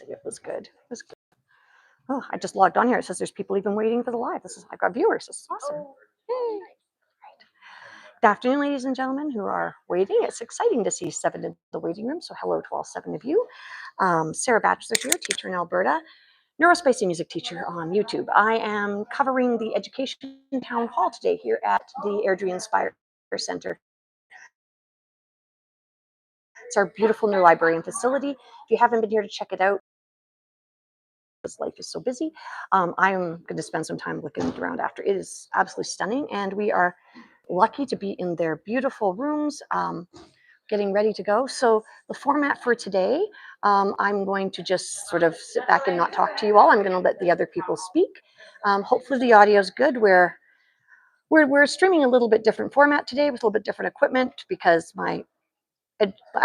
It was good. It was good. Oh, I just logged on here. It says there's people even waiting for the live. I've got viewers. This is awesome. Yay. Good afternoon, ladies and gentlemen who are waiting. It's exciting to see 7 in the waiting room. So hello to all 7 of you. Sarah Batchelor here, teacher in Alberta, Neuro-Spicy music teacher on YouTube. I am covering the education town hall today here at the Airdrie Inspire Center. It's our beautiful new library and facility. If you haven't been here to check it out, because life is so busy, I'm going to spend some time looking around after. It is absolutely stunning, and we are lucky to be in their beautiful rooms, getting ready to go. So the format for today, I'm going to just sort of sit back and not talk to you all. I'm going to let the other people speak. Hopefully the audio is good. We're streaming a little bit different format today with a little bit different equipment because I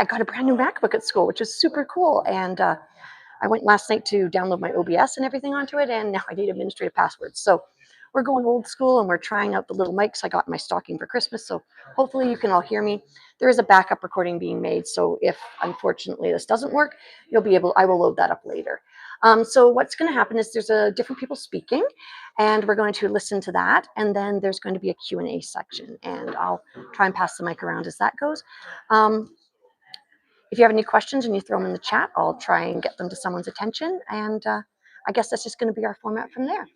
got a brand new MacBook at school, which is super cool. And I went last night to download my OBS and everything onto it, and now I need administrative passwords. So we're going old school, and we're trying out the little mics I got in my stocking for Christmas. So hopefully you can all hear me. There is a backup recording being made, so if unfortunately this doesn't work, I will load that up later. So what's going to happen is there's different people speaking, and we're going to listen to that, and then there's going to be a Q&A section, and I'll try and pass the mic around as that goes. If you have any questions and you throw them in the chat, I'll try and get them to someone's attention. And I guess that's just going to be our format from there.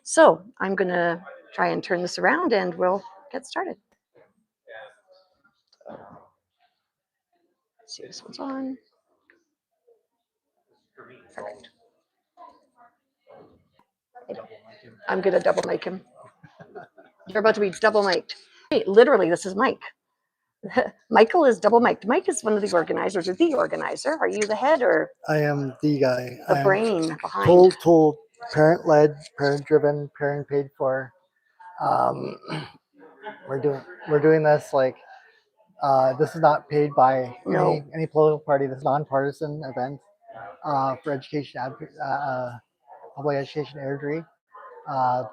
So I'm going to try and turn this around and we'll get started. Let's see, this one's on. Perfect. I'm going to double mic him. You're about to be double mic'd. Hey, literally, this is Mike. Michael is double mic'd. Mike is one of the organizers, or the organizer. Are you the head, or? I am the guy. The brain behind. Told, parent-led, parent-driven, parent-paid for. We're doing this like this is not paid by any political party. This is a nonpartisan event for education, public education Airdrie.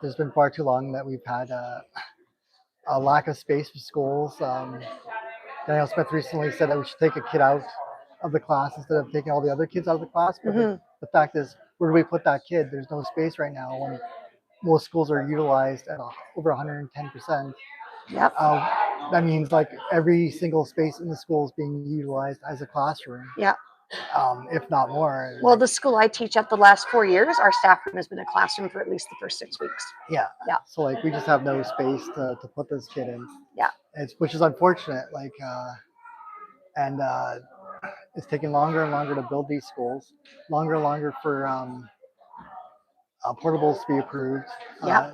There's been far too long that we've had a lack of space for schools. Daniel Smith recently said that we should take a kid out of the class instead of taking all the other kids out of the class. But the fact is, where do we put that kid? There's no space right now when most schools are utilized at over 110%. Yep. That means like every single space in the school is being utilized as a classroom. Yeah. If not more. Well, the school I teach at the last 4 years, our staff room has been a classroom for at least the first 6 weeks. Yeah. Yeah. So like we just have no space to put this kid in. Yeah. Which is unfortunate. It's taking longer and longer to build these schools. Longer and longer for portables to be approved. Yeah.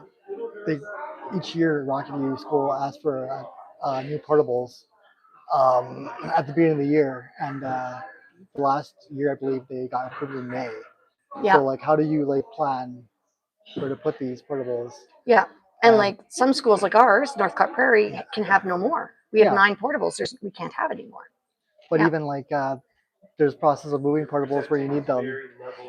Each year, Rocket View School asks for new portables at the beginning of the year, and the last year I believe they got approved in May. Yeah. So like, how do you plan where to put these portables? Yeah, and like some schools like ours, Northcott Prairie, can have no more. We have 9 portables. We can't have any more. But even there's process of moving portables where you need them.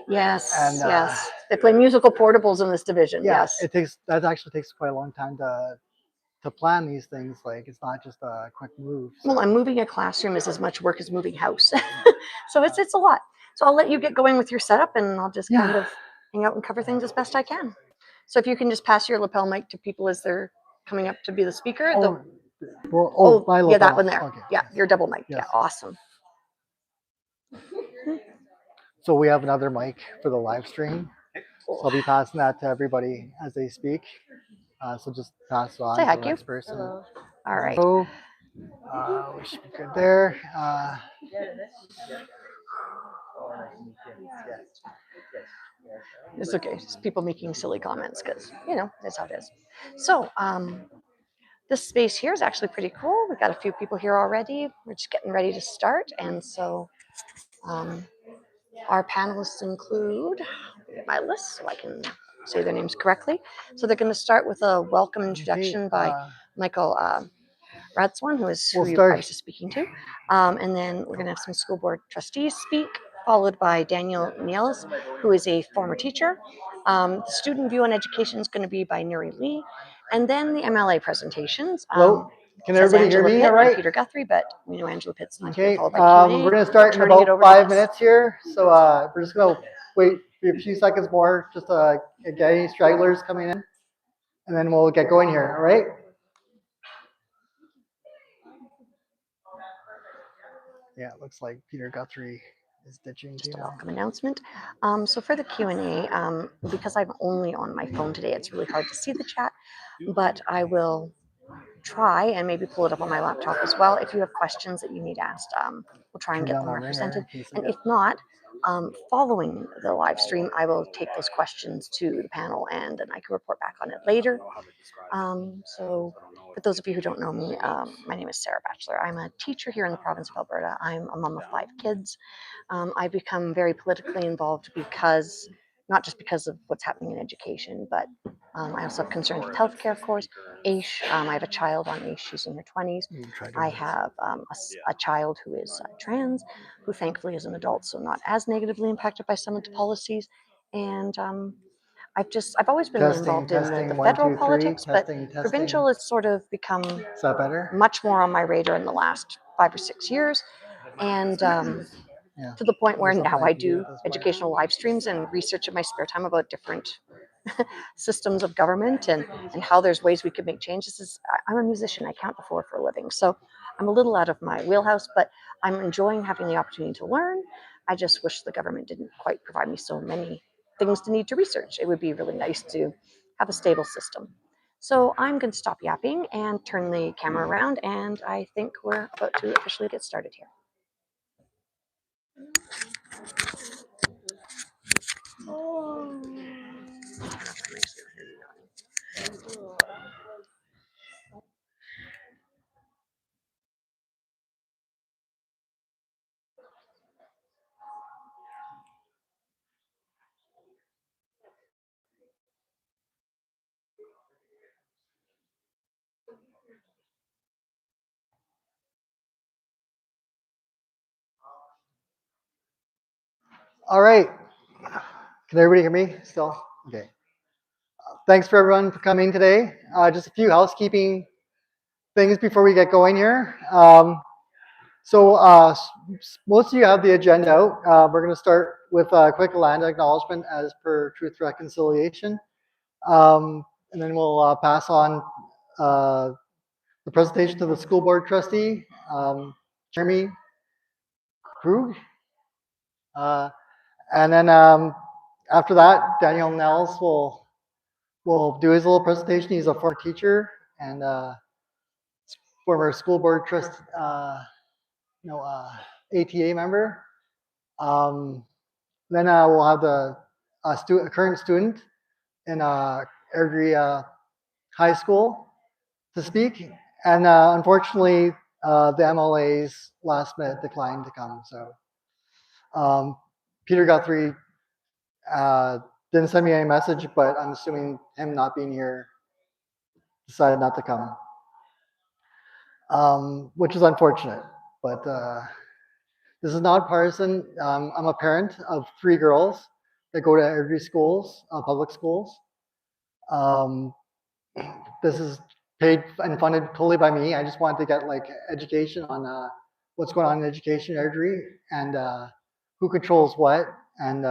Yes, and, yes. They play musical portables in this division. Yeah, yes. That actually takes quite a long time to plan these things. Like it's not just a quick move. So. Well, and moving a classroom is as much work as moving house. So it's a lot. So I'll let you get going with your setup, and I'll just kind of hang out and cover things as best I can. So if you can just pass your lapel mic to people as they're coming up to be the speaker. Yeah, that one there. Okay. Yeah, you're double mic. Yes. Yeah, awesome. So we have another mic for the live stream. Cool. So I'll be passing that to everybody as they speak. So just pass it on to the next person. Hello. All right. So we should be good there. It's okay. Just people making silly comments because, that's how it is. So this space here is actually pretty cool. We've got a few people here already. We're just getting ready to start. And so our panelists include, get my list so I can say their names correctly. So they're going to start with a welcome introduction by Michael Radswan, who you're probably speaking to. And then we're going to have some school board trustees speak, followed by Daniel Nielis, who is a former teacher. The student view on education is going to be by Nuri Lee. And then the MLA presentations. Hello? Can everybody hear me all right? Peter Guthrie, but Angela Pitt's not okay. here. We're going to start in about 5 minutes here. So we're just going to wait a few seconds more just to get any stragglers coming in, and then we'll get going here, all right? Yeah, it looks like Peter Guthrie is ditching Just a too. welcome announcement. So for the Q&A, because I'm only on my phone today, it's really hard to see the chat, but I will try and maybe pull it up on my laptop as well. If you have questions that you need asked, we'll try and Turn get down them that ringer represented. in case I And get- if not, following the live stream, I will take those questions to the panel and then I can report back on it later. So for those of you who don't know me, my name is Sarah Batchelor. I'm a teacher here in the province of Alberta. I'm a mom of 5 kids. I've become very politically involved because, not just because of what's happening in education, but I also have concerns with healthcare, of course. AISH, I have a child on AISH, she's in her 20s. I have a child who is trans, who thankfully is an adult, so not as negatively impacted by some of the policies. And I've always been really involved in the one, federal two, three. politics, but Testing. provincial has sort of become Is that better? much more on my radar in the last 5 or 6 years. And Yeah. to the point where There's now nothing I I can do do at this point. educational live streams and research in my spare time about different systems of government and how there's ways we could make changes. I'm a musician, I count to 4 for a living, so I'm a little out of my wheelhouse, but I'm enjoying having the opportunity to learn. I just wish the government didn't quite provide me so many things to need to research. It would be really nice to have a stable system. So I'm going to stop yapping and turn the camera around, and I think we're about to officially get started here. All right. Can everybody hear me still? Okay. Thanks for everyone for coming today. Just a few housekeeping things before we get going here. Most of you have the agenda out. We're going to start with a quick land acknowledgement as per Truth Reconciliation. And then we'll pass on the presentation to the school board trustee, Jeremy Krug. And then after that, Daniel Nels will do his little presentation. He's a former teacher and former school board ATA member. Then we'll have a current student in Airdrie High School to speak. And unfortunately, the MLAs last minute declined to come. So Peter Guthrie didn't send me any message, but I'm assuming him not being here decided not to come, which is unfortunate. But this is not partisan. I'm a parent of 3 girls that go to Airdrie schools, public schools. This is paid and funded totally by me. I just wanted to get like education on what's going on in education in Airdrie and who controls what. And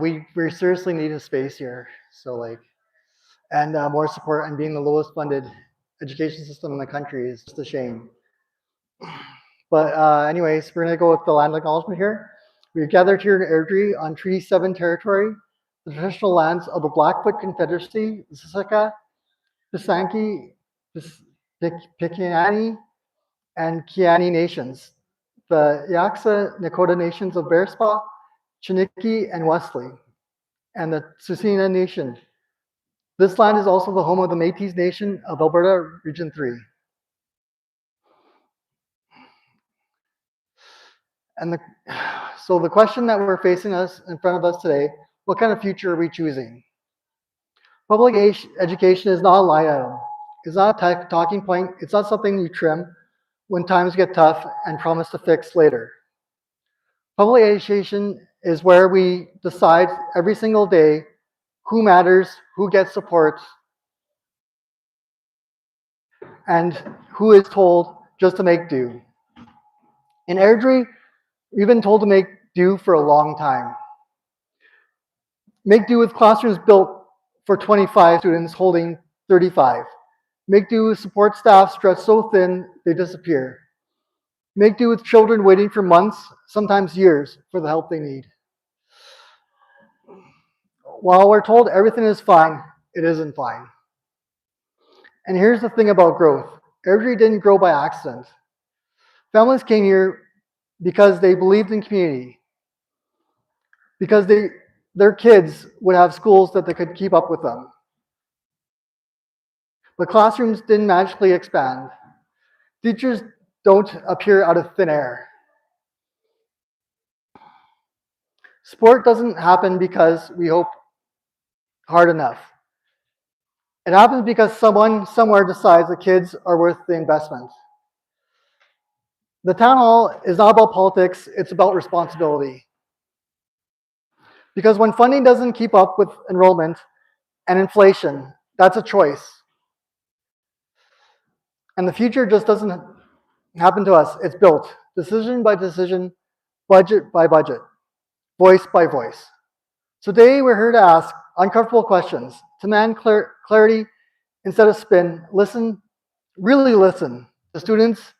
we seriously need a space here. So like, and more support, and being the lowest funded education system in the country is just a shame. But anyways, we're gonna go with the land acknowledgement here. We've gathered here in Airdrie on Treaty 7 territory, the traditional lands of the Blackfoot Confederacy, the Siksika, Pisanki, Pikiani, and Kiani nations, the Yaksa Nakota nations of Bearspaw, Chiniki, and Wesley, and the Tsuut'ina Nation. This land is also the home of the Métis Nation of Alberta, Region 3. And so the question that we're facing us in front of us today, what kind of future are we choosing? Public education is not a line item. It's not a talking point. It's not something you trim when times get tough and promise to fix later. Public education is where we decide every single day who matters, who gets support, and who is told just to make do. In Airdrie, We've been told to make do for a long time. Make do with classrooms built for 25 students holding 35. Make do with support staff stretched so thin they disappear. Make do with children waiting for months, sometimes years, for the help they need. While we're told everything is fine, it isn't fine. And here's the thing about growth. Airdrie didn't grow by accident. Families came here because they believed in community, because their kids would have schools that they could keep up with them. But classrooms didn't magically expand. Teachers don't appear out of thin air. Sport doesn't happen because we hope hard enough. It happens because someone somewhere decides the kids are worth the investment. The town hall is not about politics, it's about responsibility. Because when funding doesn't keep up with enrollment and inflation, that's a choice. And the future just doesn't happen to us, it's built, decision by decision, budget by budget, voice by voice. So today we're here to ask uncomfortable questions, to demand clarity instead of spin, listen, really listen to students,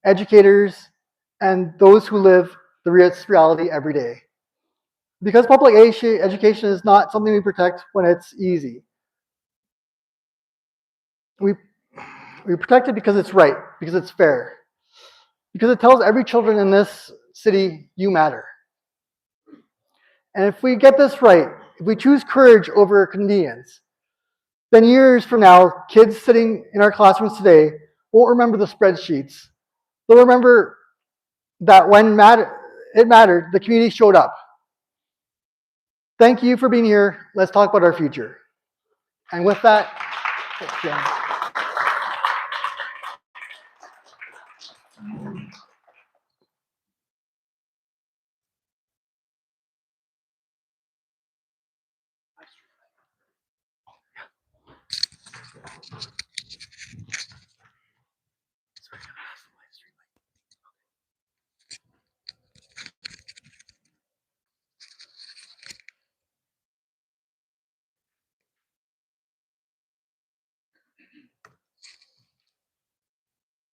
educators, and those who live the reality every day. Because public education is not something we protect when it's easy. We protect it because it's right, because it's fair, because it tells every children in this city, you matter. And if we get this right, if we choose courage over convenience, then years from now, kids sitting in our classrooms today won't remember the spreadsheets. They'll remember that when it mattered, the community showed up. Thank you for being here. Let's talk about our future. And with that, yeah.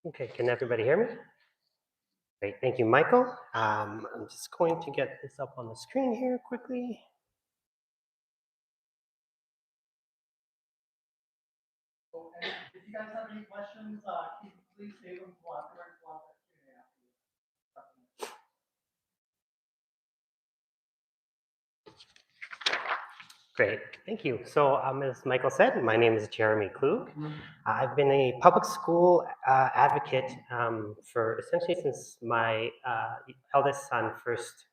Okay, can everybody hear me? Great, thank you, Michael. I'm just going to get this up on the screen here quickly. If you guys have any questions, please save them for afterwards. Great, thank you. So as Michael said, my name is Jeremy Klug. I've been a public school advocate for essentially since my eldest son first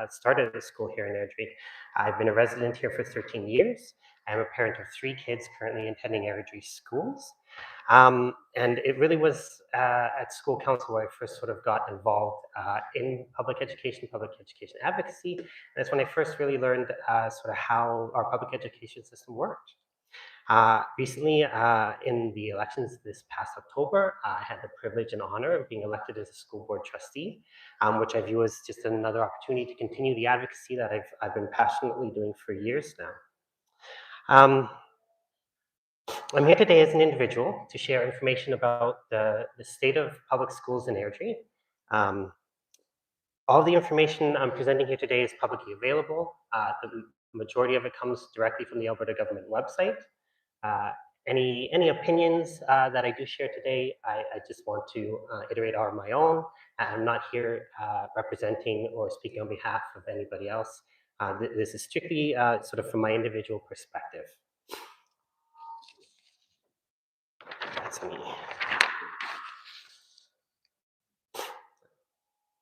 started at school here in Airdrie. I've been a resident here for 13 years. I'm a parent of 3 kids currently attending Airdrie schools. And it really was at school council where I first sort of got involved in public education advocacy. And that's when I first really learned sort of how our public education system worked. Recently, in the elections this past October, I had the privilege and honor of being elected as a school board trustee, which I view as just another opportunity to continue the advocacy that I've been passionately doing for years now. I'm here today as an individual to share information about the state of public schools in Airdrie. All the information I'm presenting here today is publicly available. The majority of it comes directly from the Alberta government website. Any opinions that I do share today, I just want to iterate are my own. I'm not here representing or speaking on behalf of anybody else. This is strictly sort of from my individual perspective. That's me.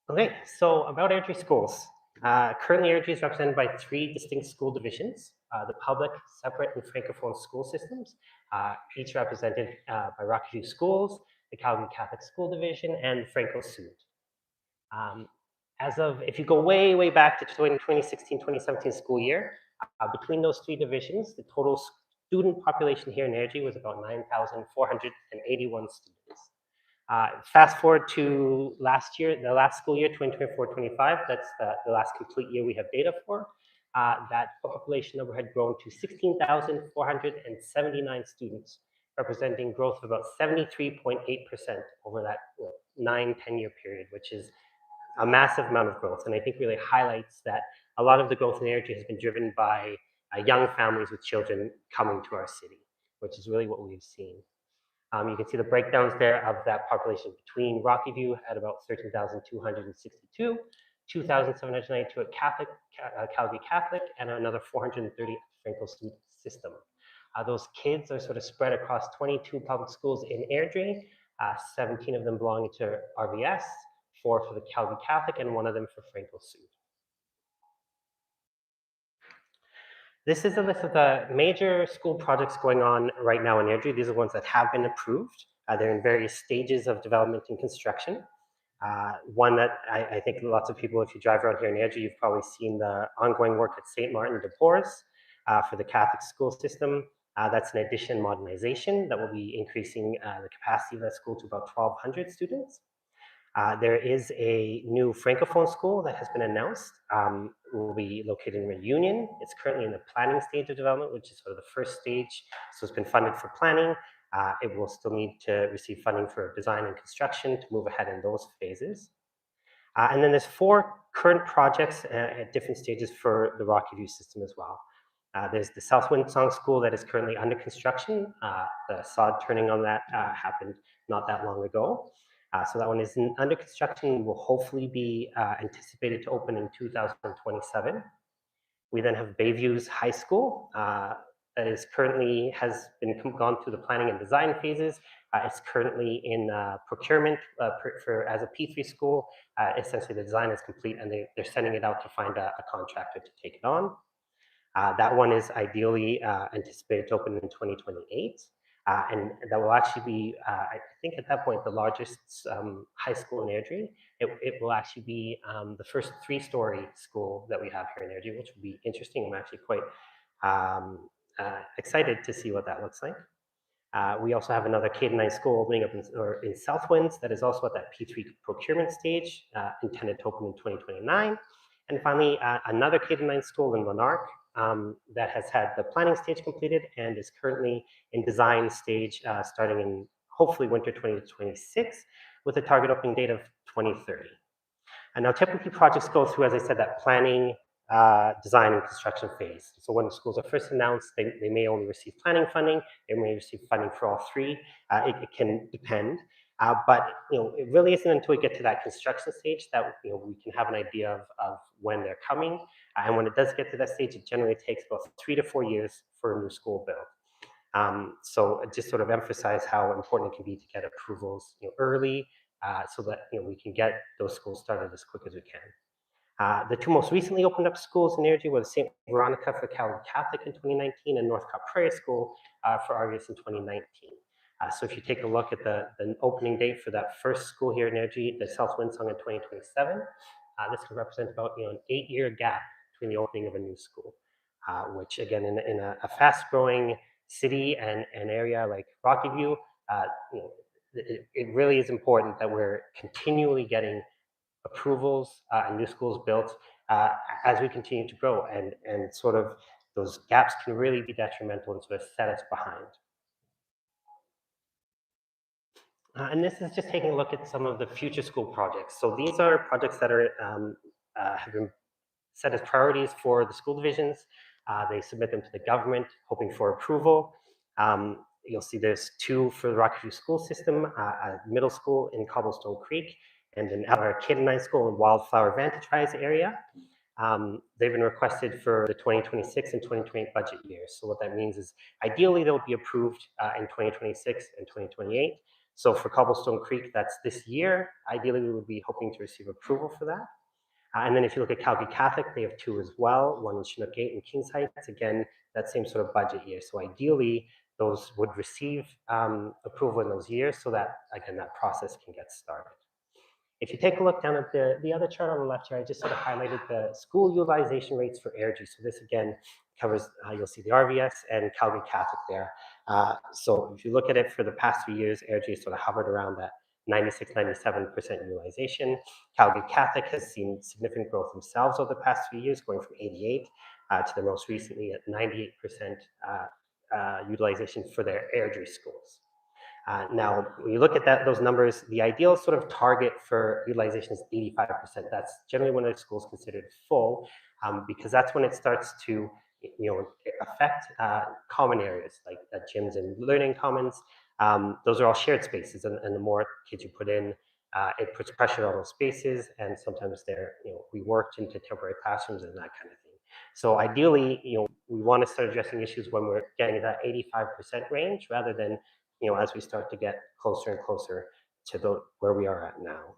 Okay, so about Airdrie schools. Currently, Airdrie is represented by 3 distinct school divisions, the public, separate, and francophone school systems, each represented by Rockview Schools, the Calgary Catholic School Division, and Franco Sud. As of, if you go way back to 2016-2017 school year, between those 3 divisions, the total student population here in Airdrie was about 9,481 students. Fast forward to last year, the last school year, 2024-25, that's the last complete year we have data for. That population number had grown to 16,479 students, representing growth of about 73.8% over that 9-10-year period, which is a massive amount of growth. And I think really highlights that a lot of the growth in Airdrie has been driven by young families with children coming to our city, which is really what we've seen. You can see the breakdowns there of that population between Rocky View at about 13,262, 2,792 at Catholic, Calgary Catholic, and another 430 at Franco System. Those kids are sort of spread across 22 public schools in Airdrie, 17 of them belonging to RVS, 4 for the Calgary Catholic, and 1 of them for Franco Sud. This is a list of the major school projects going on right now in Airdrie. These are ones that have been approved. They're in various stages of development and construction. One that I think lots of people, if you drive around here in Airdrie, you've probably seen the ongoing work at St. Martin de Porres for the Catholic school system. That's an addition modernization that will be increasing the capacity of that school to about 1,200 students. There is a new Francophone school that has been announced. Will be located in Reunion. It's currently in the planning stage of development, which is sort of the first stage. So it's been funded for planning. It will still need to receive funding for design and construction to move ahead in those phases. And then there's 4 current projects at different stages for the Rocky View system as well. There's the South Windsong School that is currently under construction. The sod turning on that happened not that long ago. So that one is under construction, will hopefully be anticipated to open in 2027. We then have Bayview's High School that is currently has been gone through the planning and design phases. It's currently in procurement as a P3 school. Essentially, the design is complete, and they're sending it out to find a contractor to take it on. That one is ideally anticipated to open in 2028. And that will actually be, I think at that point, the largest high school in Airdrie. It will actually be the first 3-story school that we have here in Airdrie, which will be interesting. I'm actually quite excited to see what that looks like. We also have another K-9 school opening up in Southwinds that is also at that P3 procurement stage, intended to open in 2029. And finally, another K-9 school in Lanark that has had the planning stage completed and is currently in design stage starting in hopefully winter 2026 with a target opening date of 2030. And now typically projects go through, as I said, that planning, design and construction phase. So when the schools are first announced, they may only receive planning funding, they may receive funding for all 3. It can depend. But it really isn't until we get to that construction stage that we can have an idea of when they're coming. And when it does get to that stage, it generally takes about 3 to 4 years for a new school build. So just sort of emphasize how important it can be to get approvals early, so that we can get those schools started as quick as we can. The 2 most recently opened up schools in Airdrie were St. Veronica for Calgary Catholic in 2019 and Northcott Prairie School for RVS in 2019. So if you take a look at the opening date for that first school here in Airdrie, the South Windsong in 2027, this can represent about an 8-year gap between the opening of a new school, which again in a fast-growing city and area like Rocky View, it really is important that we're continually getting approvals and new schools built as we continue to grow, and sort of those gaps can really be detrimental and sort of set us behind. And this is just taking a look at some of the future school projects. So these are projects that are have been set as priorities for the school divisions. They submit them to the government, hoping for approval. You'll see there's 2 for the Rocky View school system, a middle school in Cobblestone Creek, and an K-9 school in Wildflower Vantage Rise area. They've been requested for the 2026 and 2028 budget years. So what that means is ideally they'll be approved in 2026 and 2028. So for Cobblestone Creek, that's this year. Ideally, we would be hoping to receive approval for that. And then if you look at Calgary Catholic, they have 2 as well, one in Chinook Gate and Kings Heights. Again, that same sort of budget year. So ideally, those would receive approval in those years so that, again, that process can get started. If you take a look down at the other chart on the left here, I just sort of highlighted the school utilization rates for Airdrie. So this, again, covers, you'll see the RVS and Calgary Catholic there. So if you look at it for the past few years, Airdrie sort of hovered around that 97% utilization. Calgary Catholic has seen significant growth themselves over the past few years, going from 88 to the most recently at 98% utilization for their Airdrie schools. Now, when you look at those numbers, the ideal sort of target for utilization is 85%. That's generally when a school is considered full, because that's when it starts to, affect common areas like gyms and learning commons. Those are all shared spaces, and the more kids you put in, it puts pressure on those spaces, and sometimes they're reworked into temporary classrooms and that kind of thing. So ideally, we want to start addressing issues when we're getting that 85% range, rather than as we start to get closer and closer to where we are at now.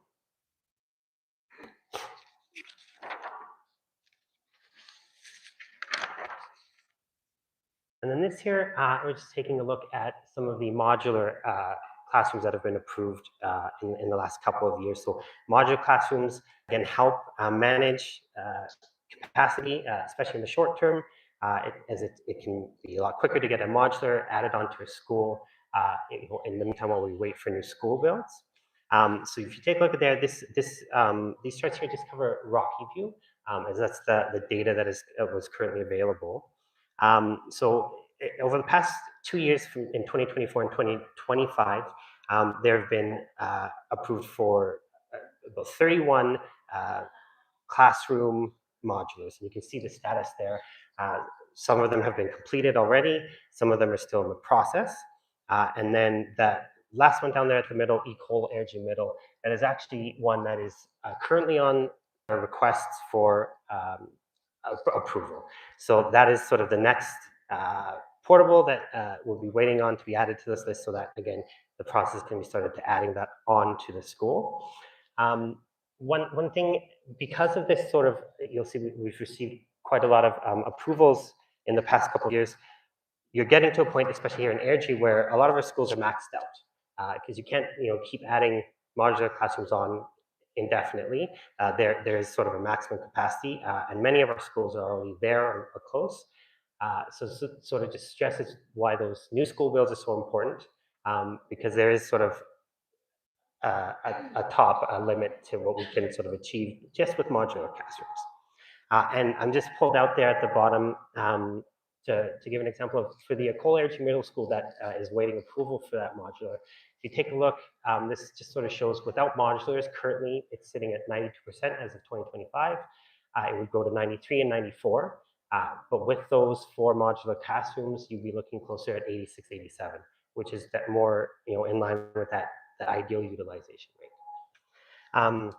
And then this here, we're just taking a look at some of the modular classrooms that have been approved in the last couple of years. So modular classrooms, again, help manage capacity, especially in the short term, as it can be a lot quicker to get a modular added onto a school in the meantime while we wait for new school builds. So if you take a look at there, these charts here just cover Rocky View, as that's the data that was currently available. So over the past 2 years, in 2024 and 2025, there have been approved for about 31 classroom modulars. And you can see the status there. Some of them have been completed already. Some of them are still in the process. And then that last one down there at the middle, Airdrie Middle, that is actually one that is currently on requests for approval. So that is sort of the next portable that we'll be waiting on to be added to this list, so that, again, the process can be started to adding that on to the school. One thing, because of this sort of, you'll see we've received quite a lot of approvals in the past couple of years. You're getting to a point, especially here in Airdrie, where a lot of our schools are maxed out, because you can't keep adding modular classrooms on indefinitely. There is sort of a maximum capacity, and many of our schools are already there or close. So sort of just stresses why those new school builds are so important, because there is sort of a limit to what we can sort of achieve just with modular classrooms. And I'm just pulled out there at the bottom to give an example of, for the Airdrie Middle School that is waiting approval for that modular. If you take a look, this just sort of shows without modulars, currently it's sitting at 92% as of 2025. It would go to 93 and 94. But with those 4 modular classrooms, you'd be looking closer at 86, 87, which is that more in line with that ideal utilization rate.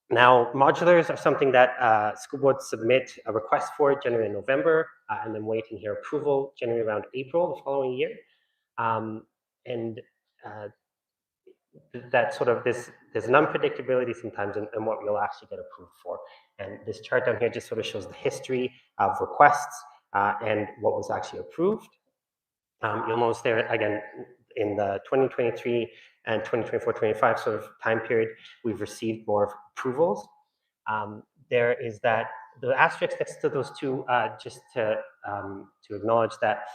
Now, modulars are something that school boards submit a request for generally in November, and then wait and hear approval generally around April the following year. That sort of there's an unpredictability sometimes in what we'll actually get approved for. And this chart down here just sort of shows the history of requests and what was actually approved. You'll notice there, again, in the 2023 and 2024-25 sort of time period, we've received more approvals. There is that the asterisk next to those two, just to acknowledge that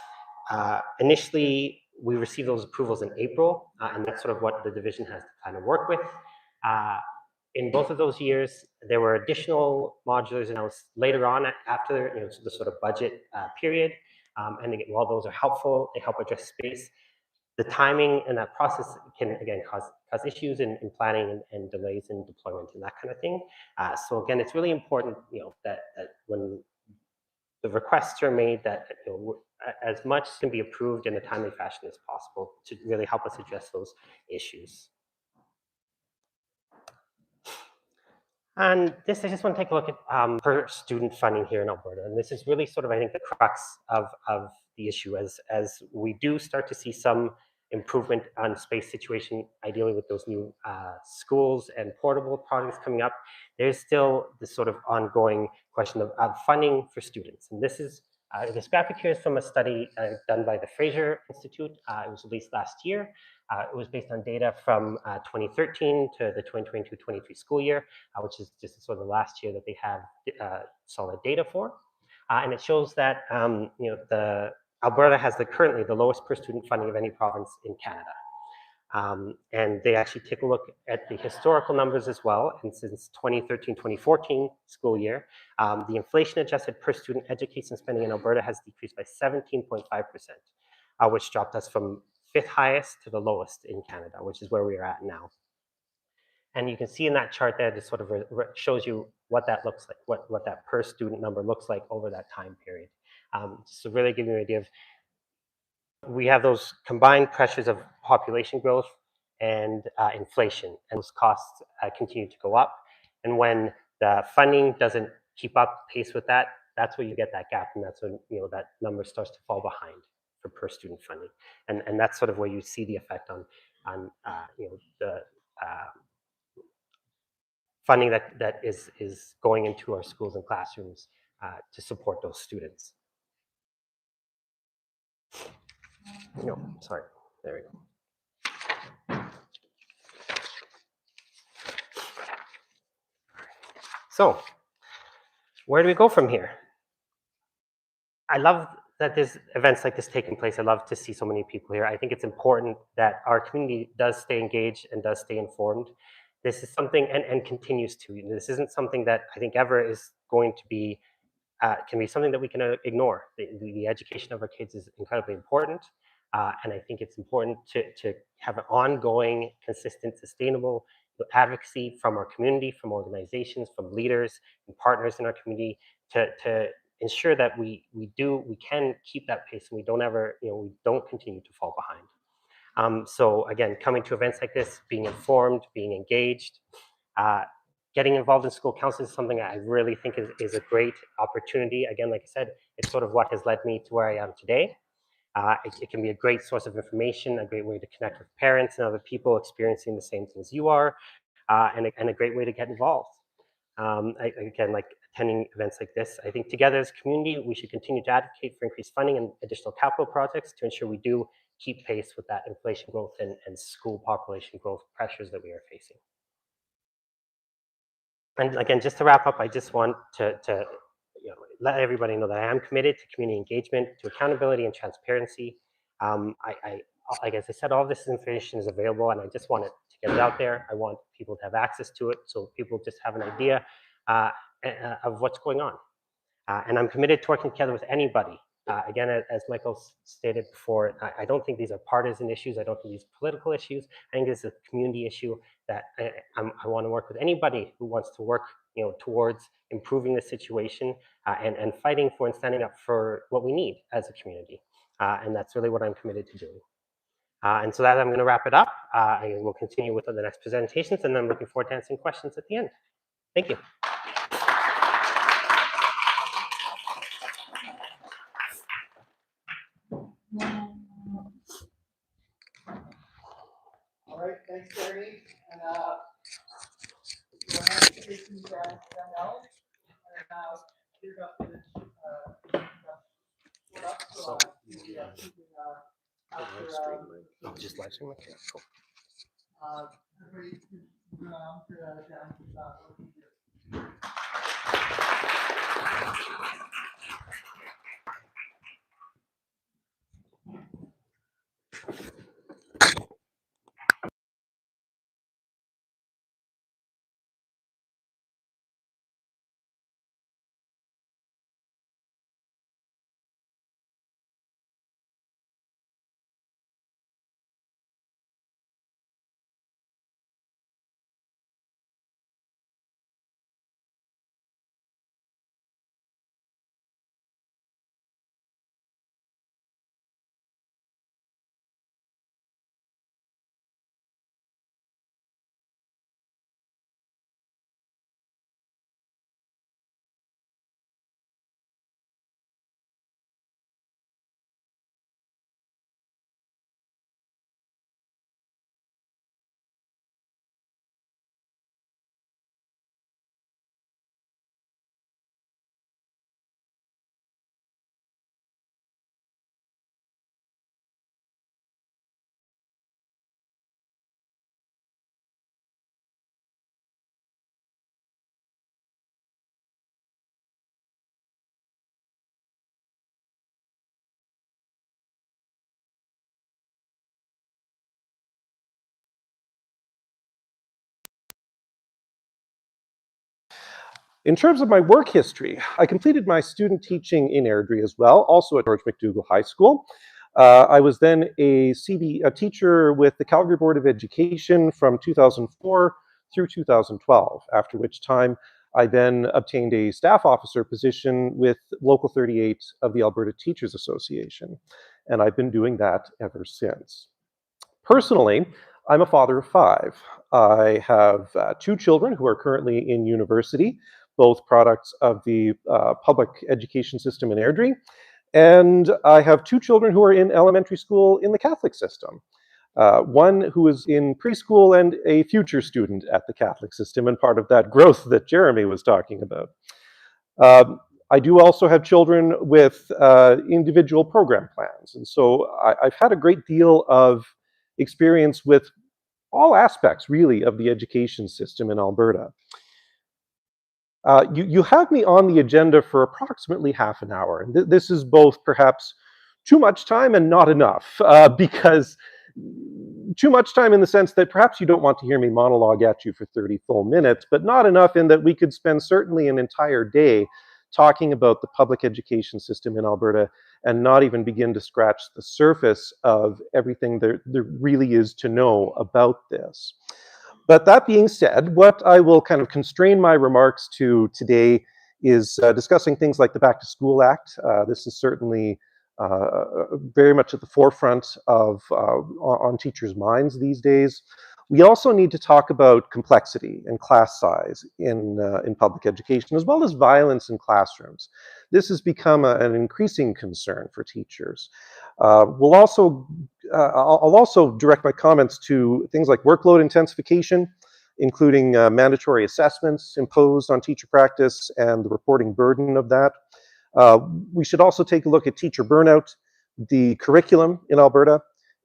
initially we received those approvals in April, and that's sort of what the division has to kind of work with. In both of those years, there were additional modulars announced later on after the sort of budget period. And again, while those are helpful, they help address space. The timing and that process can, again, cause issues in planning and delays in deployment and that kind of thing. So again, it's really important, that when the requests are made, that as much can be approved in a timely fashion as possible to really help us address those issues. And this, I just want to take a look at per student funding here in Alberta. And this is really sort of, I think, the crux of the issue as we do start to see some improvement on space situation, ideally with those new schools and portable projects coming up. There's still this sort of ongoing question of funding for students. And this is, this graphic here is from a study done by the Fraser Institute. It was released last year. It was based on data from 2013 to the 2022-23 school year, which is just sort of the last year that they have solid data for. And it shows that Alberta has currently the lowest per student funding of any province in Canada. And they actually take a look at the historical numbers as well. And since 2013-2014 school year, the inflation-adjusted per student education spending in Alberta has decreased by 17.5%, which dropped us from 5th highest to the lowest in Canada, which is where we are at now. And you can see in that chart there, this sort of shows you what that looks like, what that per student number looks like over that time period. So really give you an idea of, we have those combined pressures of population growth and inflation, and those costs continue to go up. And when the funding doesn't keep up pace with that, that's where you get that gap, and that's when that number starts to fall behind for per student funding, and that's sort of where you see the effect on the funding that is going into our schools and classrooms to support those students. No, sorry, there we go. So, where do we go from here? I love that there's events like this taking place. I love to see so many people here. I think it's important that our community does stay engaged and does stay informed. This is something, and continues to. This isn't something that I think ever is going to be, can be something that we can ignore. The education of our kids is incredibly important. And I think it's important to have an ongoing, consistent, sustainable advocacy from our community, from organizations, from leaders and partners in our community to ensure that we can keep that pace and we don't ever, we don't continue to fall behind. So again, coming to events like this, being informed, being engaged, getting involved in school council is something I really think is a great opportunity. Again, like I said, it's sort of what has led me to where I am today. It can be a great source of information, a great way to connect with parents and other people experiencing the same things you are, and a great way to get involved. Again, like attending events like this, I think together as a community, we should continue to advocate for increased funding and additional capital projects to ensure we do keep pace with that inflation growth and school population growth pressures that we are facing. And again, just to wrap up, I just want to let everybody know that I am committed to community engagement, to accountability and transparency. Like as I said, all this information is available, and I just want to get it out there. I want people to have access to it, so people just have an idea of what's going on. And I'm committed to working together with anybody. Again, as Michael stated before, I don't think these are partisan issues. I don't think these are political issues. I think this is a community issue that I want to work with anybody who wants to work, towards improving the situation and fighting for and standing up for what we need as a community. And that's really what I'm committed to doing. And so that I'm going to wrap it up. I will continue with the next presentations, and I'm looking forward to answering questions at the end. Thank you. All right, thanks, Airdrie. And we'll have to take these now. And here's up to Just live stream. Okay, cool. Everybody move on to down to stop. In terms of my work history, I completed my student teaching in Airdrie as well, also at George McDougall High School. I was then a teacher with the Calgary Board of Education from 2004 through 2012, after which time I then obtained a staff officer position with Local 38 of the Alberta Teachers Association, and I've been doing that ever since. Personally, I'm a father of 5. I have 2 children who are currently in university, both products of the public education system in Airdrie, and I have 2 children who are in elementary school in the Catholic system. One who is in preschool and a future student at the Catholic system, and part of that growth that Jeremy was talking about. I do also have children with individual program plans, and so I've had a great deal of experience with all aspects, really, of the education system in Alberta. You have me on the agenda for approximately half an hour, and this is both perhaps too much time and not enough, because too much time in the sense that perhaps you don't want to hear me monologue at you for 30 full minutes, but not enough in that we could spend certainly an entire day talking about the public education system in Alberta and not even begin to scratch the surface of everything there really is to know about this. But that being said, what I will kind of constrain my remarks to today is discussing things like the Back to School Act. This is certainly very much at the forefront of on teachers' minds these days. We also need to talk about complexity and class size in public education, as well as violence in classrooms. This has become an increasing concern for teachers. I'll also direct my comments to things like workload intensification, including mandatory assessments imposed on teacher practice and the reporting burden of that. We should also take a look at teacher burnout, the curriculum in Alberta,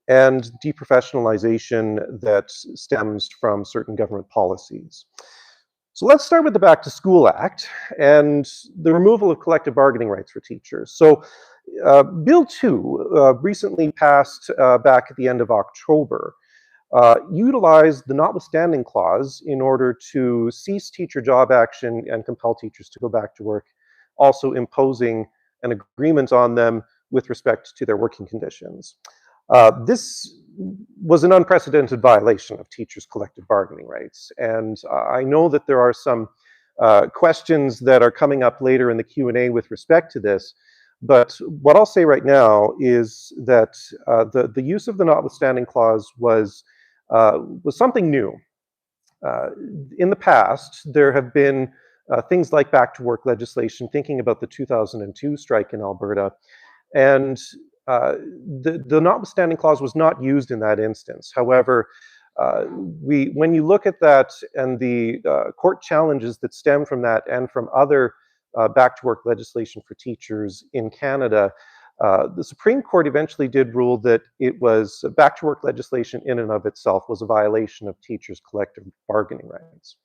and deprofessionalization that stems from certain government policies. So let's start with the Back to School Act and the removal of collective bargaining rights for teachers. So Bill 2, recently passed back at the end of October, utilized the notwithstanding clause in order to cease teacher job action and compel teachers to go back to work, also imposing an agreement on them with respect to their working conditions. This was an unprecedented violation of teachers' collective bargaining rights, and I know that there are some questions that are coming up later in the Q&A with respect to this, but what I'll say right now is that the use of the notwithstanding clause was something new. In the past, there have been things like back to work legislation, thinking about the 2002 strike in Alberta, and the notwithstanding clause was not used in that instance. However, when you look at that and the court challenges that stem from that and from other back to work legislation for teachers in Canada, the Supreme Court eventually did rule that it was back to work legislation in and of itself was a violation of teachers' collective bargaining rights.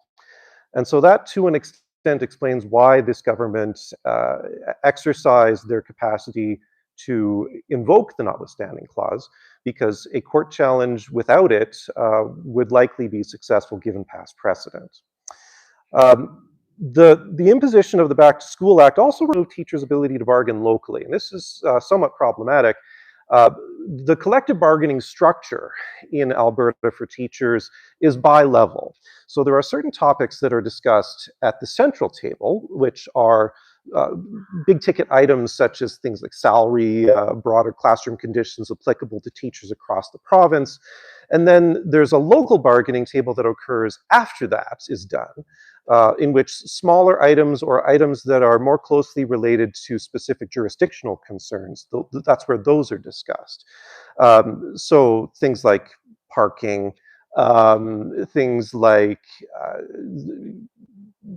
And so that to an extent explains why this government exercised their capacity to invoke the notwithstanding clause, because a court challenge without it would likely be successful given past precedent. The imposition of the Back to School Act also removed teachers' ability to bargain locally, and this is somewhat problematic. The collective bargaining structure in Alberta for teachers is bi-level. So there are certain topics that are discussed at the central table, which are big ticket items such as things like salary, broader classroom conditions applicable to teachers across the province. And then there's a local bargaining table that occurs after that is done, in which smaller items or items that are more closely related to specific jurisdictional concerns, that's where those are discussed. So things like parking, things like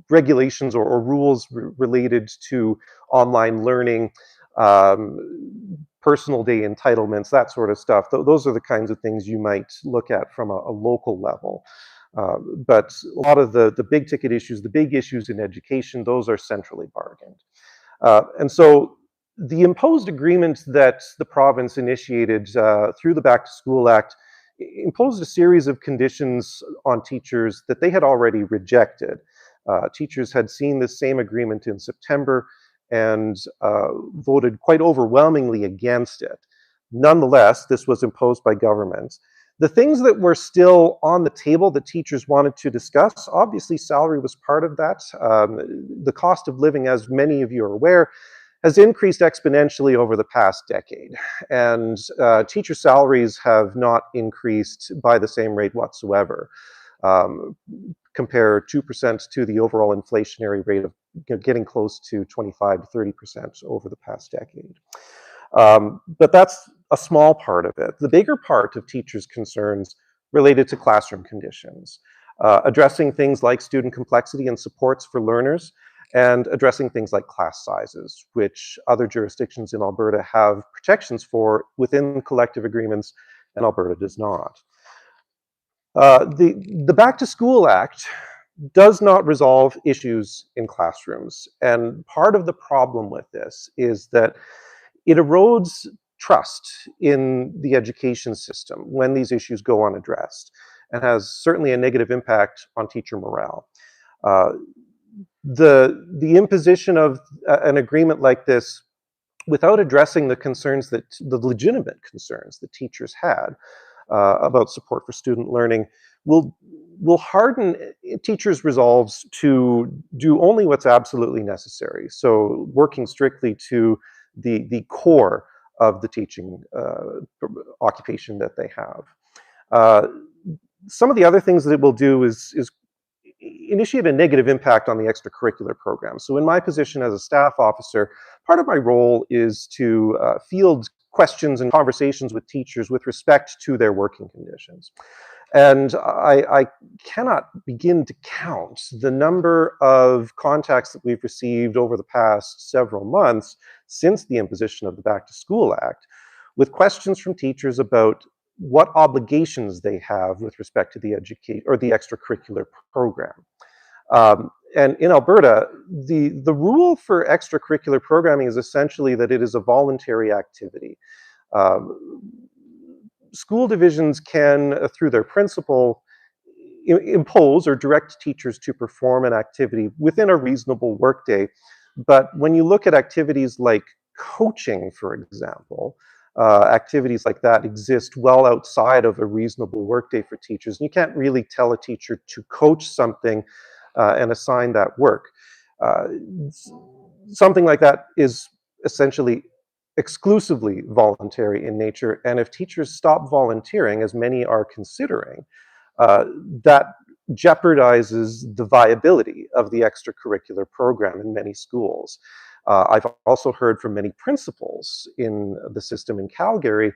regulations or rules related to online learning, personal day entitlements, that sort of stuff. Those are the kinds of things you might look at from a local level. But a lot of the big ticket issues, the big issues in education, those are centrally bargained. And so the imposed agreement that the province initiated through the Back to School Act imposed a series of conditions on teachers that they had already rejected. Teachers had seen this same agreement in September and voted quite overwhelmingly against it. Nonetheless, this was imposed by government. The things that were still on the table that teachers wanted to discuss, obviously salary was part of that. The cost of living, as many of you are aware, has increased exponentially over the past decade. And teacher salaries have not increased by the same rate whatsoever. Compare 2% to the overall inflationary rate of getting close to 25 to 30% over the past decade. But that's a small part of it. The bigger part of teachers' concerns related to classroom conditions, addressing things like student complexity and supports for learners, and addressing things like class sizes, which other jurisdictions in Alberta have protections for within collective agreements, and Alberta does not. The Back to School Act does not resolve issues in classrooms. And part of the problem with this is that it erodes trust in the education system when these issues go unaddressed, and has certainly a negative impact on teacher morale. The imposition of an agreement like this without addressing the concerns the legitimate concerns that teachers had about support for student learning will harden teachers' resolves to do only what's absolutely necessary. So working strictly to the core of the teaching occupation that they have. Some of the other things that it will do is initiate a negative impact on the extracurricular program. So in my position as a staff officer, part of my role is to field questions and conversations with teachers with respect to their working conditions. And I cannot begin to count the number of contacts that we've received over the past several months since the imposition of the Back to School Act, with questions from teachers about what obligations they have with respect to the extracurricular program. And in Alberta, the rule for extracurricular programming is essentially that it is a voluntary activity. School divisions can, through their principal, impose or direct teachers to perform an activity within a reasonable workday. But when you look at activities like coaching, for example, activities like that exist well outside of a reasonable workday for teachers. And you can't really tell a teacher to coach something and assign that work. Something like that is essentially exclusively voluntary in nature. And if teachers stop volunteering, as many are considering, that jeopardizes the viability of the extracurricular program in many schools. I've also heard from many principals in the system in Calgary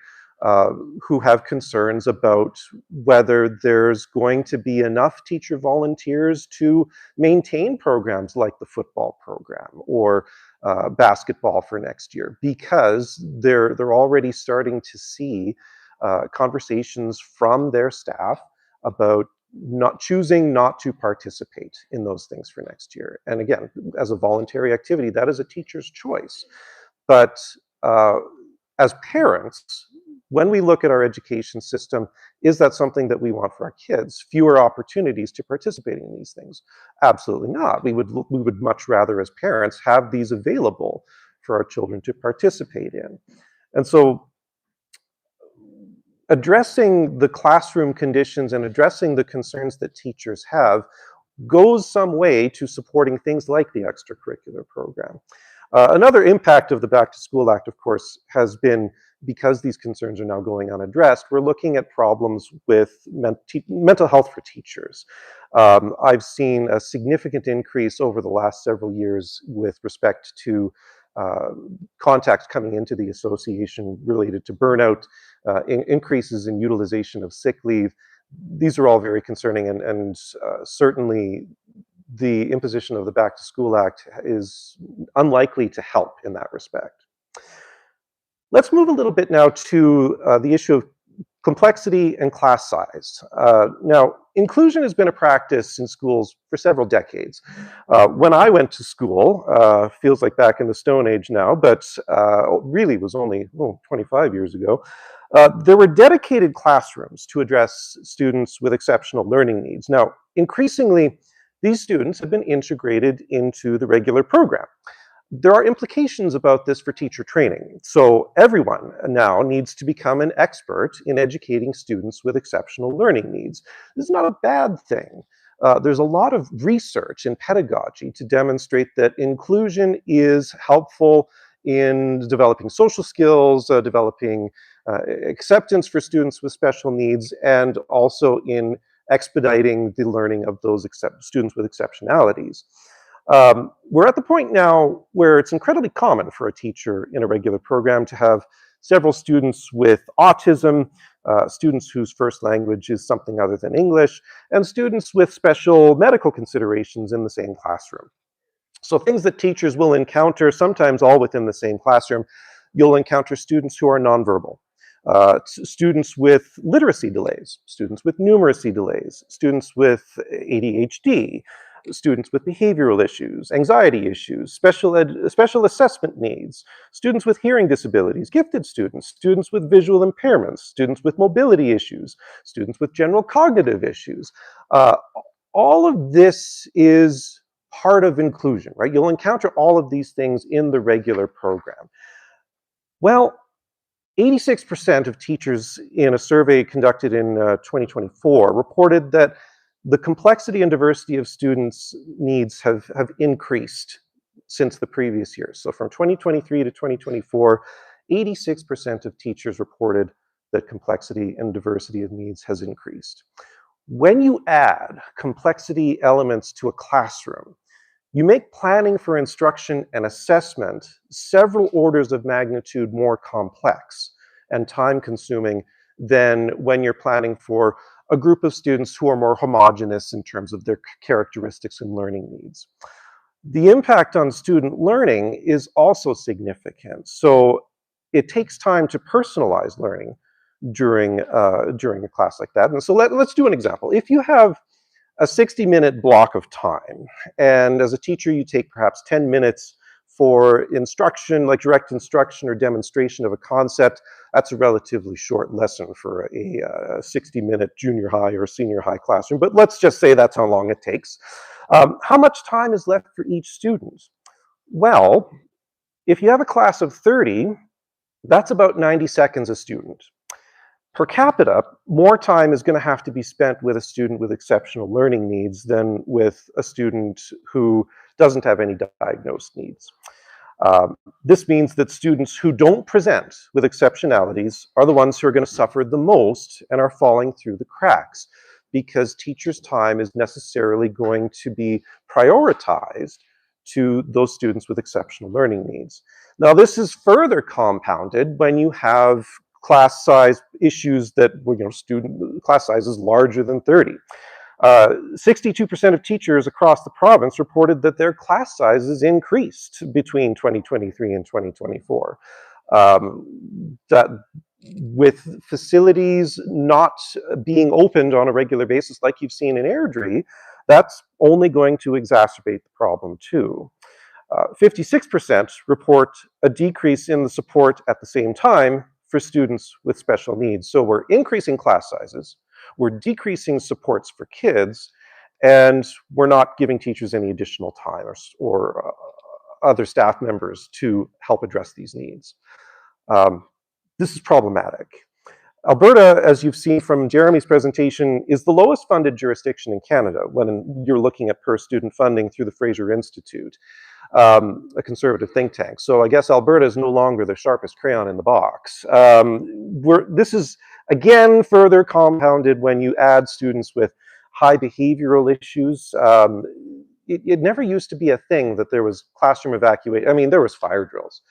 who have concerns about whether there's going to be enough teacher volunteers to maintain programs like the football program or basketball for next year, because they're already starting to see conversations from their staff about choosing not to participate in those things for next year. And again, as a voluntary activity, that is a teacher's choice. But as parents, when we look at our education system, is that something that we want for our kids? Fewer opportunities to participate in these things? Absolutely not. We would much rather, as parents, have these available for our children to participate in. And so addressing the classroom conditions and addressing the concerns that teachers have goes some way to supporting things like the extracurricular program. Another impact of the Back to School Act, of course, has been, because these concerns are now going unaddressed, we're looking at problems with mental health for teachers. I've seen a significant increase over the last several years with respect to contacts coming into the association related to burnout, increases in utilization of sick leave. These are all very concerning, and certainly the imposition of the Back to School Act is unlikely to help in that respect. Let's move a little bit now to the issue of complexity and class size. Now, inclusion has been a practice in schools for several decades. When I went to school, feels like back in the Stone Age now, but really was only 25 years ago, there were dedicated classrooms to address students with exceptional learning needs. Now, increasingly, these students have been integrated into the regular program. There are implications about this for teacher training. So everyone now needs to become an expert in educating students with exceptional learning needs. This is not a bad thing. There's a lot of research in pedagogy to demonstrate that inclusion is helpful in developing social skills, developing acceptance for students with special needs, and also in expediting the learning of those students with exceptionalities. We're at the point now where it's incredibly common for a teacher in a regular program to have several students with autism, students whose first language is something other than English, and students with special medical considerations in the same classroom. So things that teachers will encounter, sometimes all within the same classroom, you'll encounter students who are nonverbal, students with literacy delays, students with numeracy delays, students with ADHD, students with behavioral issues, anxiety issues, special assessment needs, students with hearing disabilities, gifted students, students with visual impairments, students with mobility issues, students with general cognitive issues. All of this is part of inclusion, right? You'll encounter all of these things in the regular program. Well, 86% of teachers in a survey conducted in 2024 reported that the complexity and diversity of students' needs have increased since the previous year. So from 2023 to 2024, 86% of teachers reported that complexity and diversity of needs has increased. When you add complexity elements to a classroom, you make planning for instruction and assessment several orders of magnitude more complex and time-consuming than when you're planning for a group of students who are more homogeneous in terms of their characteristics and learning needs. The impact on student learning is also significant. So it takes time to personalize learning during a class like that. And so let's do an example. If you have a 60-minute block of time, and as a teacher you take perhaps 10 minutes for instruction, like direct instruction or demonstration of a concept, that's a relatively short lesson for a 60-minute junior high or senior high classroom, but let's just say that's how long it takes. How much time is left for each student? Well, if you have a class of 30, that's about 90 seconds a student. Per capita, more time is going to have to be spent with a student with exceptional learning needs than with a student who doesn't have any diagnosed needs. This means that students who don't present with exceptionalities are the ones who are going to suffer the most and are falling through the cracks, because teachers' time is necessarily going to be prioritized to those students with exceptional learning needs. Now, this is further compounded when you have class size issues that, student class size is larger than 30. 62% of teachers across the province reported that their class sizes increased between 2023 and 2024. That with facilities not being opened on a regular basis like you've seen in Airdrie, that's only going to exacerbate the problem too. 56% report a decrease in the support at the same time for students with special needs. So we're increasing class sizes, we're decreasing supports for kids, and we're not giving teachers any additional time or other staff members to help address these needs. This is problematic. Alberta, as you've seen from Jeremy's presentation, is the lowest funded jurisdiction in Canada when you're looking at per student funding through the Fraser Institute, a conservative think tank. So I guess Alberta is no longer the sharpest crayon in the box. This is, again, further compounded when you add students with high behavioral issues. It never used to be a thing that there was classroom evacuation. I mean, there was fire drills,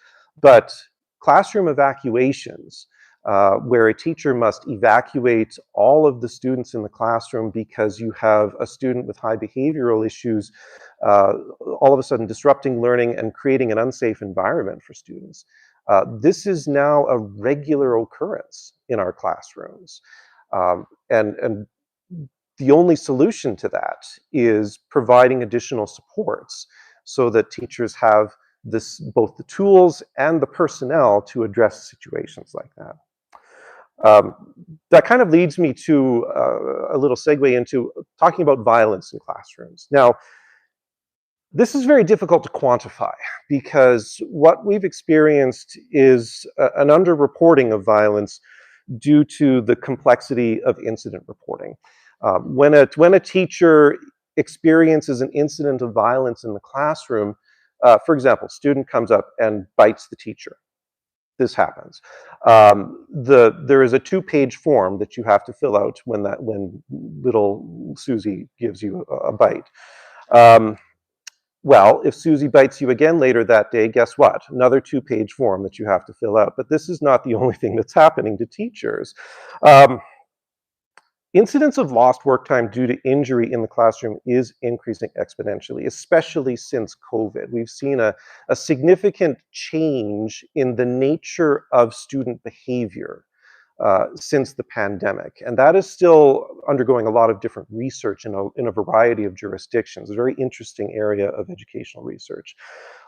but classroom evacuations, where a teacher must evacuate all of the students in the classroom because you have a student with high behavioral issues, all of a sudden disrupting learning and creating an unsafe environment for students. This is now a regular occurrence in our classrooms. And the only solution to that is providing additional supports so that teachers have both the tools and the personnel to address situations like that. That kind of leads me to a little segue into talking about violence in classrooms. Now, this is very difficult to quantify because what we've experienced is an underreporting of violence due to the complexity of incident reporting. When a teacher experiences an incident of violence in the classroom, for example, student comes up and bites the teacher. This happens. There is a 2-page form that you have to fill out when little Susie gives you a bite. Well, if Susie bites you again later that day, guess what? Another 2-page form that you have to fill out. But this is not the only thing that's happening to teachers. Incidents of lost work time due to injury in the classroom is increasing exponentially, especially since COVID. We've seen a significant change in the nature of student behavior since the pandemic. And that is still undergoing a lot of different research in a variety of jurisdictions, a very interesting area of educational research.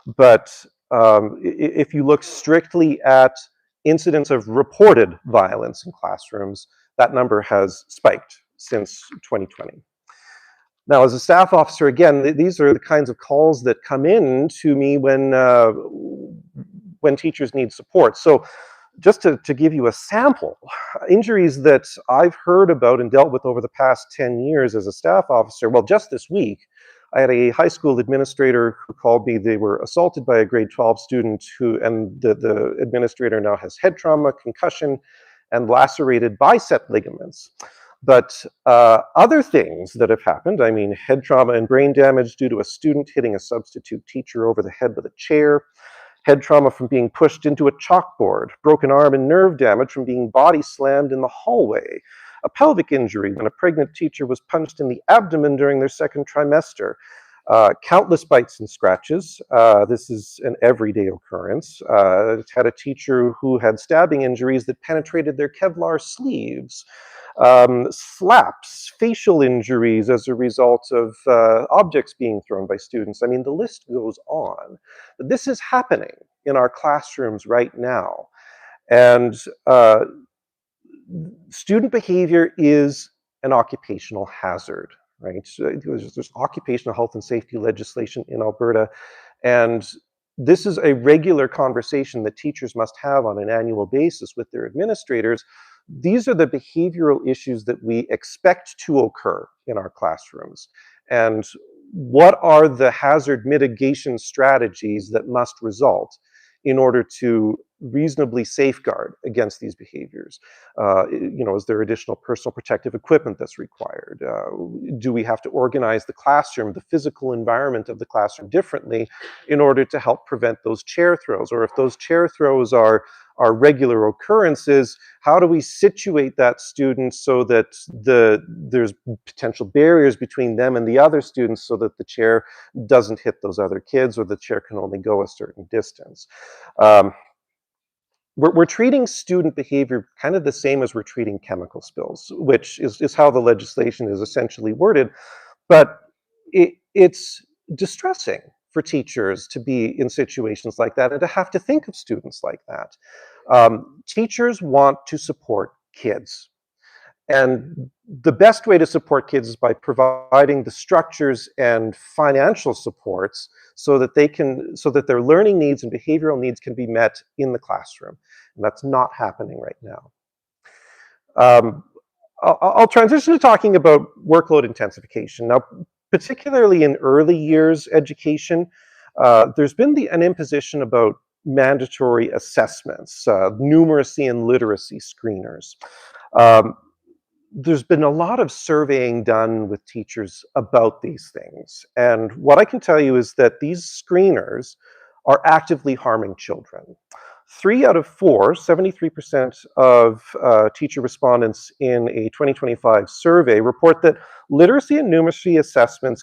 But if you look strictly at incidents of reported violence in classrooms, that number has spiked since 2020. Now, as a staff officer, again, these are the kinds of calls that come in to me when teachers need support. So just to give you a sample, injuries that I've heard about and dealt with over the past 10 years as a staff officer, well, just this week, I had a high school administrator who called me. They were assaulted by a grade 12 student and the administrator now has head trauma, concussion, and lacerated bicep ligaments. But other things that have happened, I mean, head trauma and brain damage due to a student hitting a substitute teacher over the head with a chair, head trauma from being pushed into a chalkboard, broken arm and nerve damage from being body slammed in the hallway, a pelvic injury when a pregnant teacher was punched in the abdomen during their second trimester, countless bites and scratches. This is an everyday occurrence. Had a teacher who had stabbing injuries that penetrated their Kevlar sleeves. Slaps, facial injuries as a result of objects being thrown by students. I mean, the list goes on. But this is happening in our classrooms right now. And student behavior is an occupational hazard, right? So there's occupational health and safety legislation in Alberta, and this is a regular conversation that teachers must have on an annual basis with their administrators. These are the behavioral issues that we expect to occur in our classrooms. And what are the hazard mitigation strategies that must result in order to reasonably safeguard against these behaviors? Is there additional personal protective equipment that's required? Do we have to organize the classroom, the physical environment of the classroom differently in order to help prevent those chair throws? Or if those chair throws are regular occurrences, how do we situate that student so that there's potential barriers between them and the other students so that the chair doesn't hit those other kids or the chair can only go a certain distance? We're treating student behavior kind of the same as we're treating chemical spills, which is how the legislation is essentially worded. But it's distressing for teachers to be in situations like that and to have to think of students like that. Teachers want to support kids. And the best way to support kids is by providing the structures and financial supports so that their learning needs and behavioral needs can be met in the classroom. And that's not happening right now. I'll transition to talking about workload intensification. Now, particularly in early years education, there's been an imposition about mandatory assessments, numeracy and literacy screeners. There's been a lot of surveying done with teachers about these things. And what I can tell you is that these screeners are actively harming children. 3 out of 4, 73% of teacher respondents in a 2025 survey report that literacy and numeracy assessments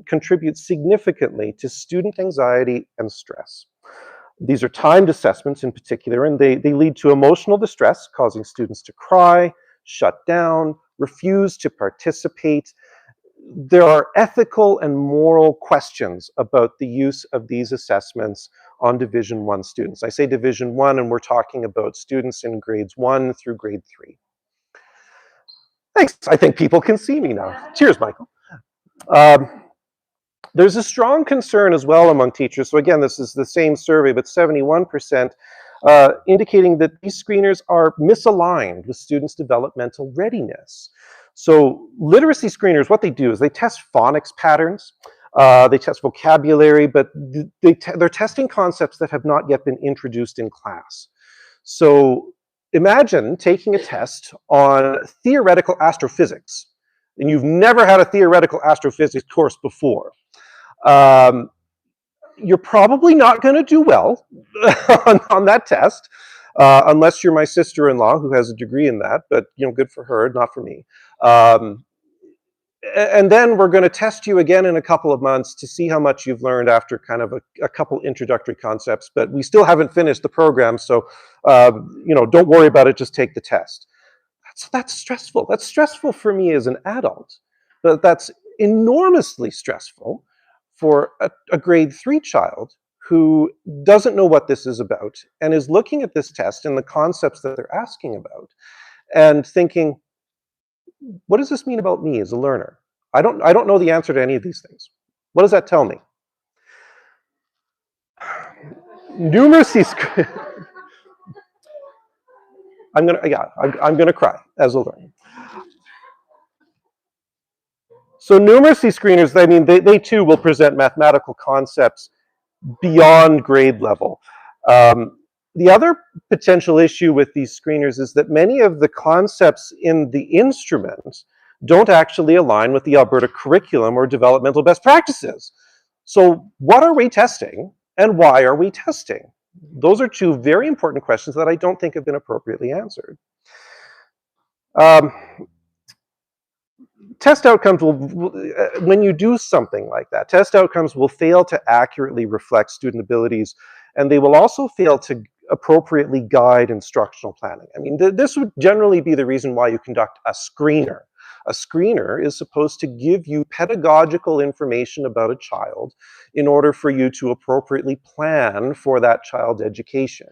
contribute significantly to student anxiety and stress. These are timed assessments in particular, and they lead to emotional distress, causing students to cry, shut down, refuse to participate. there are ethical and moral questions about the use of these assessments on Division 1 students. I say Division 1, and we're talking about students in grades 1 through grade 3. Thanks. I think people can see me now. Cheers, Michael. There's a strong concern as well among teachers. So again, this is the same survey, but 71% indicating that these screeners are misaligned with students' developmental readiness. So literacy screeners, what they do is they test phonics patterns, they test vocabulary, but they're testing concepts that have not yet been introduced in class. So imagine taking a test on theoretical astrophysics, and you've never had a theoretical astrophysics course before. You're probably not going to do well on that test, unless you're my sister-in-law who has a degree in that, but good for her, not for me. And then we're going to test you again in a couple of months to see how much you've learned after kind of a couple introductory concepts, but we still haven't finished the program, so don't worry about it, just take the test. That's stressful. That's stressful for me as an adult, but that's enormously stressful for a grade 3 child who doesn't know what this is about and is looking at this test and the concepts that they're asking about and thinking, what does this mean about me as a learner? I don't know the answer to any of these things. What does that tell me? Numeracy. I'm gonna cry as a learner. So numeracy screeners, I mean, they too will present mathematical concepts beyond grade level. The other potential issue with these screeners is that many of the concepts in the instrument don't actually align with the Alberta curriculum or developmental best practices. So what are we testing and why are we testing? Those are two very important questions that I don't think have been appropriately answered. Test outcomes will, when you do something like that, test outcomes will fail to accurately reflect student abilities, and they will also fail to appropriately guide instructional planning. I mean, this would generally be the reason why you conduct a screener. A screener is supposed to give you pedagogical information about a child in order for you to appropriately plan for that child's education.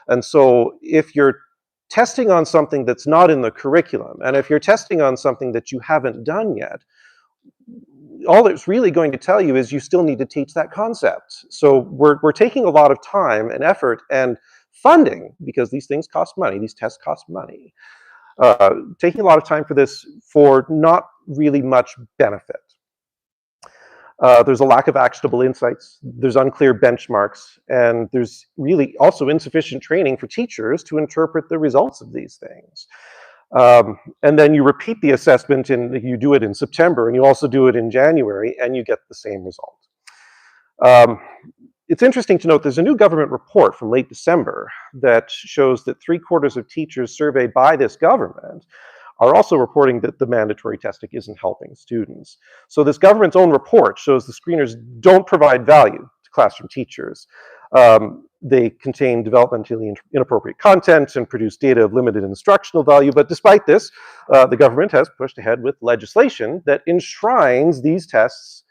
And so if you're testing on something that's not in the curriculum, and if you're testing on something that you haven't done yet, all it's really going to tell you is you still need to teach that concept. So we're taking a lot of time and effort and funding, because these things cost money, these tests cost money, taking a lot of time for this for not really much benefit. There's a lack of actionable insights, there's unclear benchmarks, and there's really also insufficient training for teachers to interpret the results of these things. And then you repeat the assessment, and you do it in September, and you also do it in January, and you get the same result. It's interesting to note there's a new government report from late December that shows that 3/4 of teachers surveyed by this government are also reporting that the mandatory testing isn't helping students. So this government's own report shows the screeners don't provide value to classroom teachers. They contain developmentally inappropriate content and produce data of limited instructional value. But despite this, the government has pushed ahead with legislation that enshrines these tests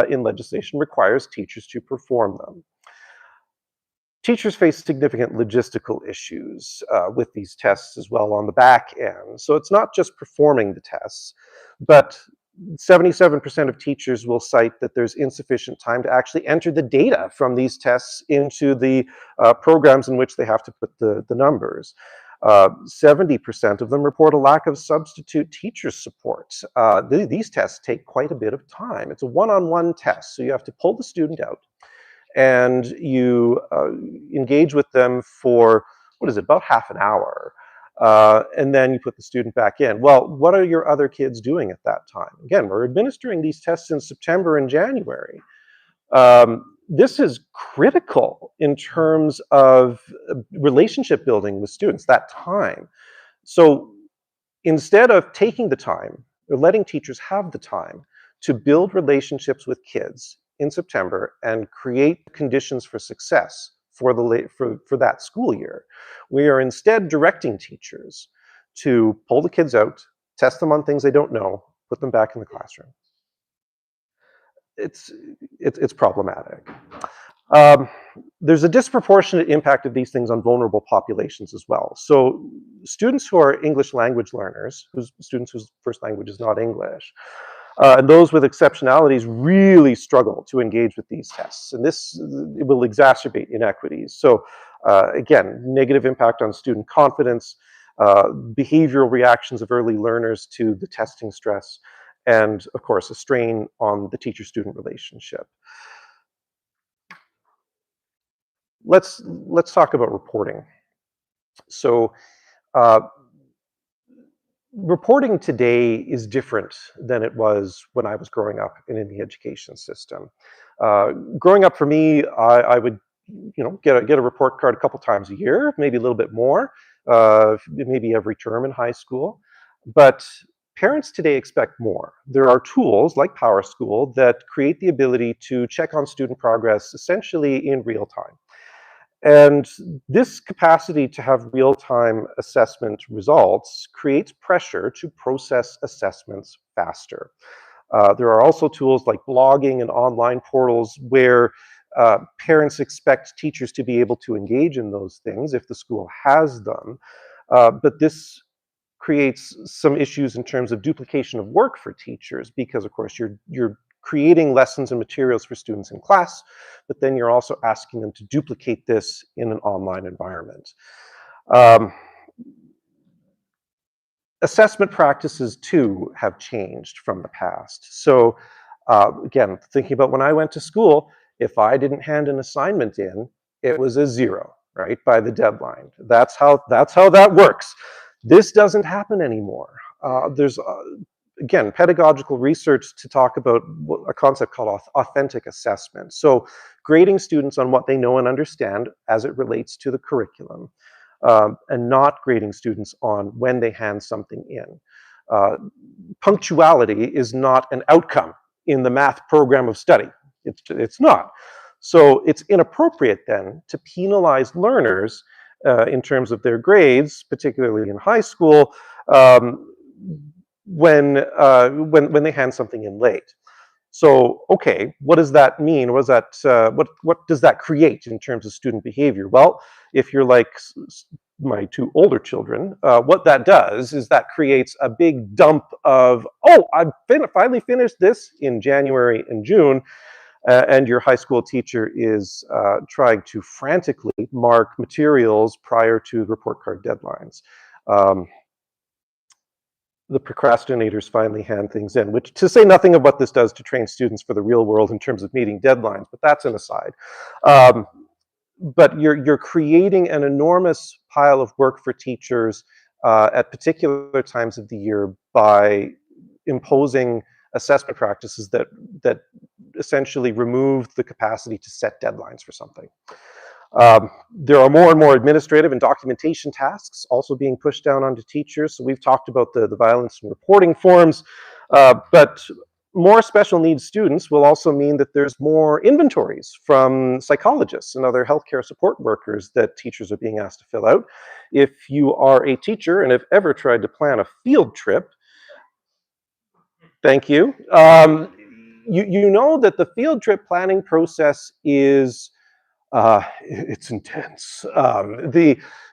in legislation, requires teachers to perform them. Teachers face significant logistical issues with these tests as well on the back end. So it's not just performing the tests, but 77% of teachers will cite that there's insufficient time to actually enter the data from these tests into the programs in which they have to put the numbers. 70% of them report a lack of substitute teacher support. These tests take quite a bit of time. It's a one-on-one test, so you have to pull the student out and you engage with them for, what is it, about half an hour. And then you put the student back in. Well, what are your other kids doing at that time? Again, we're administering these tests in September and January. This is critical in terms of relationship building with students, that time. So instead of taking the time, or letting teachers have the time to build relationships with kids in September and create conditions for success for that school year, we are instead directing teachers to pull the kids out, test them on things they don't know, put them back in the classroom. it's problematic. Um, there's a disproportionate impact of these things on vulnerable populations as well. So students who are English language learners, students whose first language is not English, and those with exceptionalities really struggle to engage with these tests. And this it will exacerbate inequities. So again, negative impact on student confidence, behavioral reactions of early learners to the testing stress, and of course, a strain on the teacher-student relationship. Let's talk about reporting. So reporting today is different than it was when I was growing up and in the education system. Growing up for me, I would get a report card a couple times a year, maybe a little bit more, maybe every term in high school. But parents today expect more. There are tools like PowerSchool that create the ability to check on student progress essentially in real time. And this capacity to have real-time assessment results creates pressure to process assessments faster. There are also tools like blogging and online portals where parents expect teachers to be able to engage in those things if the school has them. But this creates some issues in terms of duplication of work for teachers because, of course, you're creating lessons and materials for students in class, but then you're also asking them to duplicate this in an online environment. Assessment practices, too, have changed from the past. So, again, thinking about when I went to school, if I didn't hand an assignment in, it was a 0, right, by the deadline. That's how that works. This doesn't happen anymore. There's again, pedagogical research to talk about a concept called authentic assessment. So grading students on what they know and understand as it relates to the curriculum, and not grading students on when they hand something in. Punctuality is not an outcome in the math program of study. It's not. So it's inappropriate then to penalize learners in terms of their grades, particularly in high school, when they hand something in late. So, okay, what does that mean? What does that create in terms of student behavior? Well, if you're like my 2 older children, what that does is that creates a big dump of, oh, I finally finished this in January and June, and your high school teacher is trying to frantically mark materials prior to report card deadlines. The procrastinators finally hand things in, which, to say nothing of what this does to train students for the real world in terms of meeting deadlines, but that's an aside. But you're creating an enormous pile of work for teachers at particular times of the year by imposing assessment practices that essentially remove the capacity to set deadlines for something. There are more and more administrative and documentation tasks also being pushed down onto teachers. So we've talked about the violence and reporting forms, but more special needs students will also mean that there's more inventories from psychologists and other healthcare support workers that teachers are being asked to fill out. If you are a teacher and have ever tried to plan a field trip, thank you, you know that the field trip planning process is it's intense.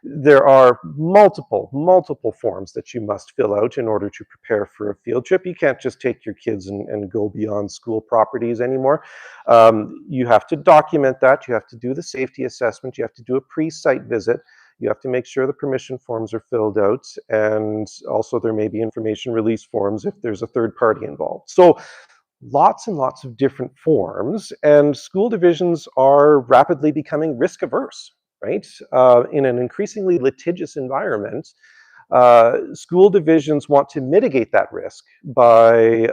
There are multiple forms that you must fill out in order to prepare for a field trip. You can't just take your kids and go beyond school properties anymore. You have to document that. You have to do the safety assessment. You have to do a pre-site visit. You have to make sure the permission forms are filled out. And also there may be information release forms if there's a third party involved. So lots and lots of different forms, and school divisions are rapidly becoming risk averse, right? In an increasingly litigious environment, school divisions want to mitigate that risk by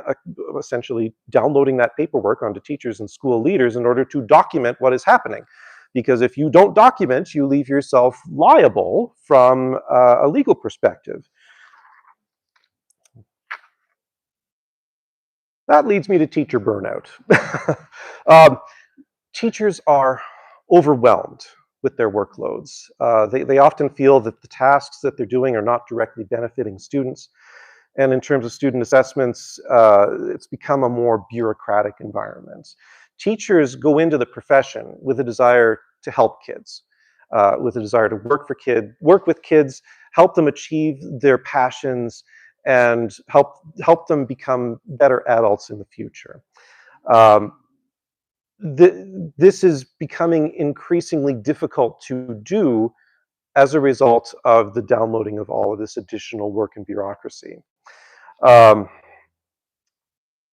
essentially downloading that paperwork onto teachers and school leaders in order to document what is happening. Because if you don't document, you leave yourself liable from a legal perspective. That leads me to teacher burnout. Teachers are overwhelmed with their workloads. They often feel that the tasks that they're doing are not directly benefiting students. And in terms of student assessments, it's become a more bureaucratic environment. Teachers go into the profession with a desire to help kids, with a desire to work with kids, help them achieve their passions, and help them become better adults in the future. This is becoming increasingly difficult to do as a result of the downloading of all of this additional work and bureaucracy.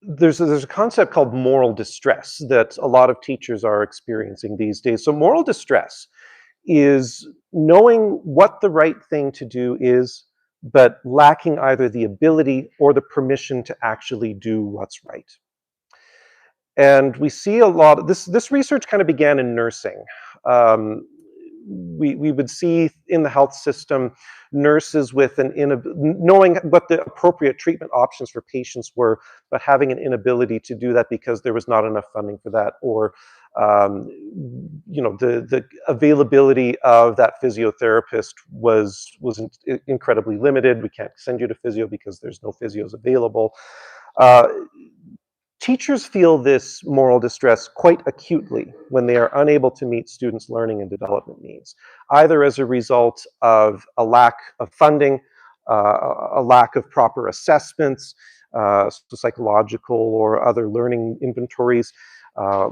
There's a concept called moral distress that a lot of teachers are experiencing these days. So moral distress is knowing what the right thing to do is, but lacking either the ability or the permission to actually do what's right. And we see a lot of this research kind of began in nursing. We would see in the health system nurses with knowing what the appropriate treatment options for patients were, but having an inability to do that because there was not enough funding for that, or the availability of that physiotherapist was incredibly limited. We can't send you to physio because there's no physios available. Teachers feel this moral distress quite acutely when they are unable to meet students' learning and development needs, either as a result of a lack of funding, a lack of proper assessments, psychological or other learning inventories,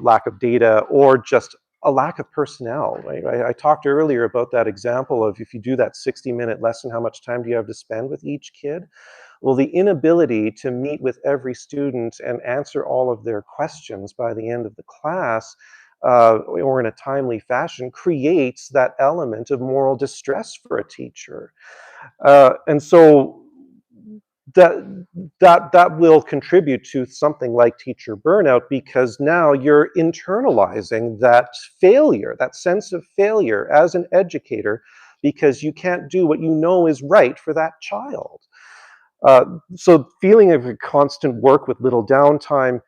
lack of data, or just a lack of personnel. Right? I talked earlier about that example of if you do that 60-minute lesson, how much time do you have to spend with each kid? Well, the inability to meet with every student and answer all of their questions by the end of the class, or in a timely fashion, creates that element of moral distress for a teacher. And so that will contribute to something like teacher burnout, because now you're internalizing that failure, that sense of failure as an educator, because you can't do what you know is right for that child. So feeling of constant work with little downtime,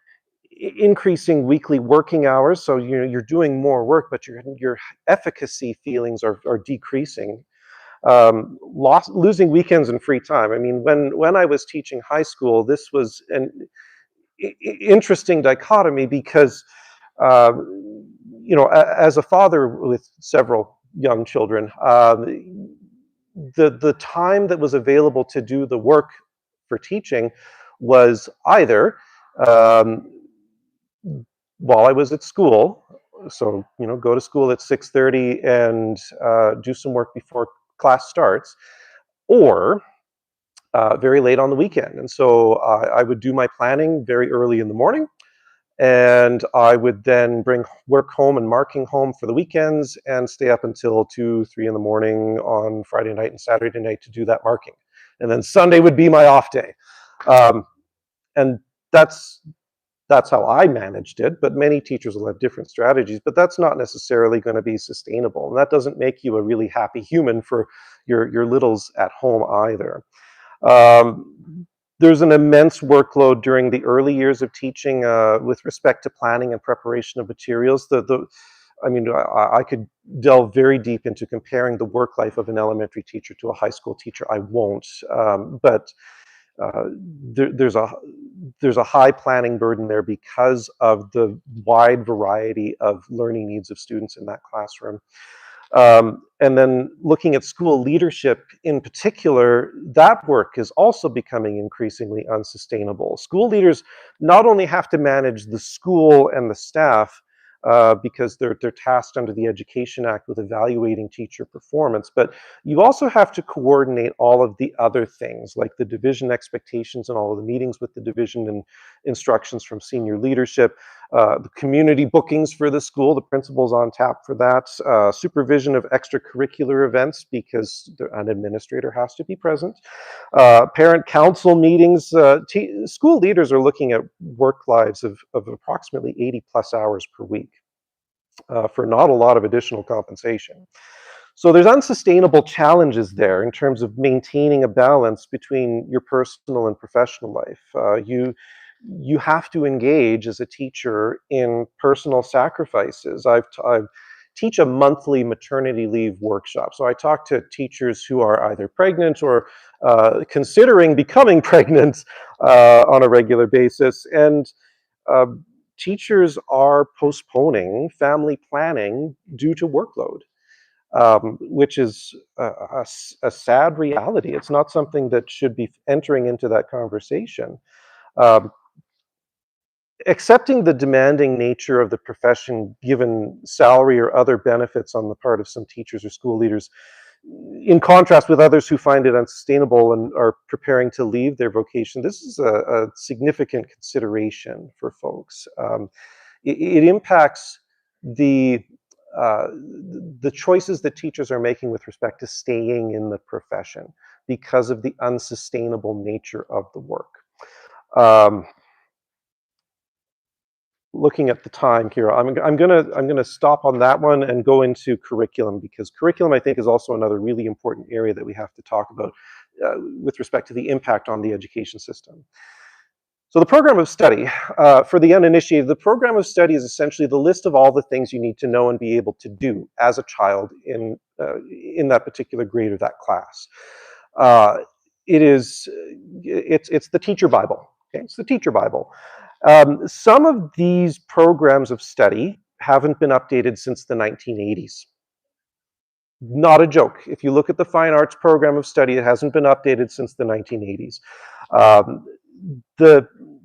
increasing weekly working hours, so you're doing more work, but your efficacy feelings are decreasing. Losing weekends and free time. I mean, when I was teaching high school, this was an interesting dichotomy because, as a father with several young children, the time that was available to do the work for teaching was either while I was at school, so go to school at 6:30 and do some work before class starts, or very late on the weekend. And so I would do my planning very early in the morning, and I would then bring work home and marking home for the weekends and stay up until 2, 3 in the morning on Friday night and Saturday night to do that marking. And then Sunday would be my off day. And that's how I managed it, but many teachers will have different strategies, but that's not necessarily going to be sustainable. And that doesn't make you a really happy human for your littles at home either. There's an immense workload during the early years of teaching with respect to planning and preparation of materials. I could delve very deep into comparing the work life of an elementary teacher to a high school teacher. I won't, but there's a high planning burden there because of the wide variety of learning needs of students in that classroom. And then looking at school leadership in particular, that work is also becoming increasingly unsustainable. School leaders not only have to manage the school and the staff, because they're tasked under the Education Act with evaluating teacher performance, but you also have to coordinate all of the other things, like the division expectations and all of the meetings with the division and instructions from senior leadership, the community bookings for the school, the principal's on tap for that, supervision of extracurricular events because an administrator has to be present, parent council meetings. School leaders are looking at work lives of approximately 80 plus hours per week for not a lot of additional compensation. So there's unsustainable challenges there in terms of maintaining a balance between your personal and professional life. You have to engage as a teacher in personal sacrifices. I've teach a monthly maternity leave workshop. So I talk to teachers who are either pregnant or considering becoming pregnant on a regular basis. And teachers are postponing family planning due to workload, which is a sad reality. It's not something that should be entering into that conversation. Um, Accepting the demanding nature of the profession, given salary or other benefits on the part of some teachers or school leaders, in contrast with others who find it unsustainable and are preparing to leave their vocation, this is a significant consideration for folks. It impacts the the choices that teachers are making with respect to staying in the profession because of the unsustainable nature of the work. Looking at the time, Kira, I'm gonna stop on that one and go into curriculum, because curriculum, I think, is also another really important area that we have to talk about with respect to the impact on the education system. So the program of study, for the uninitiated, the program of study is essentially the list of all the things you need to know and be able to do as a child in that particular grade or that class. It's the teacher Bible. Okay, it's the teacher Bible. Some of these programs of study haven't been updated since the 1980s. Not a joke. If you look at the fine arts program of study, it hasn't been updated since the 1980s.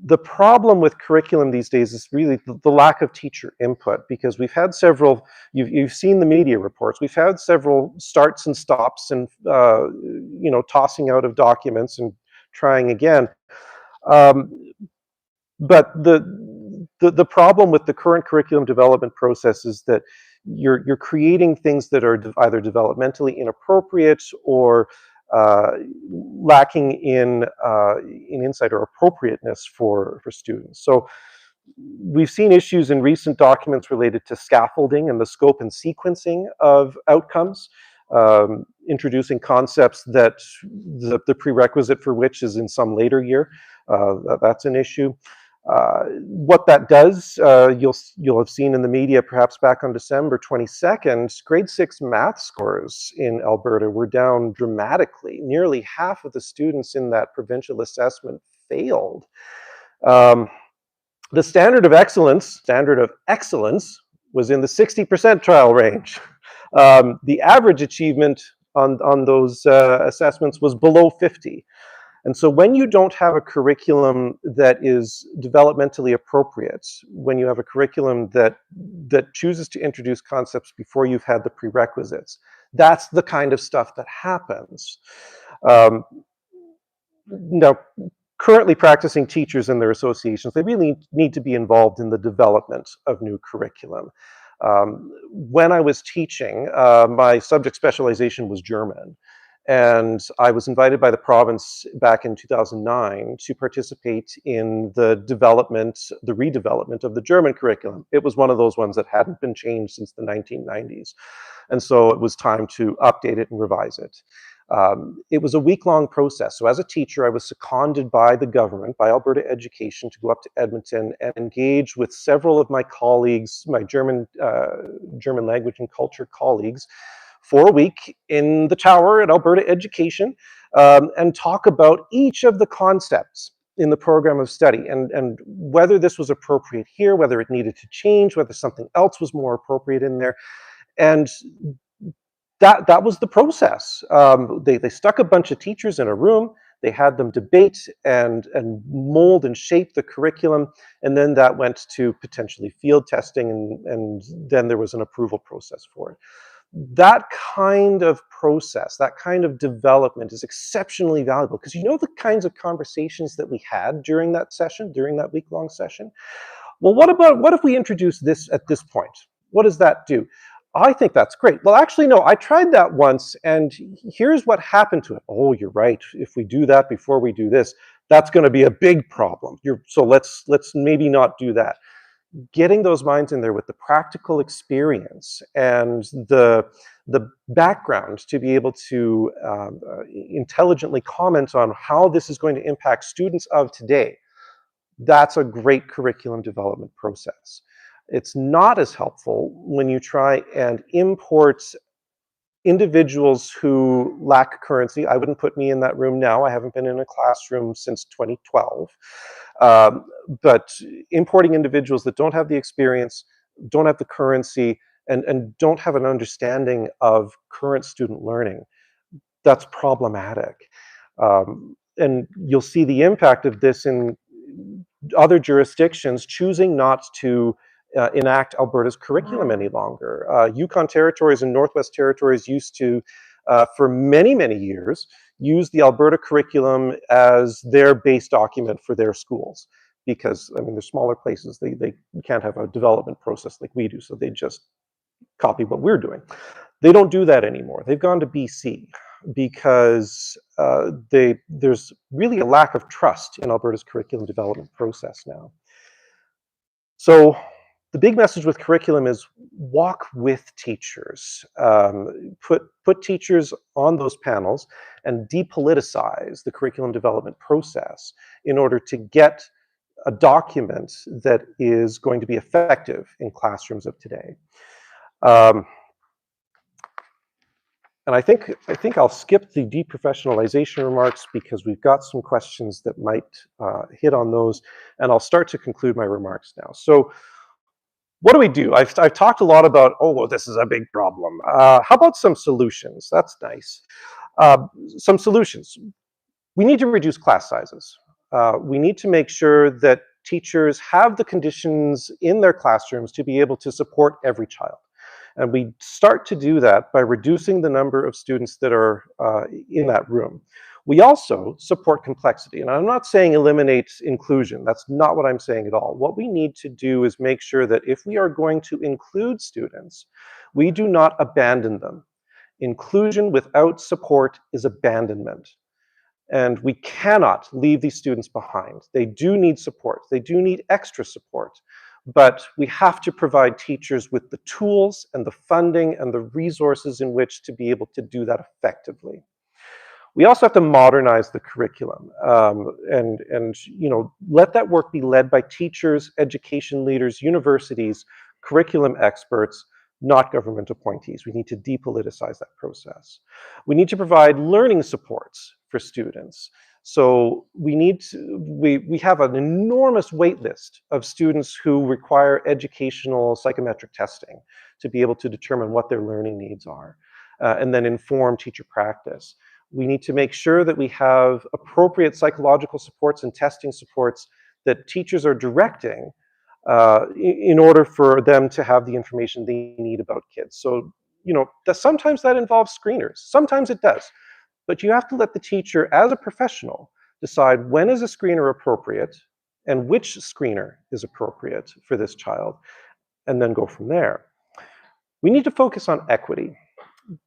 The problem with curriculum these days is really the lack of teacher input, because we've had several, you've seen the media reports, we've had several starts and stops and, tossing out of documents and trying again. But the problem with the current curriculum development process is that you're creating things that are either developmentally inappropriate or lacking in insight or appropriateness for students. So we've seen issues in recent documents related to scaffolding and the scope and sequencing of outcomes, introducing concepts that the prerequisite for which is in some later year. That's an issue. What that does, you'll have seen in the media, perhaps back on December 22nd, grade 6 math scores in Alberta were down dramatically. Nearly half of the students in that provincial assessment failed. The standard of excellence was in the 60 percentile range. The average achievement on those assessments was below 50. And so when you don't have a curriculum that is developmentally appropriate, when you have a curriculum that chooses to introduce concepts before you've had the prerequisites, that's the kind of stuff that happens. Now, currently practicing teachers and their associations, they really need to be involved in the development of new curriculum. When I was teaching, my subject specialization was German. And I was invited by the province back in 2009 to participate in the redevelopment of the German curriculum. It was one of those ones that hadn't been changed since the 1990s. And so it was time to update it and revise it. It was a week-long process. So as a teacher, I was seconded by the government, by Alberta Education, to go up to Edmonton and engage with several of my colleagues, my German language and culture colleagues, for a week in the tower at Alberta Education, and talk about each of the concepts in the program of study and whether this was appropriate here, whether it needed to change, whether something else was more appropriate in there. And that was the process. They stuck a bunch of teachers in a room, they had them debate and mold and shape the curriculum, and then that went to potentially field testing, and then there was an approval process for it. That kind of process, that kind of development is exceptionally valuable, because you know the kinds of conversations that we had during that session, during that week-long session? Well, what if we introduce this at this point? What does that do? I think that's great. Well, actually, no, I tried that once, and here's what happened to it. Oh, you're right. If we do that before we do this, that's going to be a big problem. So let's maybe not do that. Getting those minds in there with the practical experience and the background to be able to intelligently comment on how this is going to impact students of today, that's a great curriculum development process. It's not as helpful when you try and import individuals who lack currency. I wouldn't put me in that room now. I haven't been in a classroom since 2012. But importing individuals that don't have the experience, don't have the currency, and don't have an understanding of current student learning, that's problematic. And you'll see the impact of this in other jurisdictions choosing not to enact Alberta's curriculum any longer. Yukon Territories and Northwest Territories used to, for many, many years, use the Alberta curriculum as their base document for their schools. Because, I mean, they're smaller places, they can't have a development process like we do, so they just copy what we're doing. They don't do that anymore. They've gone to BC because there's really a lack of trust in Alberta's curriculum development process now. So the big message with curriculum is walk with teachers. Put teachers on those panels and depoliticize the curriculum development process in order to get a document that is going to be effective in classrooms of today. And I think I'll skip the deprofessionalization remarks because we've got some questions that might hit on those, and I'll start to conclude my remarks now. So what do we do? I've talked a lot about, oh, well, this is a big problem. How about some solutions? That's nice. Some solutions. We need to reduce class sizes. We need to make sure that teachers have the conditions in their classrooms to be able to support every child. And we start to do that by reducing the number of students that are in that room. We also support complexity. And I'm not saying eliminate inclusion. That's not what I'm saying at all. What we need to do is make sure that if we are going to include students, we do not abandon them. Inclusion without support is abandonment. And we cannot leave these students behind. They do need support. They do need extra support. But we have to provide teachers with the tools and the funding and the resources in which to be able to do that effectively. We also have to modernize the curriculum and you know, let that work be led by teachers, education leaders, universities, curriculum experts, not government appointees. We need to depoliticize that process. We need to provide learning supports for students. So we have an enormous wait list of students who require educational psychometric testing to be able to determine what their learning needs are and then inform teacher practice. We need to make sure that we have appropriate psychological supports and testing supports that teachers are directing in order for them to have the information they need about kids. So, you know, sometimes that involves screeners. Sometimes it does. But you have to let the teacher, as a professional, decide when is a screener appropriate and which screener is appropriate for this child, and then go from there. We need to focus on equity.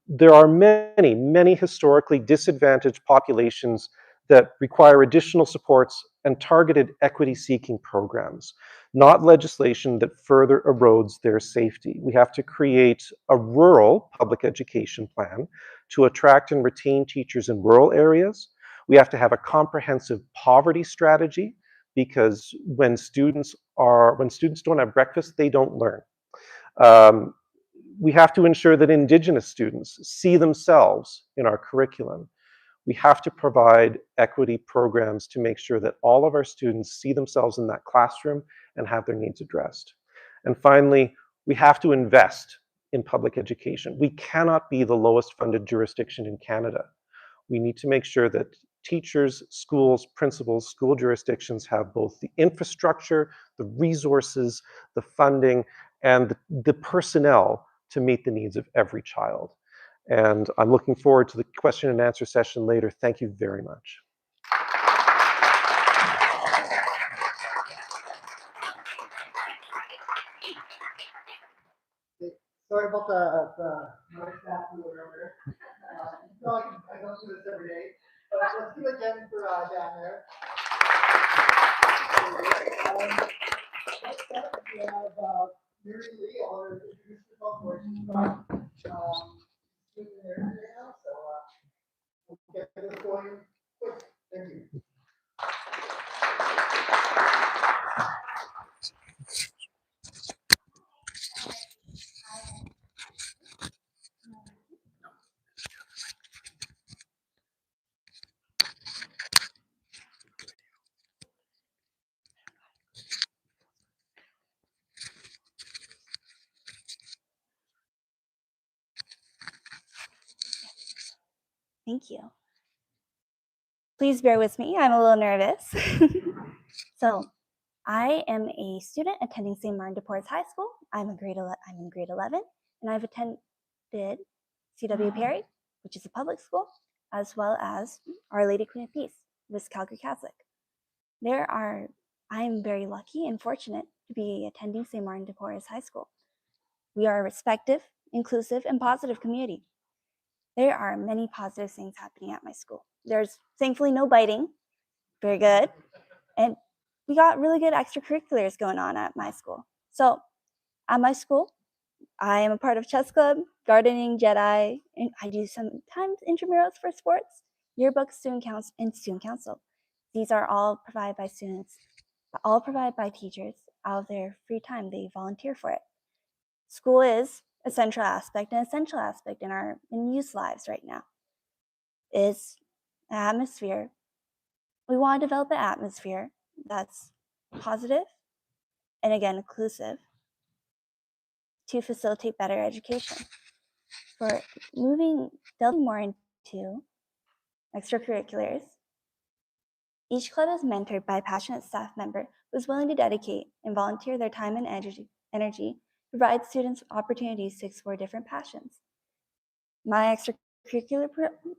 There are many, many historically disadvantaged populations that require additional supports and targeted equity-seeking programs, not legislation that further erodes their safety. We have to create a rural public education plan to attract and retain teachers in rural areas. We have to have a comprehensive poverty strategy because when students don't have breakfast, they don't learn. We have to ensure that Indigenous students see themselves in our curriculum. We have to provide equity programs to make sure that all of our students see themselves in that classroom and have their needs addressed. And finally, we have to invest in public education. We cannot be the lowest funded jurisdiction in Canada. We need to make sure that teachers, schools, principals, school jurisdictions have both the infrastructure, the resources, the funding, and the personnel to meet the needs of every child. And I'm looking forward to the question and answer session later. Thank you very much. Sorry about the noise staff who were earlier. I don't do this every day, but let's do it again for Dan there. Next up, we have Mary Lee. I'll introduce yourself where she's from. She's in there right now, so we'll get this going quick. Thank you. Thank you. Please bear with me, I'm a little nervous. So, I am a student attending St. Martin de Porres High School. I'm in grade 11, and I've attended CW Perry, which is a public school, as well as Our Lady Queen of Peace, West Calgary Catholic. I'm very lucky and fortunate to be attending St. Martin de Porres High School. We are a respectful, inclusive, and positive community. There are many positive things happening at my school. There's thankfully no biting, very good, and we got really good extracurriculars going on at my school. So at my school, I am a part of chess club, gardening, Jedi, and I do sometimes intramurals for sports, yearbook, student council. These are all provided by students, all provided by teachers out of their free time. They volunteer for it. School is a central aspect and essential aspect in youth lives right now. Is an atmosphere. We want to develop an atmosphere that's positive and again inclusive to facilitate better education. For delving more into extracurriculars, each club is mentored by a passionate staff member who is willing to dedicate and volunteer their time and energy to provide students opportunities to explore different passions. My extracurricular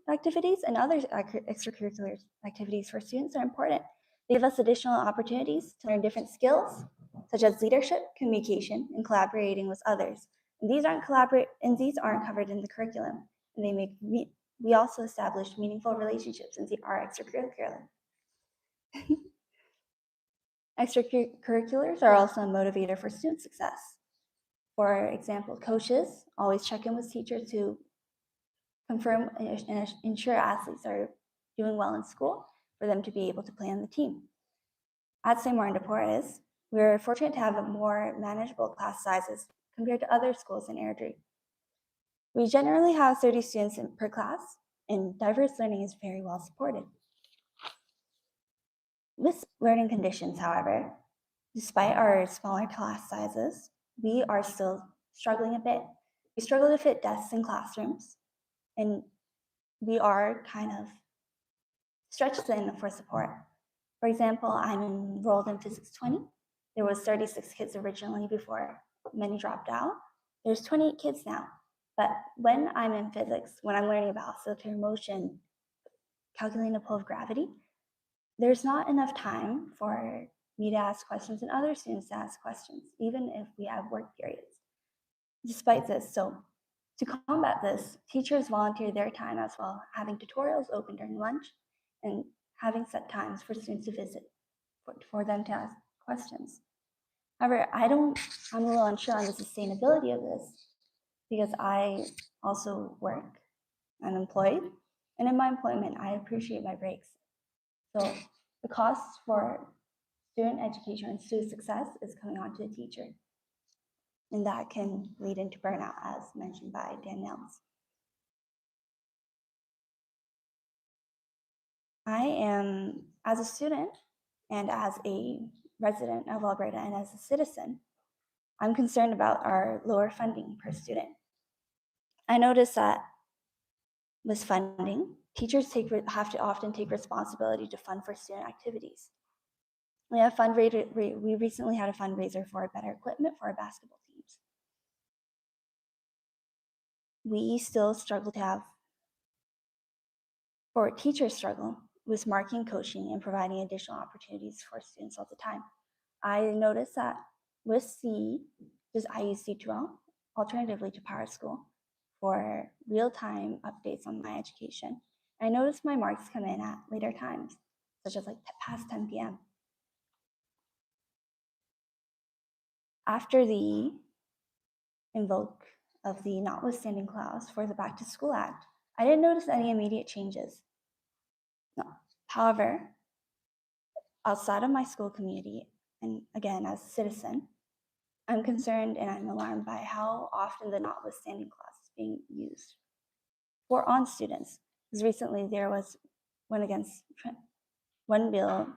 activities and other extracurricular activities for students are important. They give us additional opportunities to learn different skills, such as leadership, communication, and collaborating with others. And these aren't covered in the curriculum. And we also establish meaningful relationships in our extracurricular. Extracurriculars are also a motivator for student success. For example, coaches always check in with teachers to confirm and ensure athletes are doing well in school for them to be able to play on the team. At St. Martin de Porres, we're fortunate to have more manageable class sizes compared to other schools in Airdrie. We generally have 30 students per class, and diverse learning is very well supported. With learning conditions, however, despite our smaller class sizes, we are still struggling a bit. We struggle to fit desks in classrooms, and we are kind of stretched thin for support. For example, I'm enrolled in Physics 20. There was 36 kids originally before many dropped out. There's 28 kids now. But when I'm in physics, when I'm learning about oscillatory motion, calculating the pull of gravity, there's not enough time for me to ask questions and other students to ask questions, even if we have work periods. Despite this, so to combat this, teachers volunteer their time as well, having tutorials open during lunch and having set times for students to visit for them to ask questions. However, I'm a little unsure on the sustainability of this because I also work, I'm employed, and in my employment, I appreciate my breaks. So the cost for student education and student success is coming on to the teacher. And that can lead into burnout, as mentioned by Danielle's. I am, as a student and as a resident of Alberta and as a citizen, I'm concerned about our lower funding per student. I noticed that with funding, teachers have to often take responsibility to fund for student activities. We recently had a fundraiser for better equipment for our basketball teams. We still struggle teachers struggle with marking, coaching, and providing additional opportunities for students all the time. I noticed that with CE, I use C2L, alternatively to Power School, for real-time updates on my education. I noticed my marks come in at later times, such as like past 10 p.m. After the invoke of the notwithstanding clause for the Back to School Act, I didn't notice any immediate changes. No. However, outside of my school community, and again as a citizen, I'm concerned and I'm alarmed by how often the notwithstanding clause is being used for on students. Because recently there was one bill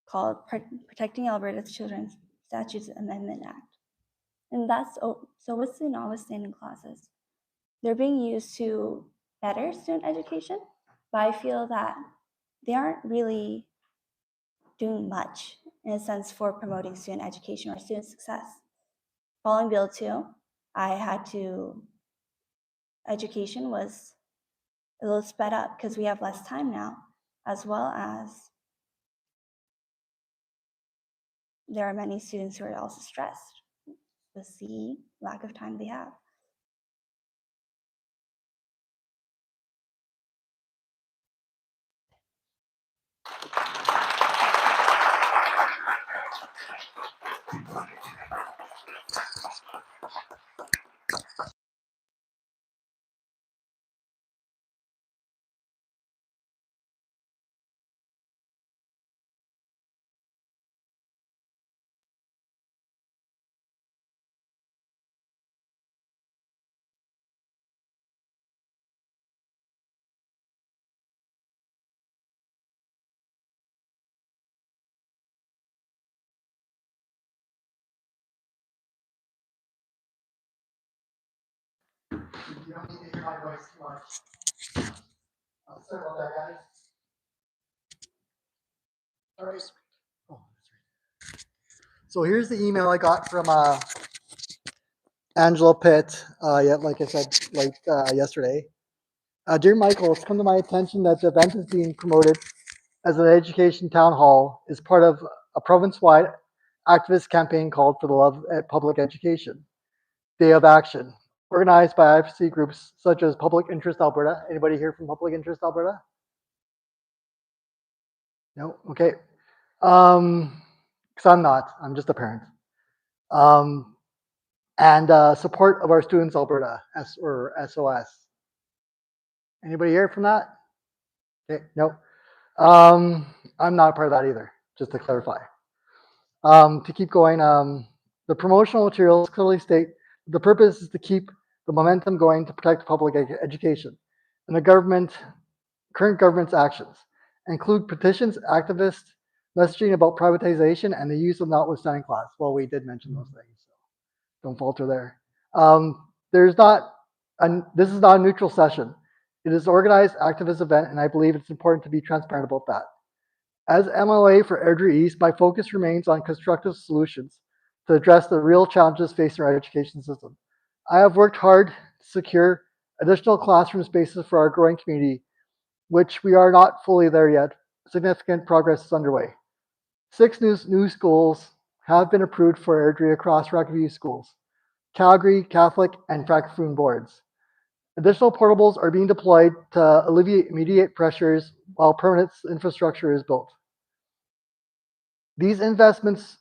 called Protecting Alberta's Children's Statutes Amendment Act. And so with the notwithstanding clauses, they're being used to better student education, but I feel that they aren't really doing much in a sense for promoting student education or student success. Following Bill 2, education was a little sped up because we have less time now, as well as there are many students who are also stressed with the lack of time they have. You don't need to hear my voice too much. Sorry about that, guys. All right. Oh, that's right. So here's the email I got from Angela Pitt. Yeah, like I said, yesterday. Dear Michael, it's come to my attention that the event is being promoted as an education town hall is part of a province-wide activist campaign called For the Love of Public Education, Day of Action, organized by advocacy groups such as Public Interest Alberta. Anybody here from Public Interest Alberta? No? Okay. Because I'm not, I'm just a parent. And support of our Students Alberta, or SOS. Anybody here from that? Okay, no. I'm not a part of that either, just to clarify. To keep going, the promotional materials clearly state the purpose is to keep the momentum going to protect public education and the current government's actions include petitions, activists, messaging about privatization, and the use of notwithstanding clause. Well, we did mention those things, so don't falter there. This is not a neutral session. It is an organized activist event, and I believe it's important to be transparent about that. As MLA for Airdrie East, my focus remains on constructive solutions to address the real challenges facing our education system. I have worked hard to secure additional classroom spaces for our growing community, which we are not fully there yet. Significant progress is underway. 6 new schools have been approved for Airdrie across Rockview schools, Calgary, Catholic, and Francophone boards. Additional portables are being deployed to alleviate immediate pressures while permanent infrastructure is built. These investments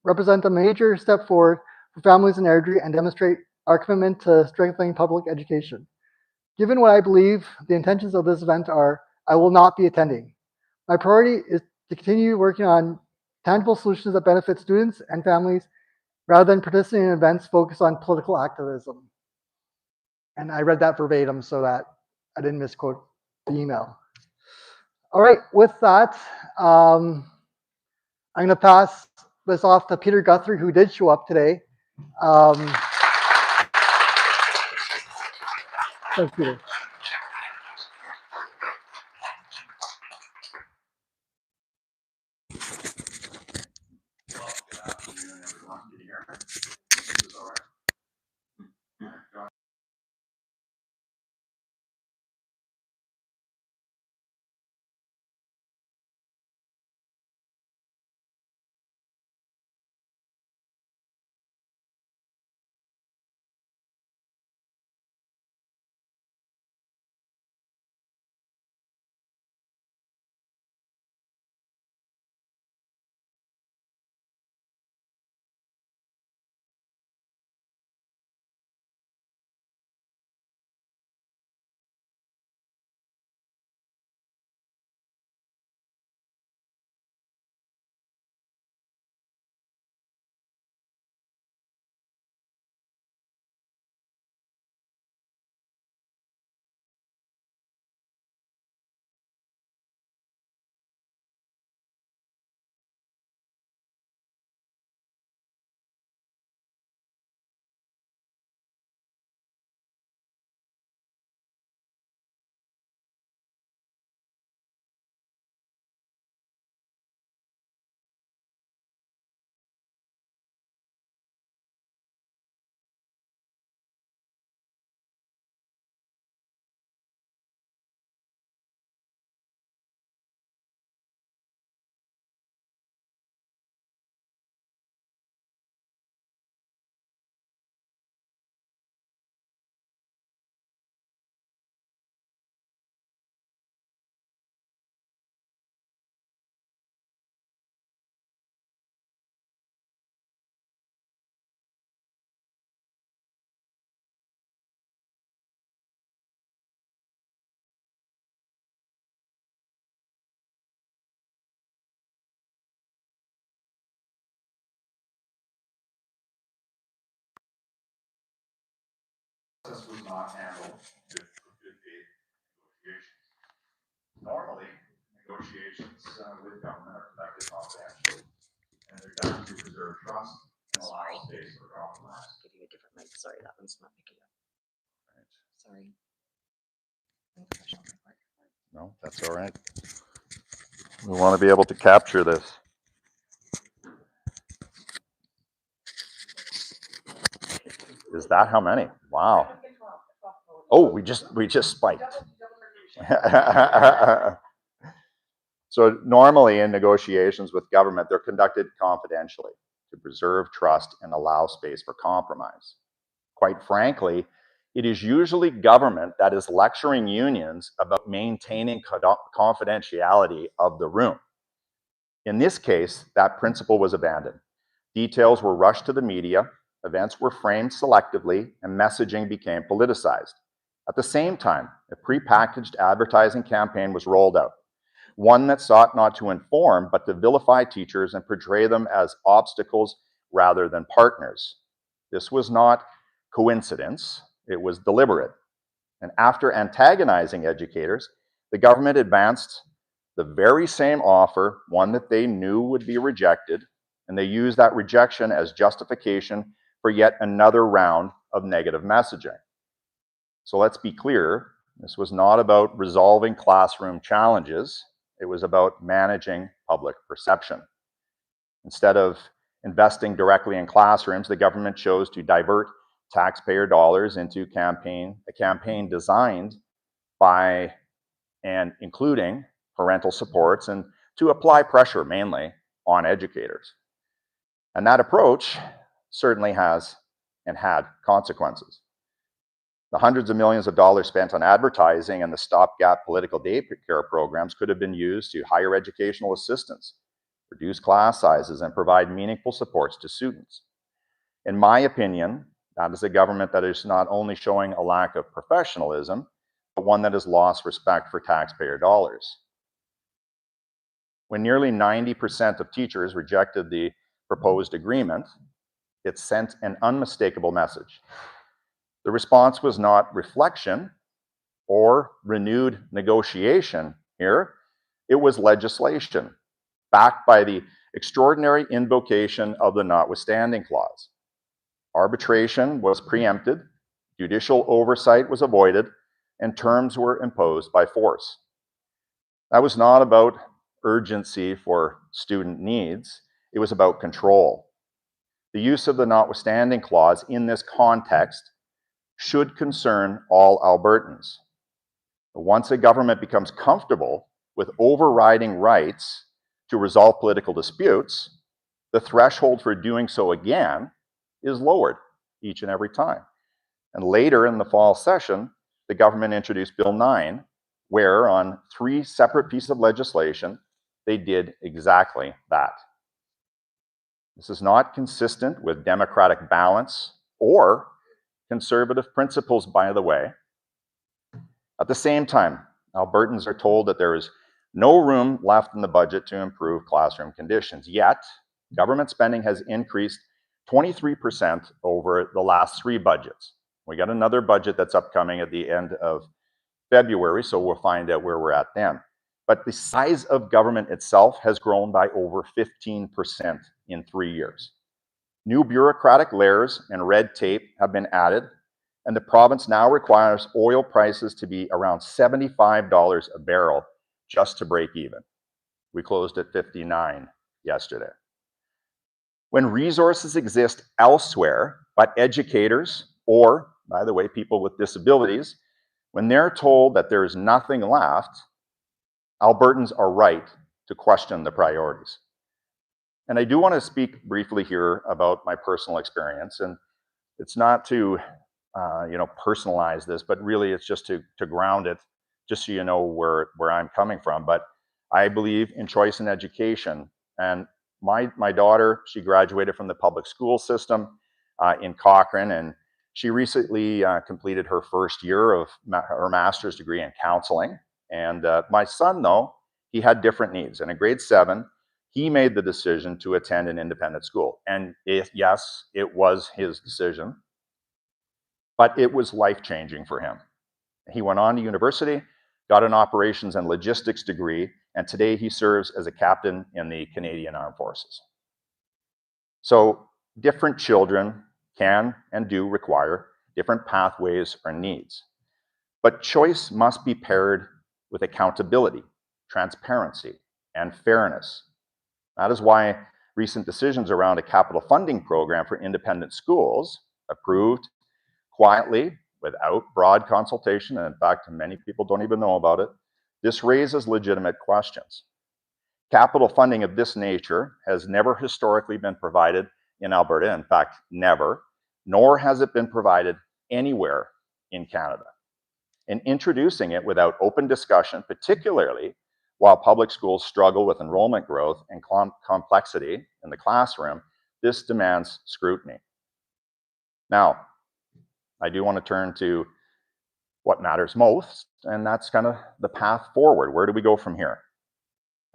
represent a major step forward for families in Airdrie and demonstrate our commitment to strengthening public education. Given what I believe the intentions of this event are, I will not be attending. My priority is to continue working on tangible solutions that benefit students and families rather than participating in events focused on political activism. And I read that verbatim so that I didn't misquote the email. All right, with that, I'm going to pass this off to Peter Guthrie, who did show up today. Thanks, Peter. process was not handled with good faith negotiations. Normally, negotiations with government are conducted confidentially, and they're done to preserve trust and allow space for compromise. Give you a different mic. Sorry, that one's not picking up. Right. Sorry. No, that's all right. We want to be able to capture this. Is that how many? Wow. Oh, we just spiked. So normally in negotiations with government, they're conducted confidentially to preserve trust and allow space for compromise. Quite frankly, it is usually government that is lecturing unions about maintaining confidentiality of the room. In this case, that principle was abandoned. Details were rushed to the media, events were framed selectively, and messaging became politicized. At the same time, a prepackaged advertising campaign was rolled out, one that sought not to inform, but to vilify teachers and portray them as obstacles rather than partners. This was not coincidence, it was deliberate. And after antagonizing educators, the government advanced the very same offer, one that they knew would be rejected, and they used that rejection as justification for yet another round of negative messaging. So let's be clear, this was not about resolving classroom challenges, it was about managing public perception. Instead of investing directly in classrooms, the government chose to divert taxpayer dollars into a campaign designed by and including parental supports and to apply pressure mainly on educators. And that approach certainly has and had consequences. The hundreds of millions of dollars spent on advertising and the stopgap political daycare programs could have been used to hire educational assistants, reduce class sizes, and provide meaningful supports to students. In my opinion, that is a government that is not only showing a lack of professionalism, but one that has lost respect for taxpayer dollars. When nearly 90% of teachers rejected the proposed agreement, it sent an unmistakable message. The response was not reflection or renewed negotiation here, it was legislation, backed by the extraordinary invocation of the notwithstanding clause. Arbitration was preempted, judicial oversight was avoided, and terms were imposed by force. That was not about urgency for student needs, it was about control. The use of the notwithstanding clause in this context should concern all Albertans. Once a government becomes comfortable with overriding rights to resolve political disputes, the threshold for doing so again is lowered each and every time. And later in the fall session, the government introduced Bill 9, where on 3 separate pieces of legislation, they did exactly that. This is not consistent with democratic balance or conservative principles, by the way. At the same time, Albertans are told that there is no room left in the budget to improve classroom conditions. Yet, government spending has increased 23% over the last 3 budgets. We got another budget that's upcoming at the end of February, so we'll find out where we're at then. But the size of government itself has grown by over 15% in 3 years. New bureaucratic layers and red tape have been added, and the province now requires oil prices to be around $75 a barrel just to break even. We closed at 59 yesterday. When resources exist elsewhere, but educators, or, by the way, people with disabilities, when they're told that there is nothing left, Albertans are right to question the priorities. And I do want to speak briefly here about my personal experience, and it's not to personalize this, but really it's just to ground it, just so you know where I'm coming from. But I believe in choice in education, and my daughter, she graduated from the public school system in Cochrane, and she recently completed her first year of her master's degree in counseling. And my son, though, he had different needs, and in grade 7, he made the decision to attend an independent school. And yes, it was his decision. but it was life-changing for him. He went on to university, got an operations and logistics degree, and today he serves as a captain in the Canadian Armed Forces. So different children can and do require different pathways or needs. But choice must be paired with accountability, transparency, and fairness. That is why recent decisions around a capital funding program for independent schools, approved quietly without broad consultation, and in fact, many people don't even know about it, this raises legitimate questions. Capital funding of this nature has never historically been provided in Alberta, in fact, never, nor has it been provided anywhere in Canada. And introducing it without open discussion, particularly while public schools struggle with enrollment growth and complexity in the classroom, this demands scrutiny. Now, I do want to turn to what matters most, and that's kind of the path forward. Where do we go from here?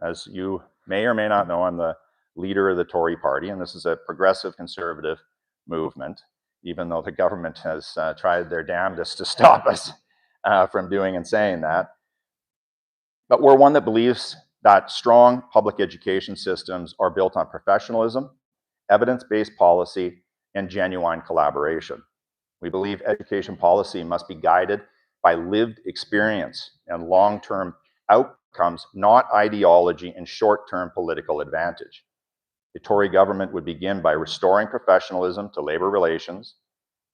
As you may or may not know, I'm the leader of the Tory party, and this is a progressive conservative movement, even though the government has tried their damnedest to stop us from doing and saying that. But we're one that believes that strong public education systems are built on professionalism, evidence-based policy, and genuine collaboration. We believe education policy must be guided by lived experience and long-term outcomes, not ideology and short-term political advantage. The Tory government would begin by restoring professionalism to labor relations.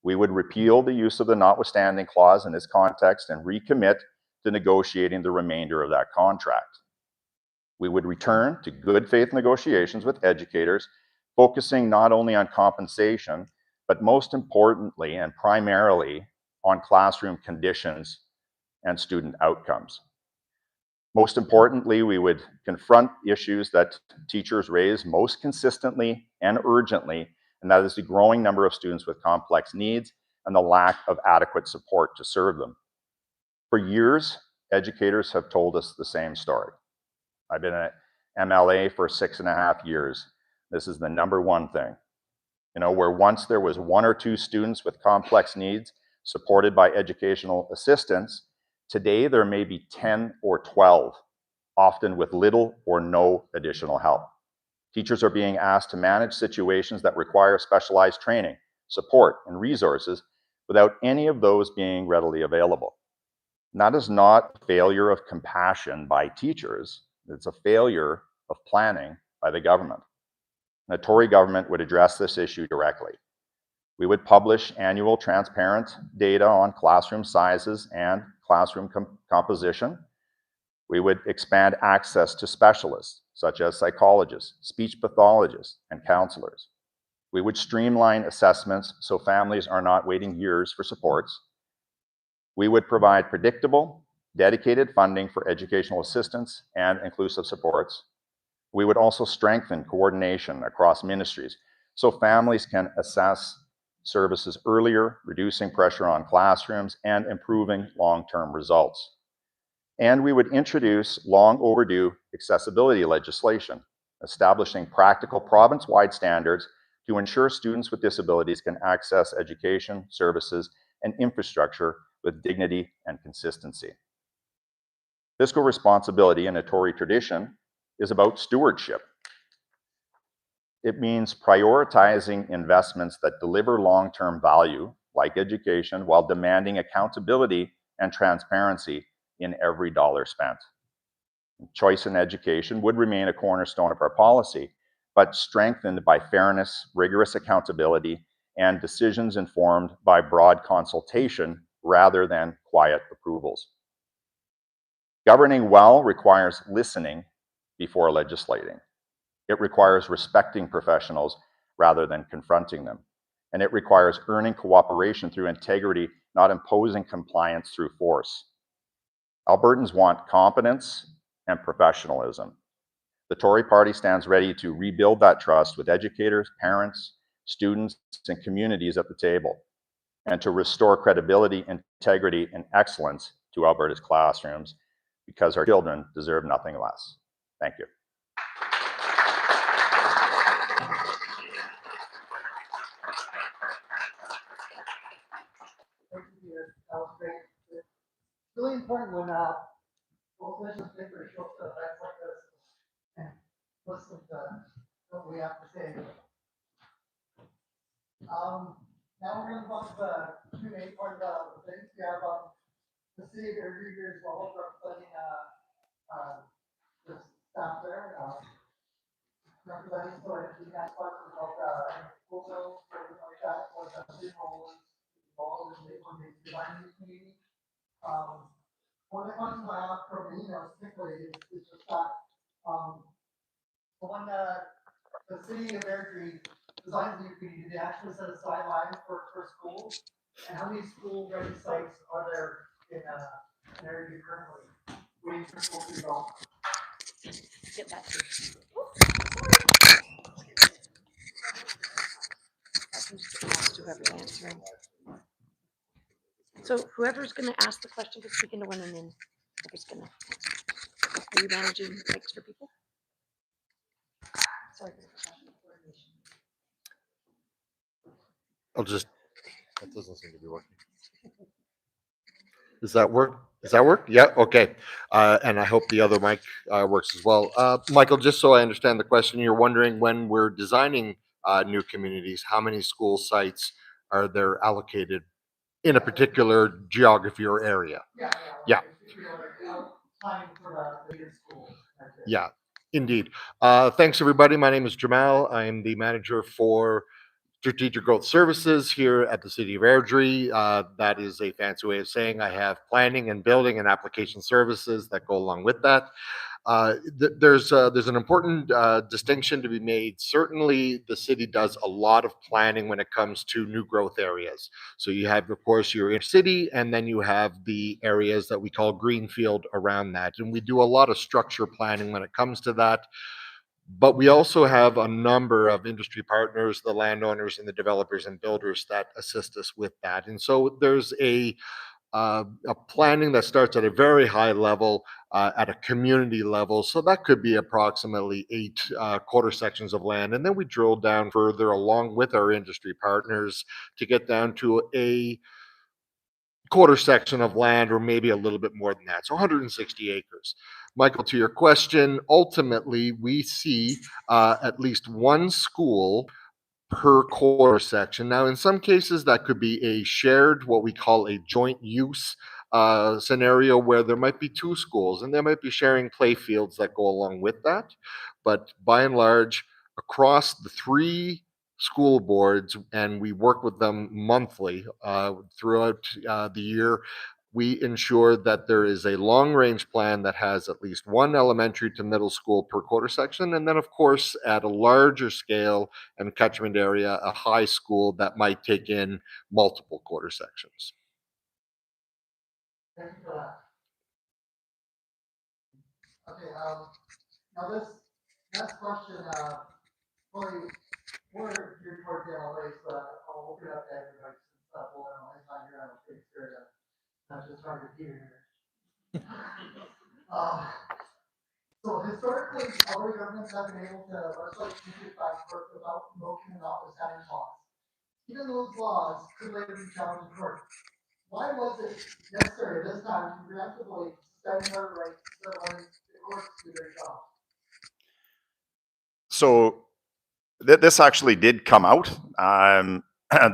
We would repeal the use of the notwithstanding clause in this context and recommit to negotiating the remainder of that contract. We would return to good faith negotiations with educators, focusing not only on compensation, but most importantly and primarily on classroom conditions and student outcomes. Most importantly, we would confront issues that teachers raise most consistently and urgently, and that is the growing number of students with complex needs and the lack of adequate support to serve them. For years, educators have told us the same story. I've been an MLA for 6.5 years. This is the number one thing. You know, where once there was 1 or 2 students with complex needs supported by educational assistants, today there may be 10 or 12, often with little or no additional help. Teachers are being asked to manage situations that require specialized training, support, and resources without any of those being readily available. And that is not a failure of compassion by teachers, it's a failure of planning by the government. The Tory government would address this issue directly. We would publish annual transparent data on classroom sizes and classroom composition. We would expand access to specialists, such as psychologists, speech pathologists, and counselors. We would streamline assessments so families are not waiting years for supports. We would provide predictable, dedicated funding for educational assistance and inclusive supports. We would also strengthen coordination across ministries so families can assess services earlier, reducing pressure on classrooms and improving long-term results. And we would introduce long overdue accessibility legislation, establishing practical province-wide standards to ensure students with disabilities can access education, services, and infrastructure with dignity and consistency. Fiscal responsibility in a Tory tradition is about stewardship. It means prioritizing investments that deliver long-term value, like education, while demanding accountability and transparency in every dollar spent. Choice in education would remain a cornerstone of our policy, but strengthened by fairness, rigorous accountability, and decisions informed by broad consultation rather than quiet approvals. Governing well requires listening before legislating. It requires respecting professionals rather than confronting them. And it requires earning cooperation through integrity, not imposing compliance through force. Albertans want competence and professionalism. The Tory party stands ready to rebuild that trust with educators, parents, students, and communities at the table, and to restore credibility, integrity, and excellence to Alberta's classrooms, because our children deserve nothing less. Thank you. when politicians think they're show up to events like this and listen to what we have to say. Now we're going to move on to the two main part of the things. We have the city of Airdrie here as well, representing the staff there. Representing, so if you ask questions about proposals or anything like that, or the role is involved in when they design the community. One of the questions I have from the emails particularly is just that when the city of Airdrie designs the community, they actually set aside land for schools. And how many school-ready sites are there in Airdrie currently waiting for schools to develop? Get that too. Whoever's answering. So whoever's going to ask the question, just speak into one, and then whoever's going to answer. Are you managing mics for people? Sorry. I'll just, that doesn't seem to be working. Does that work? Does that work? Yeah, okay. And I hope the other mic works as well. Michael, just so I understand the question, you're wondering when we're designing new communities, how many school sites are there allocated in a particular geography or area? Yeah. Yeah, indeed. Thanks, everybody. My name is Jamal. I'm the manager for Strategic Growth Services here at the City of Airdrie. That is a fancy way of saying I have planning and building and application services that go along with that. There's an important distinction to be made. Certainly, the city does a lot of planning when it comes to new growth areas. So you have, of course, your inner city, and then you have the areas that we call greenfield around that. And we do a lot of structure planning when it comes to that. But we also have a number of industry partners, the landowners and the developers and builders that assist us with that. And so there's a planning that starts at a very high level, at a community level. So that could be approximately 8 quarter sections of land. And then we drill down further along with our industry partners to get down to a quarter section of land, or maybe a little bit more than that. So 160 acres. Michael, to your question, ultimately we see at least one school per quarter section. Now, in some cases, that could be a shared, what we call a joint use scenario, where there might be 2 schools and they might be sharing play fields that go along with that. But by and large, across the 3 school boards, and we work with them monthly throughout the year, we ensure that there is a long-range plan that has at least 1 elementary to middle school per quarter section, and then, of course, at a larger scale and catchment area, a high school that might take in multiple quarter sections. Thank you for that. Okay, now this next question, probably more geared towards the MLAs, but I'll open it up to everybody since both MLAs on here. I don't think it's fair to not just target Peter here. So historically, other governments have been able to legislate strategic back work without invoking and notwithstanding laws. Even those laws could later be challenged in court. Why was it necessary this time to preemptively suspend our rights to let the courts do their job? So this actually did come out.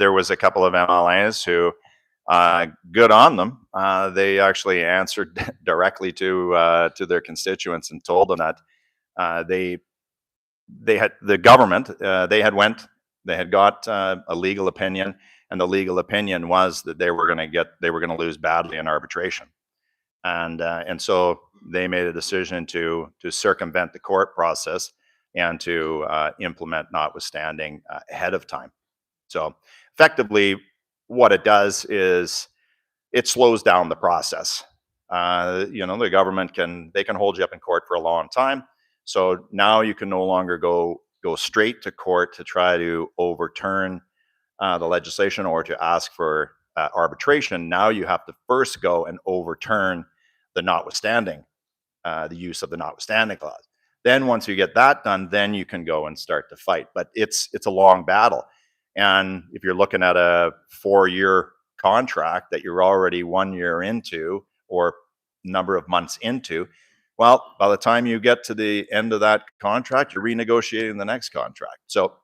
There was a couple of MLAs who, good on them. They actually answered directly to their constituents and told them that they had the government. They had got a legal opinion, and the legal opinion was that they were going to lose badly in arbitration, and so they made a decision to circumvent the court process and to implement notwithstanding ahead of time. So effectively, what it does is it slows down the process. The government can hold you up in court for a long time. So now you can no longer go straight to court to try to overturn the legislation or to ask for arbitration. Now you have to first go and overturn the notwithstanding, the use of the notwithstanding clause. Then once you get that done, then you can go and start to fight. But it's a long battle. And if you're looking at a 4-year contract that you're already 1 year into, or number of months into. Well, by the time you get to the end of that contract, you're renegotiating the next contract. So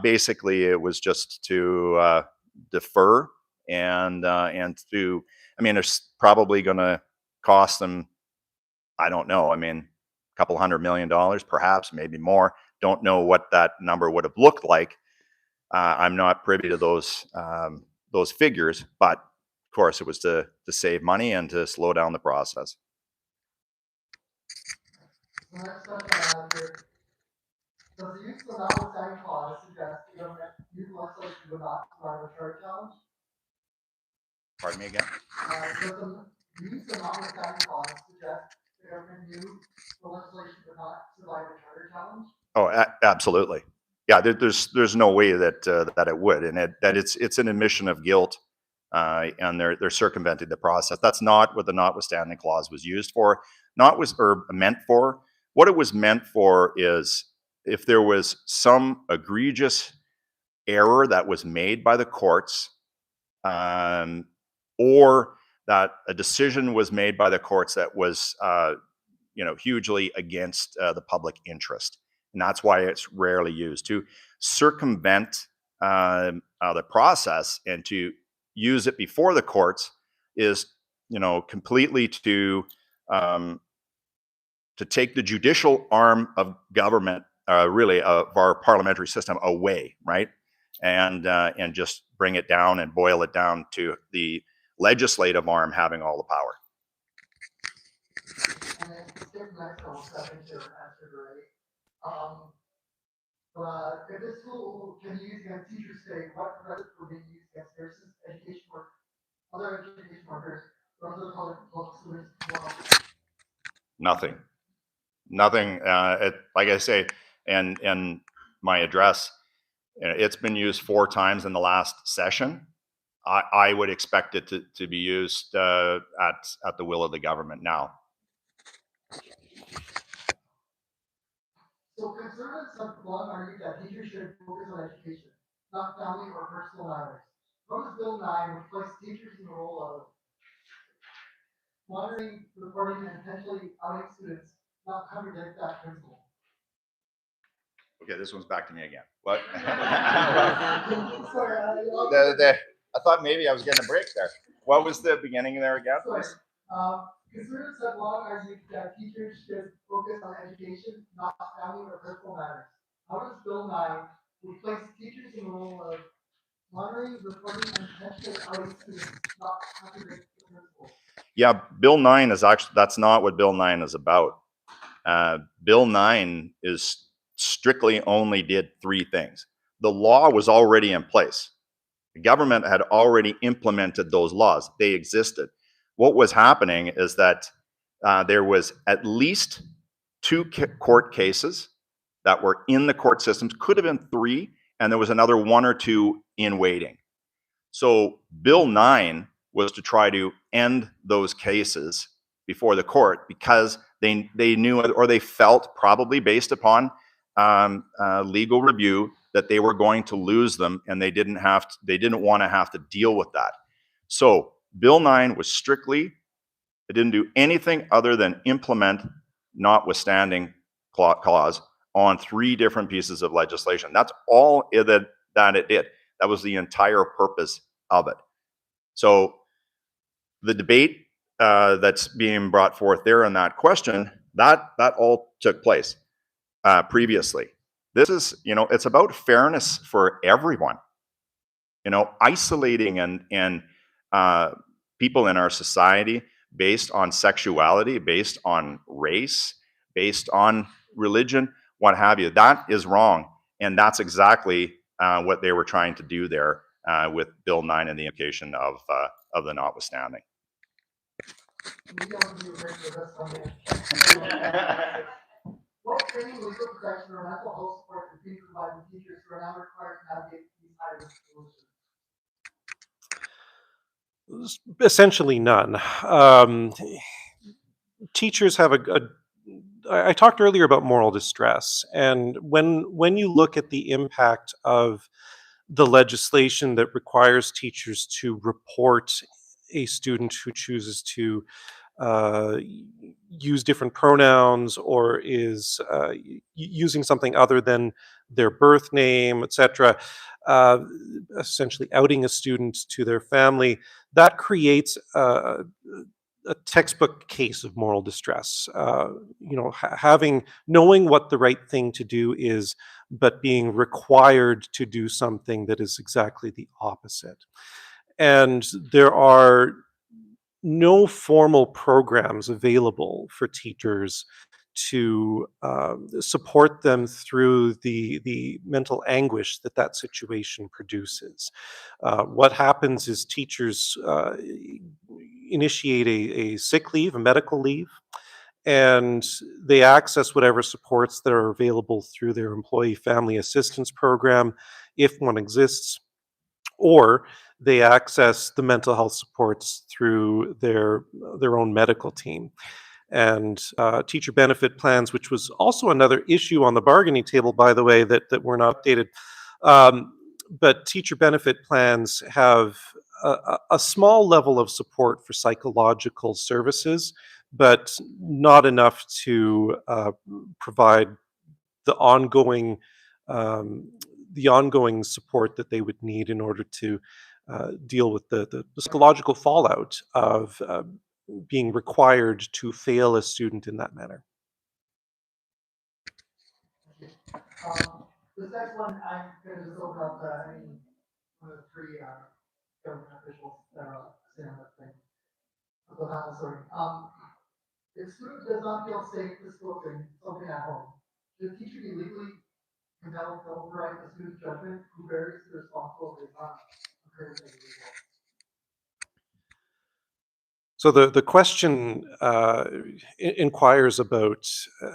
basically, it was just to defer and to, I mean, it's probably going to cost them, I don't know, I mean, a couple $100 million, perhaps, maybe more. Don't know what that number would have looked like. I'm not privy to those figures, but of course, it was to save money and to slow down the process. So next question, does the use of the notwithstanding clause suggest the government use legislation would not survive a charter challenge? Pardon me again? Does the use of the notwithstanding clause suggest the government knew the legislation would not survive a charter challenge? Oh, absolutely. Yeah, there's no way that that it would, and that it's an admission of guilt, and they're circumventing the process. That's not what the notwithstanding clause was used for, or meant for. What it was meant for is if there was some egregious error that was made by the courts, or that a decision was made by the courts that was hugely against the public interest. And that's why it's rarely used. To circumvent the process and to use it before the courts is, completely to take the judicial arm of government, really of our parliamentary system, away, right? And just bring it down and boil it down to the legislative arm having all the power. And then skip next one, I think your answer great. But if this tool can be used against teachers today, what precedent would be used against nurses, education work, other education workers, or other public students as well? Nothing. Like I say, and my address, it's been used 4 times in the last session. I would expect it to be used at the will of the government now. So conservatives have long argued that teachers should focus on education, not family or personal matters. How does Bill 9 replace teachers in the role of monitoring, reporting, and potentially outing students, not contradict that principle? Okay, this one's back to me again. What? Sorry, I thought maybe I was getting a break there. What was the beginning there again, please? Conservatives have long argued that teachers should focus on education, not family or personal matters. How does Bill 9 replace teachers in the role of monitoring, reporting, and potentially outing students, not contradict the principle? Yeah, Bill 9 is actually, that's not what Bill 9 is about. Bill 9 is strictly only did 3 things. The law was already in place. The government had already implemented those laws. They existed. What was happening is that there was at least 2 court cases that were in the court systems, could have been 3, and there was another 1 or 2 in waiting. So Bill 9 was to try to end those cases before the court because they knew, or they felt, probably based upon legal review, that they were going to lose them, and they didn't want to have to deal with that. So Bill 9 was strictly, it didn't do anything other than implement notwithstanding clause on 3 different pieces of legislation. That's all that it did. That was the entire purpose of it. So the debate that's being brought forth there in that question, that all took place previously. This is, it's about fairness for everyone. Isolating and people in our society based on sexuality, based on race, based on religion, what have you, that is wrong. And that's exactly what they were trying to do there with Bill 9 and the implication of the notwithstanding. What training, legal protection, or mental health support is being provided to teachers who are now required to navigate these high-risk solutions? Essentially none. Teachers have I talked earlier about moral distress, and when you look at the impact of the legislation that requires teachers to report a student who chooses to use different pronouns or is using something other than their birth name, etc., essentially outing a student to their family, that creates a textbook case of moral distress. Knowing what the right thing to do is, but being required to do something that is exactly the opposite. And there are no formal programs available for teachers to support them through the mental anguish that situation produces. What happens is teachers initiate a sick leave, a medical leave, and they access whatever supports that are available through their employee family assistance program, if one exists, or they access the mental health supports through their own medical team. And teacher benefit plans, which was also another issue on the bargaining table, by the way, that were not updated. But teacher benefit plans have a small level of support for psychological services, but not enough to provide the ongoing support that they would need in order to deal with the psychological fallout of being required to fail a student in that manner. This next one, I'm going to just open up any one of the three government officials that are sitting on that thing. The panel, sorry. If student does not feel safe disclosing something at home, should teacher be legally compelled to override the student's judgment? Who bears the responsibility if not occurs as a result? So the question inquires about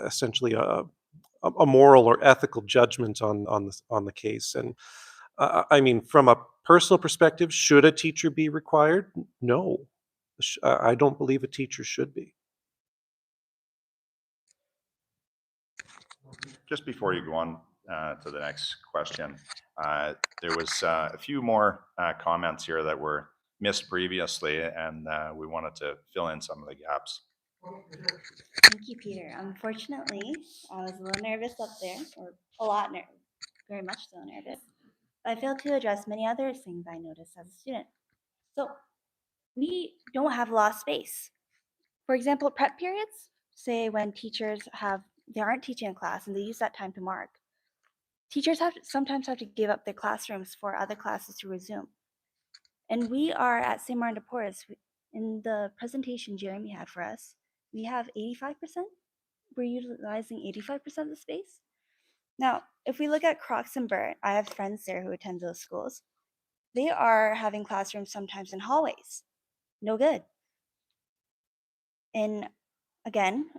essentially a moral or ethical judgment on the case. And I mean, from a personal perspective, should a teacher be required? No, I don't believe a teacher should be. Just before you go on to the next question, there was a few more comments here that were missed previously, and we wanted to fill in some of the gaps. Thank you, Peter. Unfortunately, I was a little nervous up there, or a lot nervous, very much so nervous. But I failed to address many other things I noticed as a student. So we don't have a lot of space. For example, prep periods, say when they aren't teaching a class and they use that time to mark. Teachers sometimes have to give up their classrooms for other classes to resume. And we are at St. Martin de Porres, in the presentation Jeremy had for us, we have 85%. We're utilizing 85% of the space. Now, if we look at Crocs and Burt, I have friends there who attend those schools. They are having classrooms sometimes in hallways. No good. And again,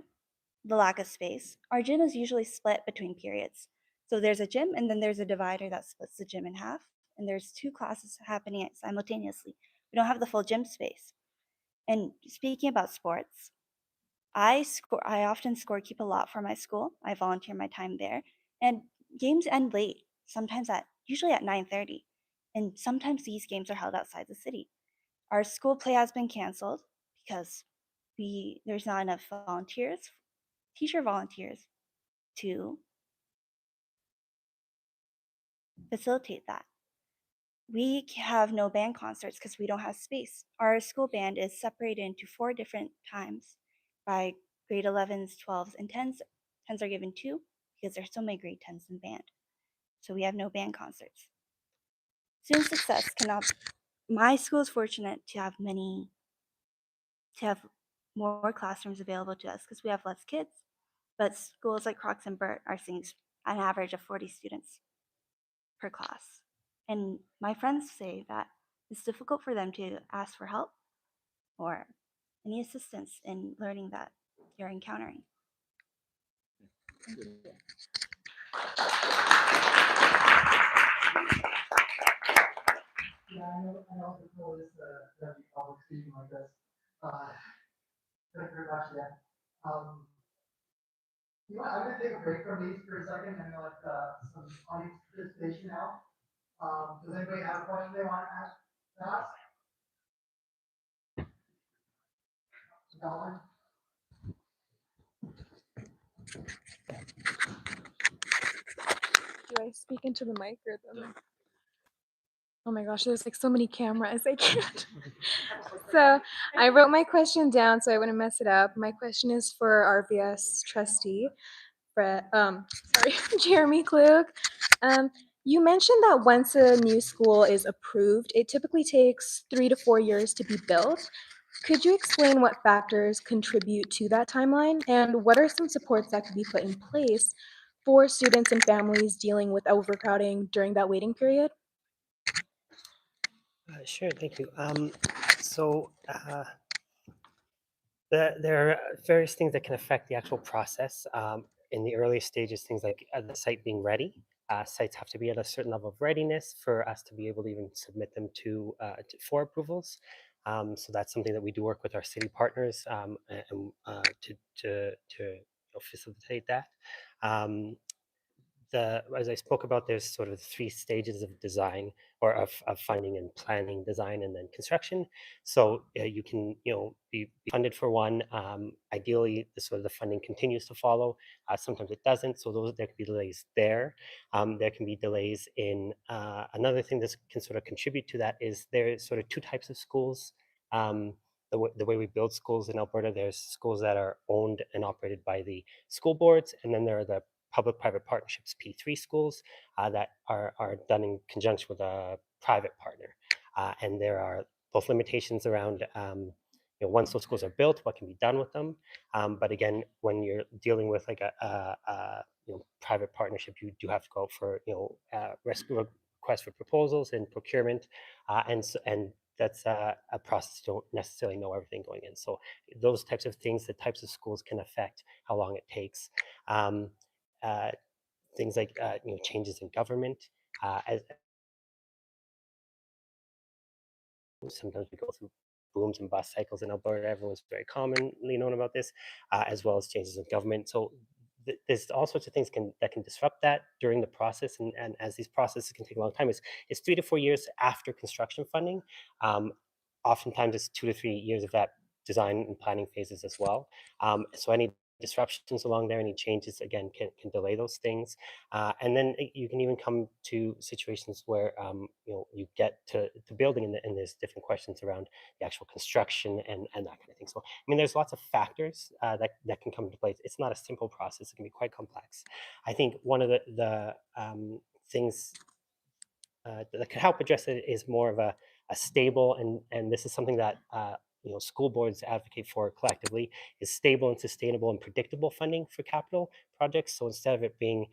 the lack of space. Our gym is usually split between periods. So there's a gym and then there's a divider that splits the gym in half. And there's two classes happening simultaneously. We don't have the full gym space. And speaking about sports, I often scorekeep a lot for my school. I volunteer my time there. And games end late, usually at 9:30. And sometimes these games are held outside the city. Our school play has been canceled because there's not enough teacher volunteers to facilitate that. We have no band concerts because we don't have space. Our school band is separated into 4 different times by grade 11s, 12s, and 10s. 10s are given 2 because there's so many grade 10s in band. So we have no band concerts. Student success my school is fortunate to have more classrooms available to us because we have less kids. But schools like Crocs and Burt are seeing an average of 40 students per class. And my friends say that it's difficult for them to ask for help or any assistance in learning that you're encountering. Yeah, I know the goal is to be public speaking like this. Thank you very much, yeah. I'm gonna take a break from these for a second and let some audience participation now. Does anybody have a question they want to ask? Do I speak into the mic or the mic? Oh my gosh, there's like so many cameras. I can't. So I wrote my question down so I wouldn't mess it up. My question is for RVS trustee, sorry, Jeremy Klug. You mentioned that once a new school is approved, it typically takes 3 to 4 years to be built. Could you explain what factors contribute to that timeline, and what are some supports that could be put in place for students and families dealing with overcrowding during that waiting period? Sure, thank you. There are various things that can affect the actual process. In the early stages, things like the site being ready. Sites have to be at a certain level of readiness for us to be able to even submit them for approvals. So that's something that we do work with our city partners to facilitate that. As I spoke about, there's sort of 3 stages of design or of finding and planning, design, and then construction. So you can be funded for one. Ideally, the funding continues to follow. Sometimes it doesn't, so there can be delays there. There can be delays in another thing that can sort of contribute to that is there's sort of 2 types of schools. The way we build schools in Alberta, there's schools that are owned and operated by the school boards, and then there are the public-private partnerships, P3 schools, that are done in conjunction with a private partner. And there are both limitations around once those schools are built, what can be done with them. But again, when you're dealing with like a private partnership, you do have to go out for requests for proposals and procurement, and that's a process you don't necessarily know everything going in. So those types of things, the types of schools can affect how long it takes. Uh, Things like changes in government. As sometimes we go through booms and bust cycles in Alberta. Everyone's very commonly known about this, as well as changes in government. So there's all sorts of things that can disrupt that during the process, and as these processes can take a long time, it's 3 to 4 years after construction funding. Oftentimes it's 2 to 3 years of that design and planning phases as well. So any disruptions along there, any changes, again, can delay those things. And then you can even come to situations where you get to building, and there's different questions around the actual construction and that kind of thing. So I mean, there's lots of factors that can come into place. It's not a simple process. It can be quite complex. I think one of the things that could help address it is more of a stable, and this is something that school boards advocate for collectively, is stable and sustainable and predictable funding for capital projects. So instead of it being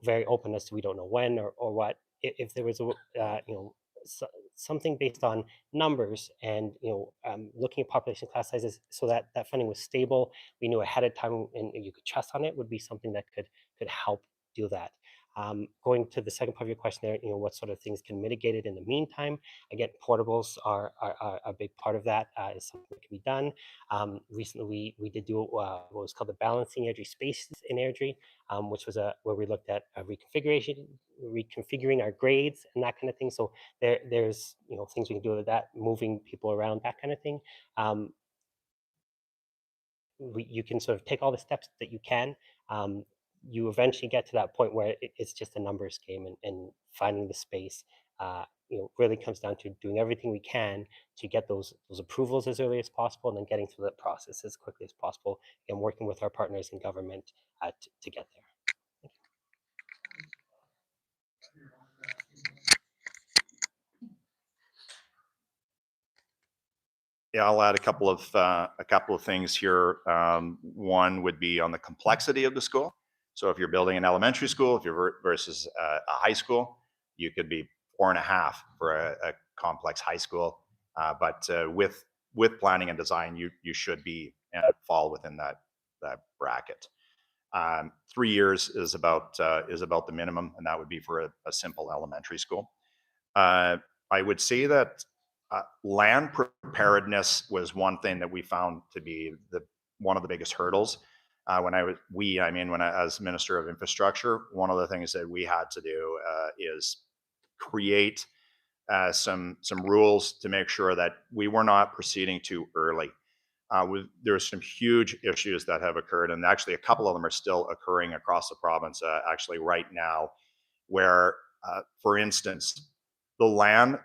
very open as to we don't know when or what, if there was a something based on numbers and looking at population class sizes, so that that funding was stable, we knew ahead of time and you could trust on it, would be something that could help do that. Going to the second part of your question there, what sort of things can mitigate it in the meantime? Again, portables are a big part of that. Is something that can be done. Recently, we did do what was called the Balancing Airdrie Spaces in Airdrie, which was where we looked at reconfiguring our grades and that kind of thing. So there's things we can do with that, moving people around, that kind of thing. You can sort of take all the steps that you can. You eventually get to that point where it's just a numbers game, and finding the space really comes down to doing everything we can to get those approvals as early as possible, and then getting through that process as quickly as possible, and working with our partners in government to get there. Yeah, I'll add a couple of things here. One would be on the complexity of the school. So if you're building an elementary school, if you're versus a high school, you could be 4.5 for a complex high school. But with planning and design, you should be fall within that bracket. 3 years is about the minimum, and that would be for a simple elementary school. I would say that land preparedness was one thing that we found to be one of the biggest hurdles. When I as Minister of Infrastructure, one of the things that we had to do is create some rules to make sure that we were not proceeding too early. there's some huge issues that have occurred, and actually a couple of them are still occurring across the province actually right now, where, for instance, the land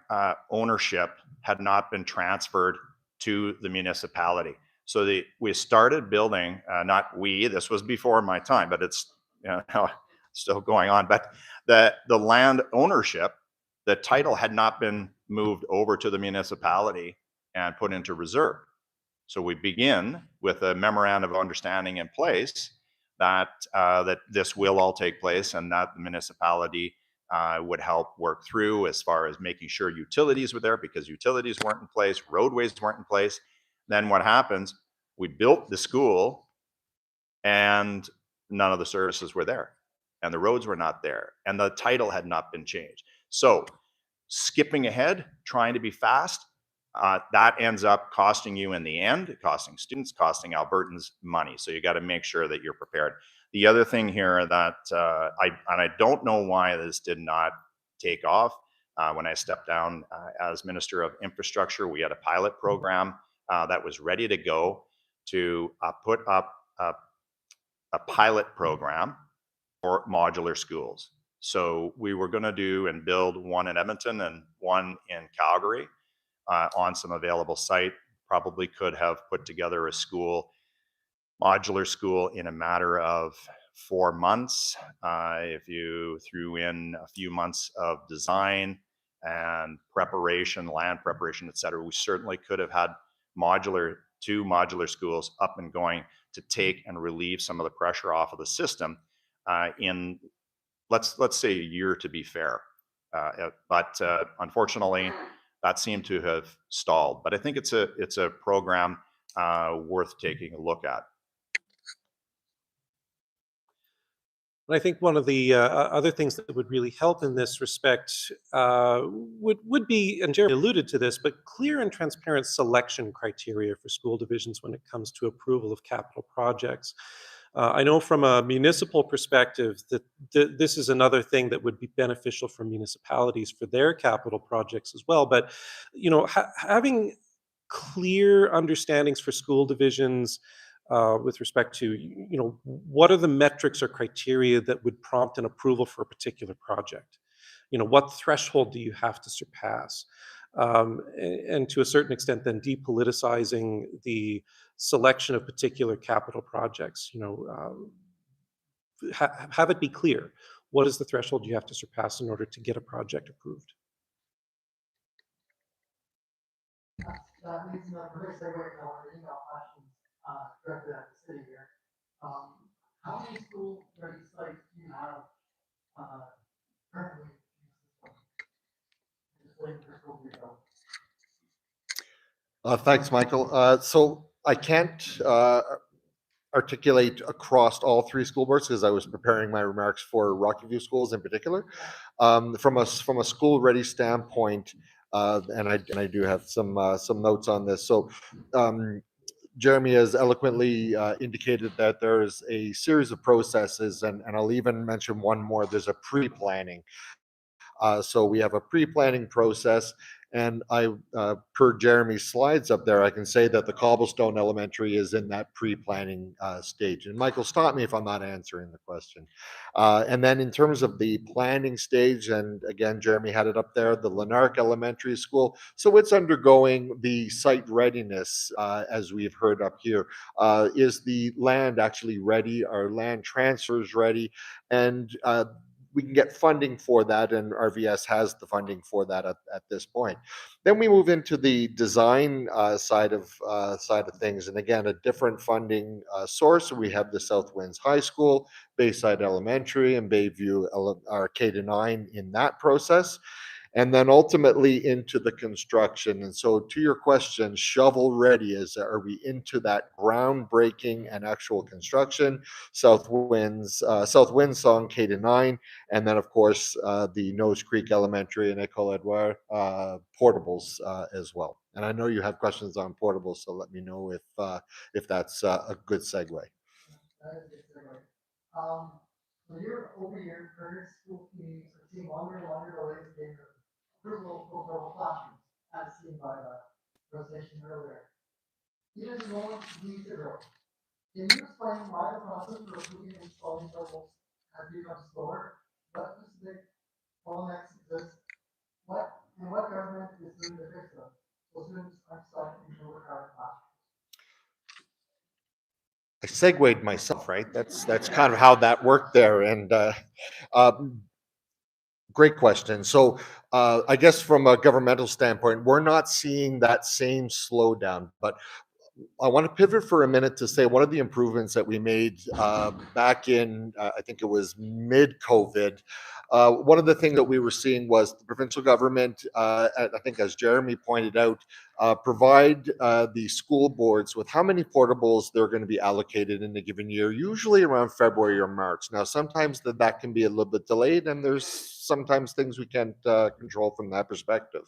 ownership had not been transferred to the municipality. So we started building, not we, this was before my time, but it's still going on. But the land ownership, the title had not been moved over to the municipality and put into reserve. So we begin with a memorandum of understanding in place that that this will all take place, and that the municipality would help work through as far as making sure utilities were there, because utilities weren't in place, roadways weren't in place. Then what happens? We built the school, and none of the services were there, and the roads were not there, and the title had not been changed. So skipping ahead, trying to be fast, that ends up costing you in the end, costing students, costing Albertans money. So you got to make sure that you're prepared. The other thing here that I don't know why this did not take off. When I stepped down as Minister of Infrastructure, we had a pilot program that was ready to go to put up a pilot program for modular schools. So we were going to do and build one in Edmonton and one in Calgary on some available site. Probably could have put together a school, modular school, in a matter of 4 months. If you threw in a few months of design and preparation, land preparation, et cetera, we certainly could have had two modular schools up and going to take and relieve some of the pressure off of the system in, let's say, a year, to be fair. But unfortunately, that seemed to have stalled. But I think it's a program worth taking a look at. And I think one of the other things that would really help in this respect would be, and Jeremy alluded to this, but clear and transparent selection criteria for school divisions when it comes to approval of capital projects. I know from a municipal perspective that this is another thing that would be beneficial for municipalities for their capital projects as well. But, having clear understandings for school divisions with respect to, what are the metrics or criteria that would prompt an approval for a particular project? What threshold do you have to surpass? And to a certain extent, then depoliticizing the selection of particular capital projects. Have it be clear. What is the threshold you have to surpass in order to get a project approved? That leads to the perfect segue to our email questions directed at the city here. How many school-ready sites do you have currently? Just waiting for school to go. Thanks, Michael. So I can't articulate across all three school boards because I was preparing my remarks for Rocky schools in particular. From a school-ready standpoint, and I do have some notes on this. So Jeremy has eloquently indicated that there is a series of processes, and I'll even mention one more. There's a pre-planning. So we have a pre-planning process, and per Jeremy's slides up there, I can say that the Cobblestone Elementary is in that pre-planning stage. And Michael, stop me if I'm not answering the question. And then in terms of the planning stage, and again, Jeremy had it up there, the Lanark Elementary School. So it's undergoing the site readiness, as we've heard up here. Is the land actually ready? Are land transfers ready? And we can get funding for that, and RVS has the funding for that at this point. Then we move into the design side of things, and again, a different funding source. We have the South Winds High School, Bayside Elementary, and Bayview K-9 in that process. And then ultimately into the construction. And so to your question, shovel ready, are we into that groundbreaking and actual construction? South Winds Song K-9, and then of course the Nose Creek Elementary and École Edouard portables as well. And I know you have questions on portables, so let me know if that's a good segue. That is a good segue. So over your current school communities are seeing longer and longer delays in approval of classrooms, as seen by the presentation earlier. even though these are. Can you explain why the process for approving and installing portables has become slower? What specific bottlenecks exist? What government is doing to fix them? So students aren't stuck in overcrowded classrooms. I segued myself, right? That's kind of how that worked there. And great question. So I guess from a governmental standpoint, we're not seeing that same slowdown, but I want to pivot for a minute to say one of the improvements that we made back in, I think it was mid-COVID. One of the things that we were seeing was the provincial government, I think as Jeremy pointed out, provide the school boards with how many portables they're going to be allocated in a given year, usually around February or March. Now, sometimes that can be a little bit delayed, and there's sometimes things we can't control from that perspective.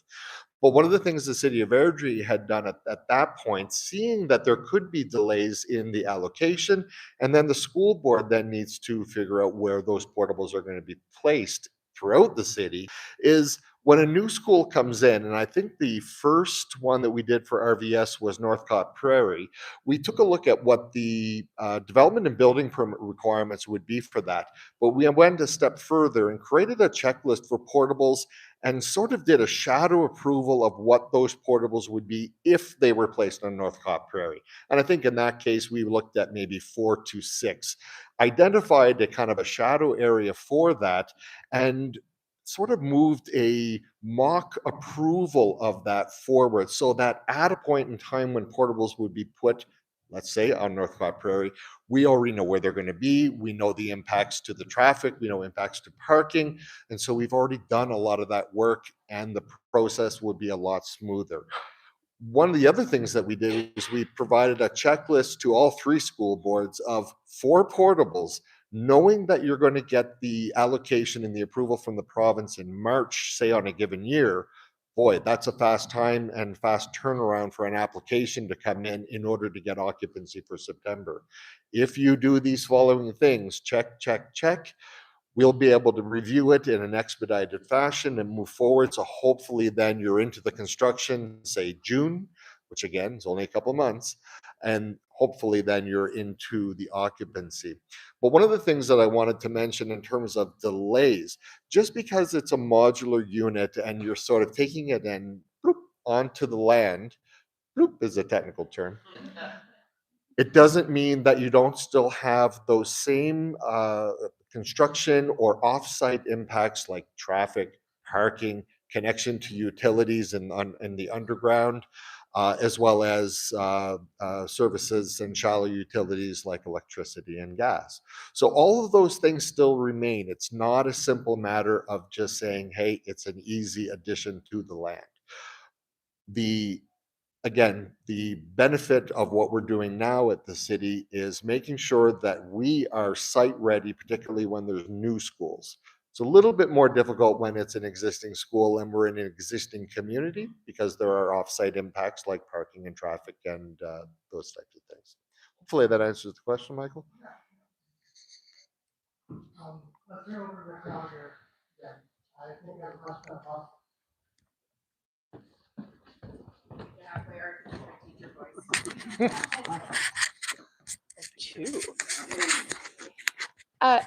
But one of the things the City of Airdrie had done at that point, seeing that there could be delays in the allocation, and then the school board then needs to figure out where those portables are going to be placed throughout the city, is when a new school comes in, and I think the first one that we did for RVS was Northcott Prairie, we took a look at what the development and building permit requirements would be for that. But we went a step further and created a checklist for portables and sort of did a shadow approval of what those portables would be if they were placed on Northcott Prairie. And I think in that case, we looked at maybe 4 to 6, identified a kind of a shadow area for that, and sort of moved a mock approval of that forward so that at a point in time when portables would be put, let's say on Northcott Prairie, we already know where they're going to be. We know the impacts to the traffic. We know impacts to parking. And so we've already done a lot of that work, and the process would be a lot smoother. One of the other things that we did is we provided a checklist to all 3 school boards of 4 portables, knowing that you're going to get the allocation and the approval from the province in March, say on a given year. Boy, that's a fast time and fast turnaround for an application to come in order to get occupancy for September. If you do these following things, check, check, check, we'll be able to review it in an expedited fashion and move forward. So hopefully then you're into the construction, say June, which again is only a couple months, and hopefully then you're into the occupancy. But one of the things that I wanted to mention in terms of delays, just because it's a modular unit and you're sort of taking it and bloop, onto the land, bloop is a technical term, it doesn't mean that you don't still have those same construction or offsite impacts like traffic, parking, connection to utilities and in the underground, as well as services and shallow utilities like electricity and gas. So all of those things still remain. It's not a simple matter of just saying, hey, it's an easy addition to the land. Again, the benefit of what we're doing now at the city is making sure that we are site ready, particularly when there's new schools. It's a little bit more difficult when it's an existing school and we're in an existing community because there are offsite impacts like parking and traffic and those types of things. Hopefully that answers the question, Michael. Let's turn over to the crowd here. Yeah, I think I have a question about.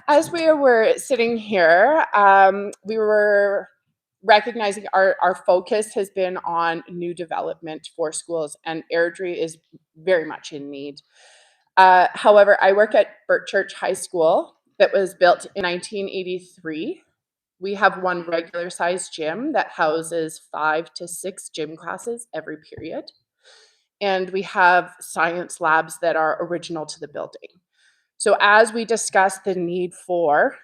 As we were sitting here, we were recognizing our focus has been on new development for schools, and Airdrie is very much in need. However, I work at Birchurch High School that was built in 1983. We have one regular sized gym that houses 5 to 6 gym classes every period. And we have science labs that are original to the building. So as we discuss the need for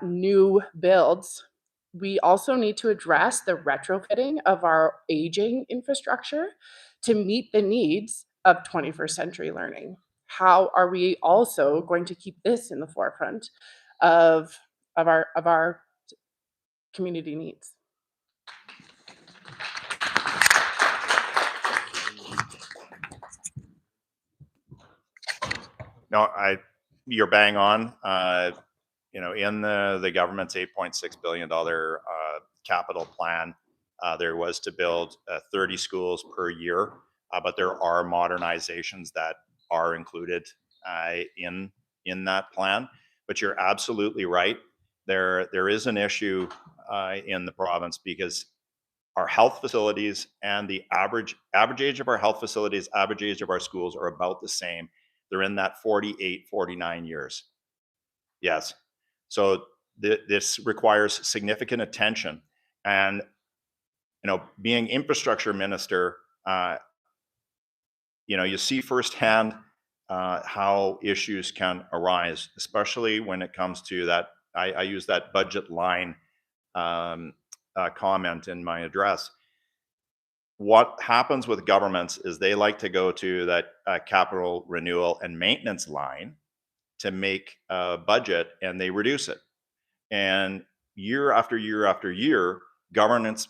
new builds, we also need to address the retrofitting of our aging infrastructure to meet the needs of 21st century learning. How are we also going to keep this in the forefront of our community needs? No, you're bang on. In the government's $8.6 billion capital plan, there was to build 30 schools per year. but there are modernizations that are included in that plan. But you're absolutely right. There is an issue in the province because our health facilities and the average age of our health facilities, average age of our schools are about the same. They're in that 48, 49 years. Yes. So this requires significant attention. And, being infrastructure minister, you see firsthand how issues can arise, especially when it comes to that. I use that budget line comment in my address. What happens with governments is they like to go to that capital renewal and maintenance line to make a budget, and they reduce it. And year after year after year, governments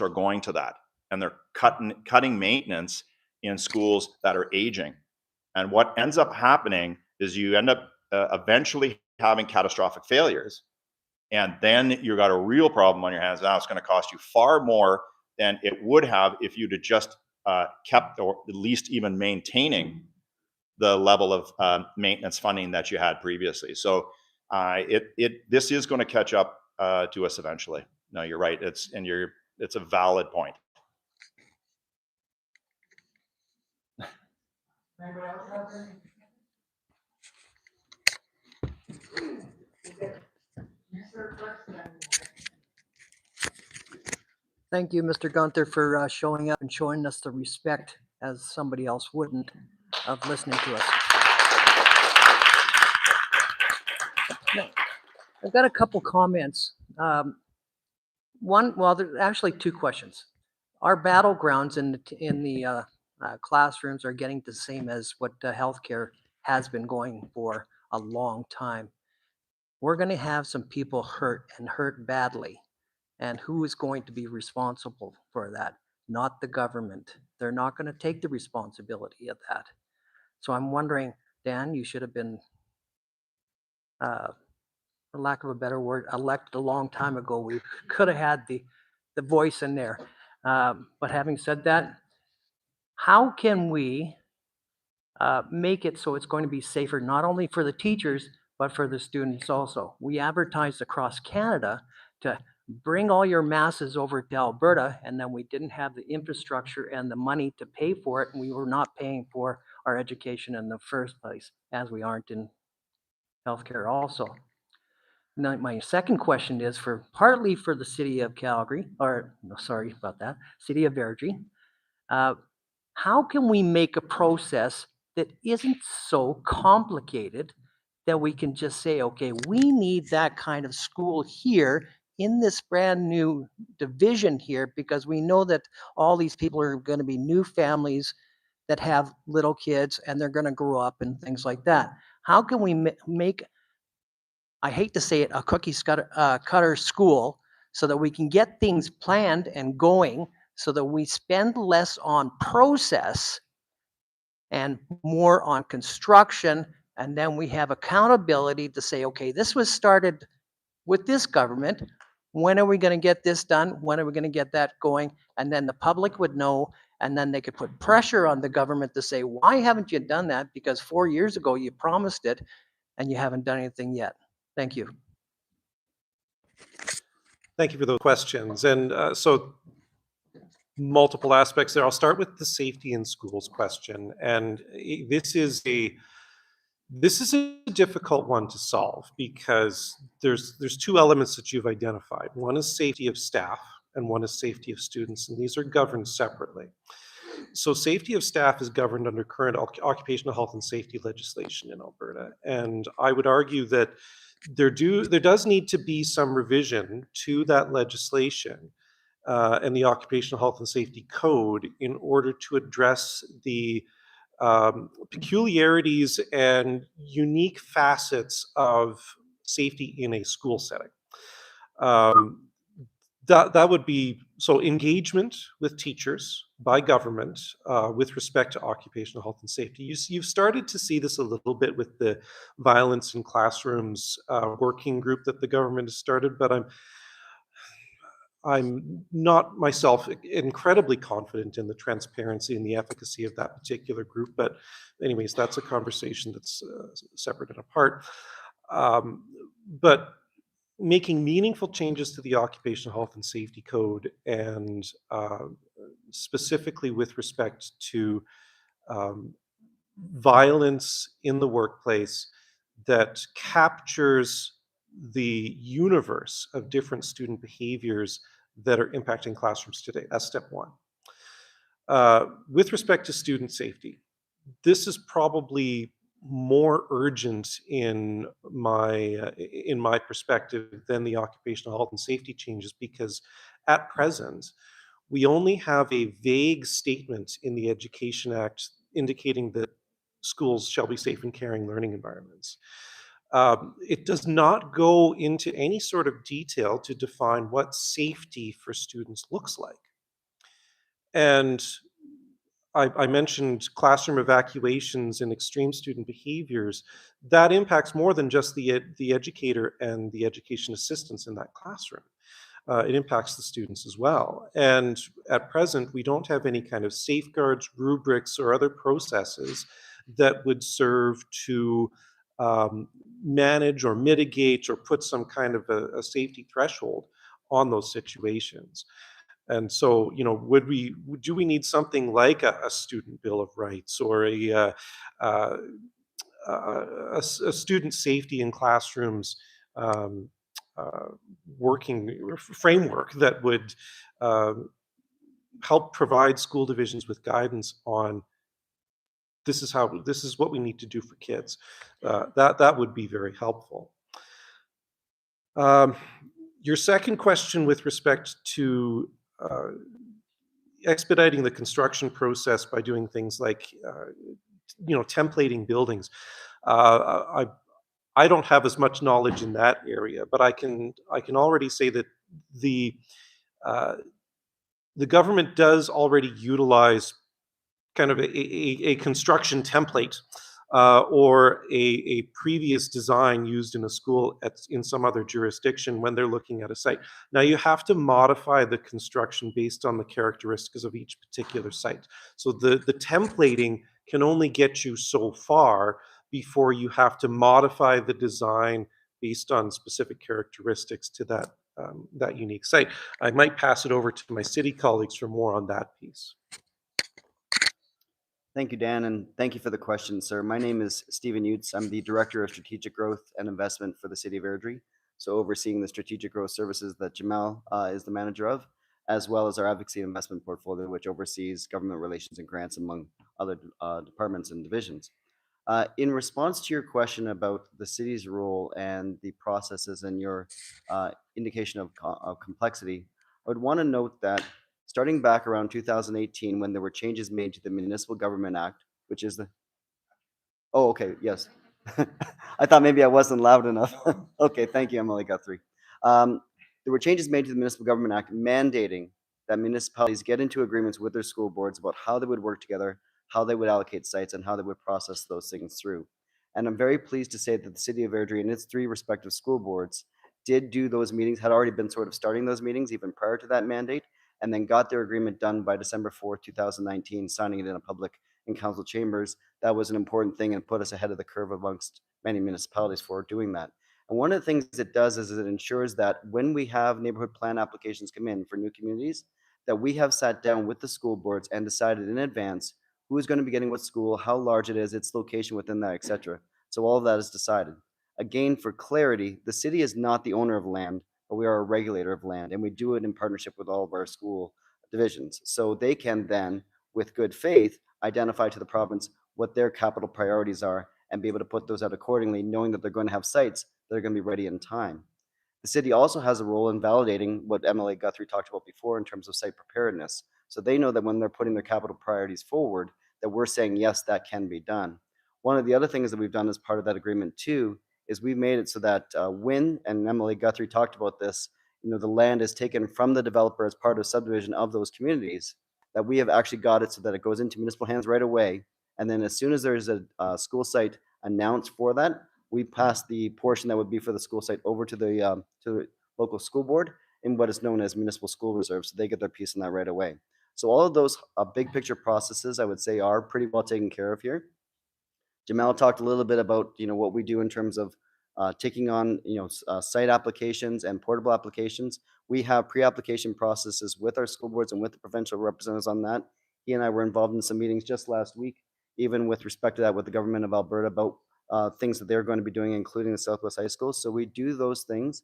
are going to that, and they're cutting maintenance in schools that are aging. And what ends up happening is you end up eventually having catastrophic failures. And then you got a real problem on your hands. Now it's going to cost you far more than it would have if you'd have just kept, or at least even maintaining, the level of maintenance funding that you had previously. So this is going to catch up to us eventually. No, you're right. It's a valid point. Thank you, Mr. Gunther, for showing up and showing us the respect, as somebody else wouldn't, of listening to us. Now, I've got a couple comments. There's actually two questions. Our battlegrounds in the classrooms are getting the same as what healthcare has been going for a long time. We're going to have some people hurt, and hurt badly. And who is going to be responsible for that? Not the government. They're not going to take the responsibility of that. So I'm wondering, Dan, you should have been, for lack of a better word, elected a long time ago. We could have had the voice in there. But having said that, how can we make it so it's going to be safer, not only for the teachers, but for the students also? We advertised across Canada to bring all your masses over to Alberta, and then we didn't have the infrastructure and the money to pay for it, and we were not paying for our education in the first place, as we aren't in healthcare also. Now, my second question is partly for the city of Calgary, or no, sorry about that, City of Airdrie. How can we make a process that isn't so complicated that we can just say, okay, we need that kind of school here in this brand new division here, because we know that all these people are going to be new families that have little kids, and they're going to grow up and things like that. How can we make, I hate to say it, a cookie cutter school, so that we can get things planned and going, so that we spend less on process and more on construction, and then we have accountability to say, okay, this was started with this government. When are we going to get this done? When are we going to get that going? And then the public would know, and then they could put pressure on the government to say, why haven't you done that? Because 4 years ago you promised it, and you haven't done anything yet. Thank you. Thank you for those questions. And so multiple aspects there. I'll start with the safety in schools question. And this is a difficult one to solve, because there's two elements that you've identified. One is safety of staff, and one is safety of students, and these are governed separately. So safety of staff is governed under current occupational health and safety legislation in Alberta, and I would argue that there does need to be some revision to that legislation and the occupational health and safety code in order to address the peculiarities and unique facets of safety in a school setting. That would be, so engagement with teachers by government with respect to occupational health and safety. You've started to see this a little bit with the violence in classrooms working group that the government has started, but I'm not myself incredibly confident in the transparency and the efficacy of that particular group, but anyways, that's a conversation that's separate and apart. But making meaningful changes to the Occupational Health and Safety Code, and specifically with respect to violence in the workplace that captures the universe of different student behaviors that are impacting classrooms today. That's step one. With respect to student safety, this is probably more urgent in my perspective than the occupational health and safety changes, because at present we only have a vague statement in the Education Act indicating that schools shall be safe and caring learning environments. It does not go into any sort of detail to define what safety for students looks like. And I mentioned classroom evacuations and extreme student behaviors. That impacts more than just the educator and the education assistants in that classroom. It impacts the students as well. And at present, we don't have any kind of safeguards, rubrics, or other processes that would serve to manage or mitigate or put some kind of a safety threshold on those situations. And so, do we need something like a student bill of rights, or a student safety in classrooms working framework that would help provide school divisions with guidance on this is what we need to do for kids? That would be very helpful. Your second question with respect to expediting the construction process by doing things like templating buildings. I don't have as much knowledge in that area, but I can already say that the government does already utilize kind of a construction template or a previous design used in a school in some other jurisdiction when they're looking at a site. Now, you have to modify the construction based on the characteristics of each particular site. So the templating can only get you so far before you have to modify the design based on specific characteristics to that unique site. I might pass it over to my city colleagues for more on that piece. Thank you, Dan, and thank you for the question, sir. My name is Stephen Utes. I'm the Director of Strategic Growth and Investment for the City of Airdrie, so overseeing the strategic growth services that Jamal is the manager of, as well as our advocacy and investment portfolio, which oversees government relations and grants among other departments and divisions. In response to your question about the city's role and the processes and your indication of complexity, I would want to note that starting back around 2018, when there were changes made to the Municipal Government Act, which is the... Oh, okay, yes. I thought maybe I wasn't loud enough. Okay, thank you, MLA Guthrie. There were changes made to the Municipal Government Act mandating that municipalities get into agreements with their school boards about how they would work together, how they would allocate sites, and how they would process those things through. And I'm very pleased to say that the City of Airdrie and its 3 respective school boards did do those meetings, had already been sort of starting those meetings even prior to that mandate, and then got their agreement done by December 4th, 2019, signing it in a public and council chambers. That was an important thing and put us ahead of the curve amongst many municipalities for doing that. And one of the things it does is it ensures that when we have neighborhood plan applications come in for new communities, that we have sat down with the school boards and decided in advance who is going to be getting what school, how large it is, its location within that, etc. So all of that is decided. Again, for clarity, the city is not the owner of land, but we are a regulator of land, and we do it in partnership with all of our school divisions. So they can then, with good faith, identify to the province what their capital priorities are and be able to put those out accordingly, knowing that they're going to have sites that are going to be ready in time. The city also has a role in validating what MLA Guthrie talked about before in terms of site preparedness. So they know that when they're putting their capital priorities forward, that we're saying, yes, that can be done. One of the other things that we've done as part of that agreement too is we've made it so that when, and Emily Guthrie talked about this, the land is taken from the developer as part of subdivision of those communities, that we have actually got it so that it goes into municipal hands right away. And then as soon as there's a school site announced for that, we pass the portion that would be for the school site over to the local school board, in what is known as municipal school reserves, so they get their piece in that right away. So all of those big picture processes, I would say, are pretty well taken care of here. Jamal talked a little bit about what we do in terms of taking on site applications and portable applications. We have pre-application processes with our school boards and with the provincial representatives on that. He and I were involved in some meetings just last week, even with respect to that with the government of Alberta about things that they're going to be doing, including the Southwest High School. So we do those things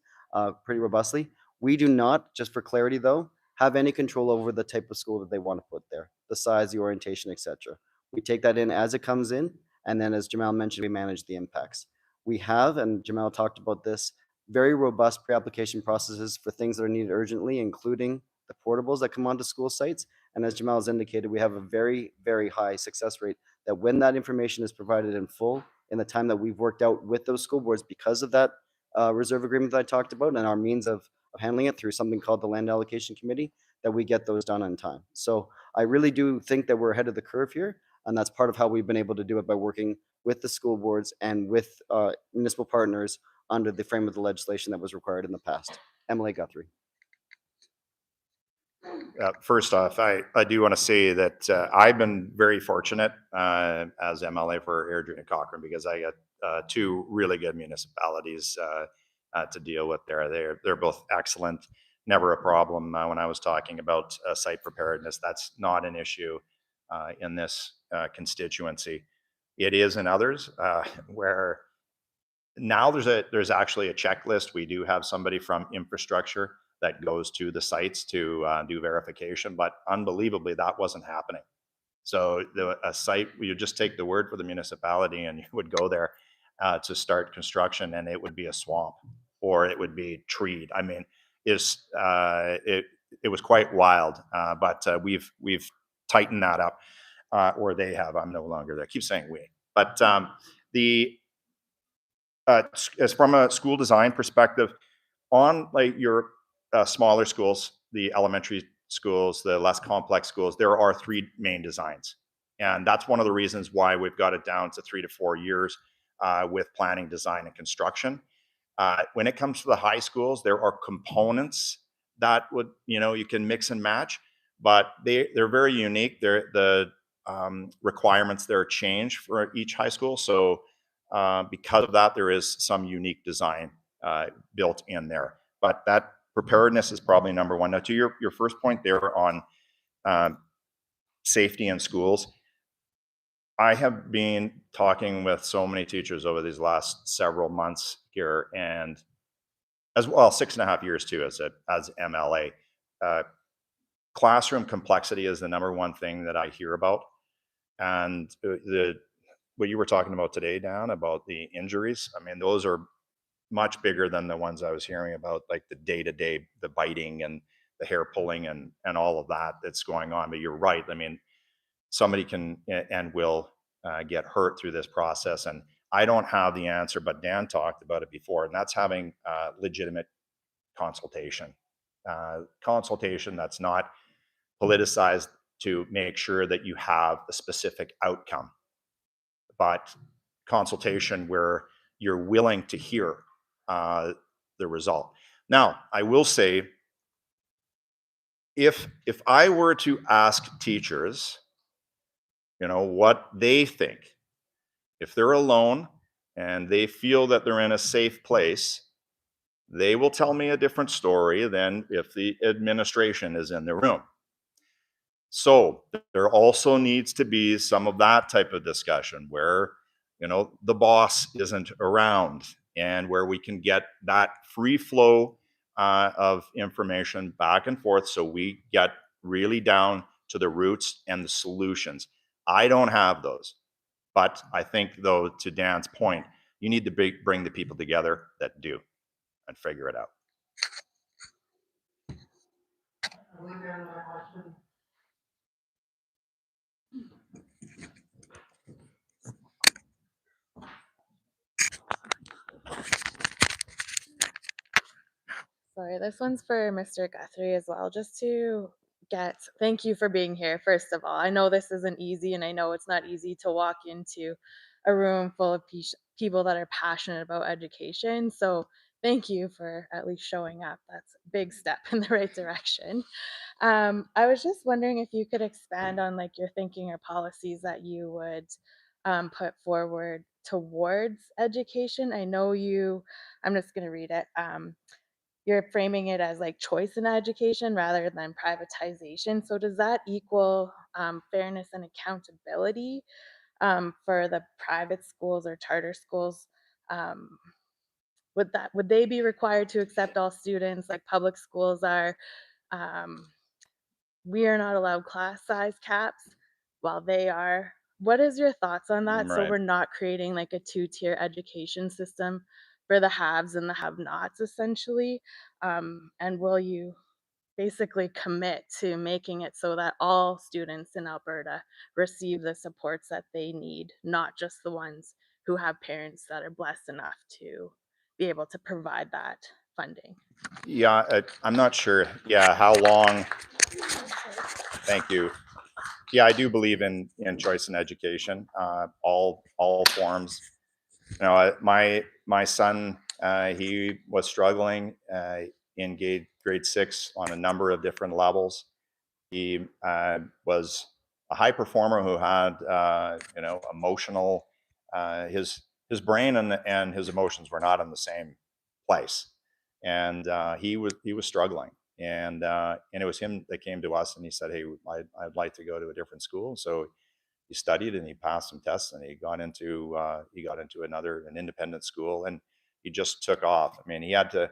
pretty robustly. We do not, just for clarity though, have any control over the type of school that they want to put there, the size, the orientation, etc. We take that in as it comes in, and then as Jamal mentioned, we manage the impacts. We have, and Jamal talked about this, very robust pre-application processes for things that are needed urgently, including the portables that come onto school sites. And as Jamal has indicated, we have a very, very high success rate that when that information is provided in full in the time that we've worked out with those school boards because of that reserve agreement that I talked about and our means of handling it through something called the Land Allocation Committee, that we get those done on time. So I really do think that we're ahead of the curve here. And that's part of how we've been able to do it, by working with the school boards and with municipal partners under the frame of the legislation that was required in the past. MLA Guthrie. First off, I do want to say that I've been very fortunate as MLA for Airdrie and Cochrane, because I got two really good municipalities to deal with there. They're both excellent. Never a problem. When I was talking about site preparedness, that's not an issue in this constituency. It is in others where now there's actually a checklist. We do have somebody from infrastructure that goes to the sites to do verification, but unbelievably that wasn't happening. So a site, you just take the word for the municipality and you would go there to start construction, and it would be a swamp or it would be treed. I mean, it was quite wild, but we've tightened that up, or they have. I'm no longer there. I keep saying we, but as from a school design perspective, on like your smaller schools, the elementary schools, the less complex schools, there are three main designs. And that's one of the reasons why we've got it down to 3 to 4 years with planning, design, and construction. When it comes to the high schools, there are components that would, you can mix and match, but they're very unique. The requirements there change for each high school. So because of that, there is some unique design built in there. But that preparedness is probably number one. Now, to your first point there on safety in schools, I have been talking with so many teachers over these last several months here, and as well 6.5 years too as MLA. Classroom complexity is the number one thing that I hear about, and what you were talking about today, Dan, about the injuries. I mean, those are much bigger than the ones I was hearing about, like the day-to-day, the biting and the hair pulling and all of that that's going on. But you're right. I mean, somebody can and will get hurt through this process. And I don't have the answer, but Dan talked about it before, and that's having legitimate consultation. Consultation that's not politicized to make sure that you have a specific outcome, but consultation where you're willing to hear the result. Now, I will say, if I were to ask teachers, what they think, if they're alone and they feel that they're in a safe place, they will tell me a different story than if the administration is in the room. So there also needs to be some of that type of discussion where, the boss isn't around, and where we can get that free flow of information back and forth, so we get really down to the roots and the solutions. I don't have those, but I think, though, to Dan's point, you need to bring the people together that do and figure it out. Sorry, this one's for Mr. Guthrie as well. Just to thank you for being here, first of all. I know this isn't easy, and I know it's not easy to walk into a room full of people that are passionate about education. So thank you for at least showing up. That's a big step in the right direction. I was just wondering if you could expand on like your thinking or policies that you would put forward towards education. I know I'm just going to read it. You're framing it as like choice in education rather than privatization. So does that equal fairness and accountability for the private schools or charter schools? Would they be required to accept all students like public schools are? Um, we are not allowed class size caps while they are. What is your thoughts on that? So Right. we're not creating like a two-tier education system for the haves and the have-nots essentially. And will you basically commit to making it so that all students in Alberta receive the supports that they need, not just the ones who have parents that are blessed enough to be able to provide that funding? Yeah, I'm not sure. Yeah, how long? Thank you. Yeah, I do believe in choice in education, all forms. You know, my son, he was struggling in grade 6 on a number of different levels. He was a high performer who had, you know, emotional. His brain and his emotions were not in the same place, and he was struggling. And it was him that came to us and he said, "Hey, I'd like to go to a different school." So he studied and he passed some tests and he got into an independent school, and he just took off. I mean, he had to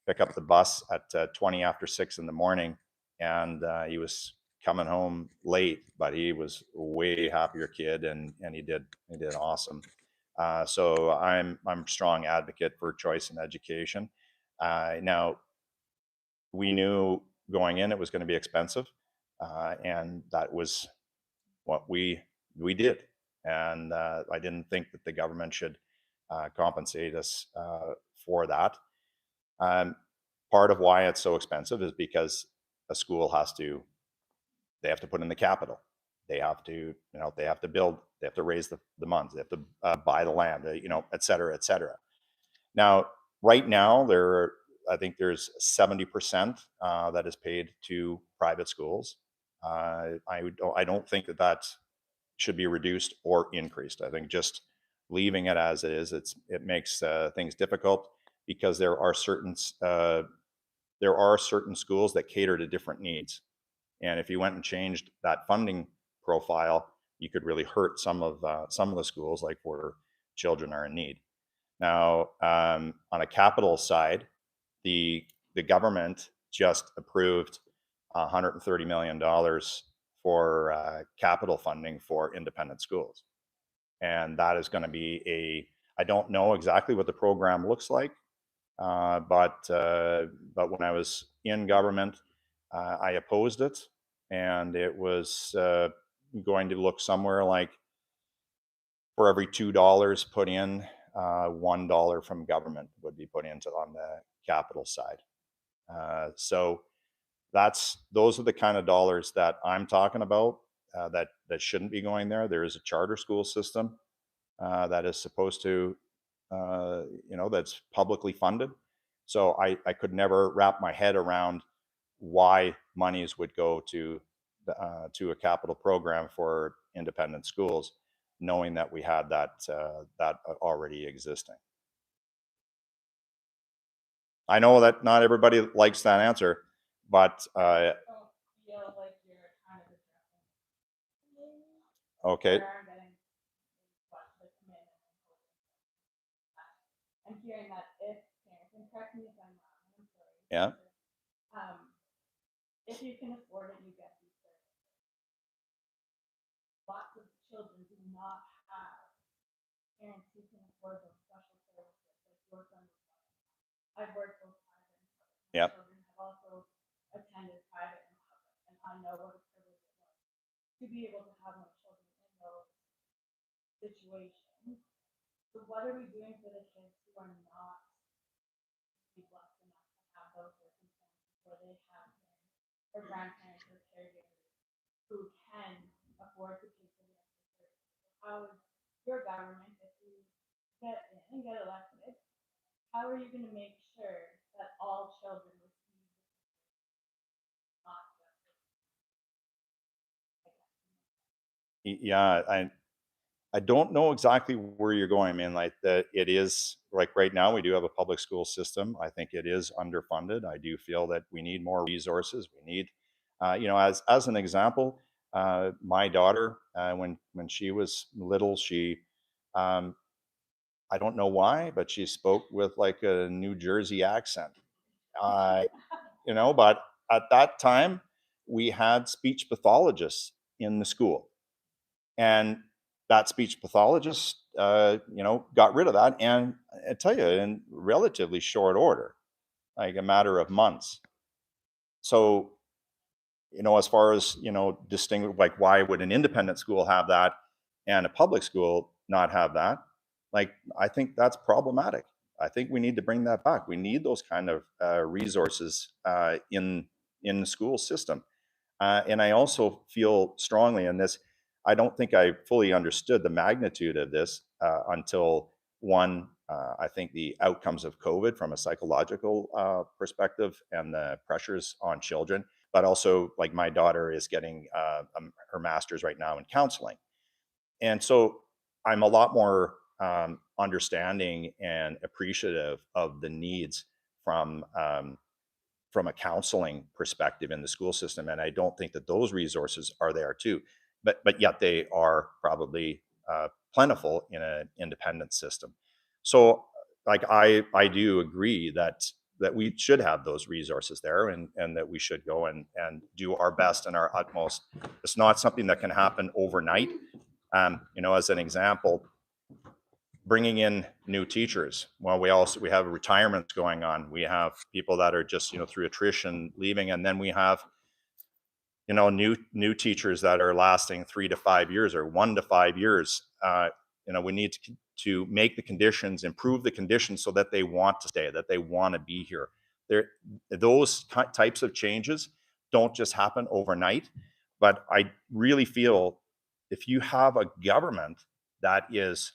pick up the bus at 20 after 6 in the morning, and he was coming home late, but he was a way happier kid, and he did awesome. So I'm a strong advocate for choice in education. Now, we knew going in it was going to be expensive, and that was what we did. And I didn't think that the government should compensate us for that. Um, Part of why it's so expensive is because a school they have to put in the capital. They have to, you know, they have to build, they have to raise the funds, they have to buy the land, you know, et cetera, et cetera. Now, right now, I think there's 70% that is paid to private schools. I don't think that should be reduced or increased. I think just leaving it as it is, it makes things difficult, because there are certain schools that cater to different needs. And if you went and changed that funding profile, you could really hurt some of the schools, like where children are in need. Now, on a capital side, the government just approved $130 million for capital funding for independent schools, and that is going to be I don't know exactly what the program looks like, but when I was in government, I opposed it, and it was going to look somewhere like, for every $2 put in, $1 from government would be put into on the capital side. So those are the kind of dollars that I'm talking about, that shouldn't be going there. There is a charter school system that is supposed to, you know, that's publicly funded. So I could never wrap my head around why monies would go to a capital program for independent schools, knowing that we had that already existing. I know that not everybody likes that answer, but okay. I'm hearing that if parents, and correct me if I'm wrong, I'm sorry. Yeah. If you can afford it, you get these services. Lots of children do not have parents who can afford those special services, like your son. I've worked both private and public. Yep. Children have also attended private and public, and I know what a privilege it was to be able to have my children in those situations. So what are we doing for the kids who are not blessed enough to have those circumstances where they have parents or grandparents or caregivers who can afford to pay for the extra services? How is your government, if you get in and get elected, how how are you going to make sure that all children receive not just Yeah, I don't know exactly where you're going. I mean, like it is like right now we do have a public school system. I think it is underfunded. I do feel that we need more resources. We need, as an example, my daughter, when she was little, she, I don't know why, but she spoke with like a New Jersey accent. Uh, but at that time we had speech pathologists in the school, and that speech pathologist, got rid of that. And I tell you, in relatively short order, like a matter of months. So, as far as, distinguish, like why would an independent school have that and a public school not have that? Like, I think that's problematic. I think we need to bring that back. We need those kind of resources in the school system. And I also feel strongly in this. I don't think I fully understood the magnitude of this until I think the outcomes of COVID from a psychological perspective and the pressures on children, but also like my daughter is getting her master's right now in counseling. And so I'm a lot more understanding and appreciative of the needs from a counseling perspective in the school system. And I don't think that those resources are there too, but yet they are probably plentiful in an independent system. So like I do agree that we should have those resources there, and that we should go and do our best and our utmost. It's not something that can happen overnight. As an example, bringing in new teachers. Well, we have retirements going on. We have people that are just, through attrition leaving. And then we have, new teachers that are lasting 3 to 5 years or 1 to 5 years. We need to make the conditions, improve the conditions so that they want to stay, that they want to be here. Those types of changes don't just happen overnight. But I really feel if you have a government that is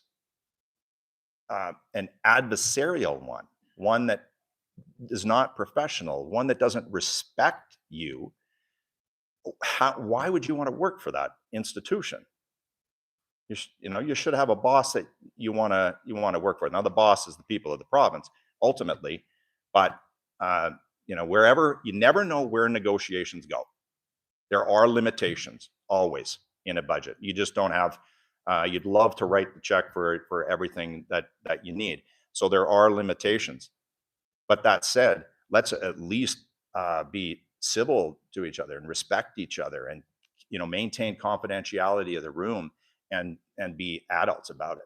an adversarial one that is not professional, one that doesn't respect you, why would you want to work for that institution? You should have a boss that you want to work for. Now the boss is the people of the province ultimately, but wherever, you never know where negotiations go. There are limitations always in a budget. You just don't have. You'd love to write the check for everything that you need. So there are limitations. But that said, let's at least be civil to each other and respect each other, and maintain confidentiality of the room, and be adults about it.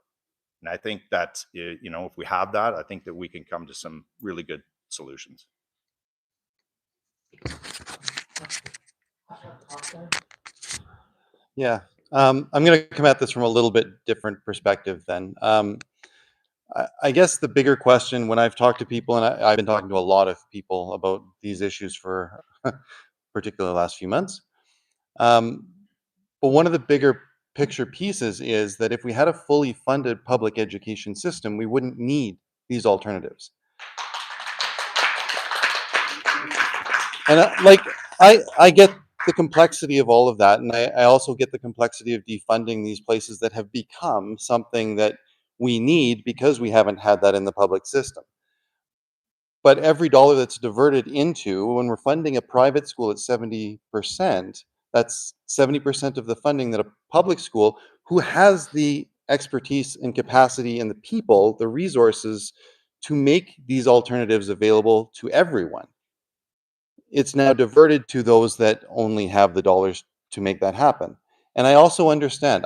And I think that if we have that, I think that we can come to some really good solutions. Yeah, I'm going to come at this from a little bit different perspective then. I guess the bigger question when I've talked to people, and I've been talking to a lot of people about these issues for particularly the last few months, but one of the bigger picture pieces is that if we had a fully funded public education system, we wouldn't need these alternatives. And I get the complexity of all of that, and I also get the complexity of defunding these places that have become something that we need because we haven't had that in the public system. But every dollar that's diverted into, when we're funding a private school at 70%, that's 70% of the funding that a public school, who has the expertise and capacity and the people, the resources to make these alternatives available to everyone. It's now diverted to those that only have the dollars to make that happen. And I also understand,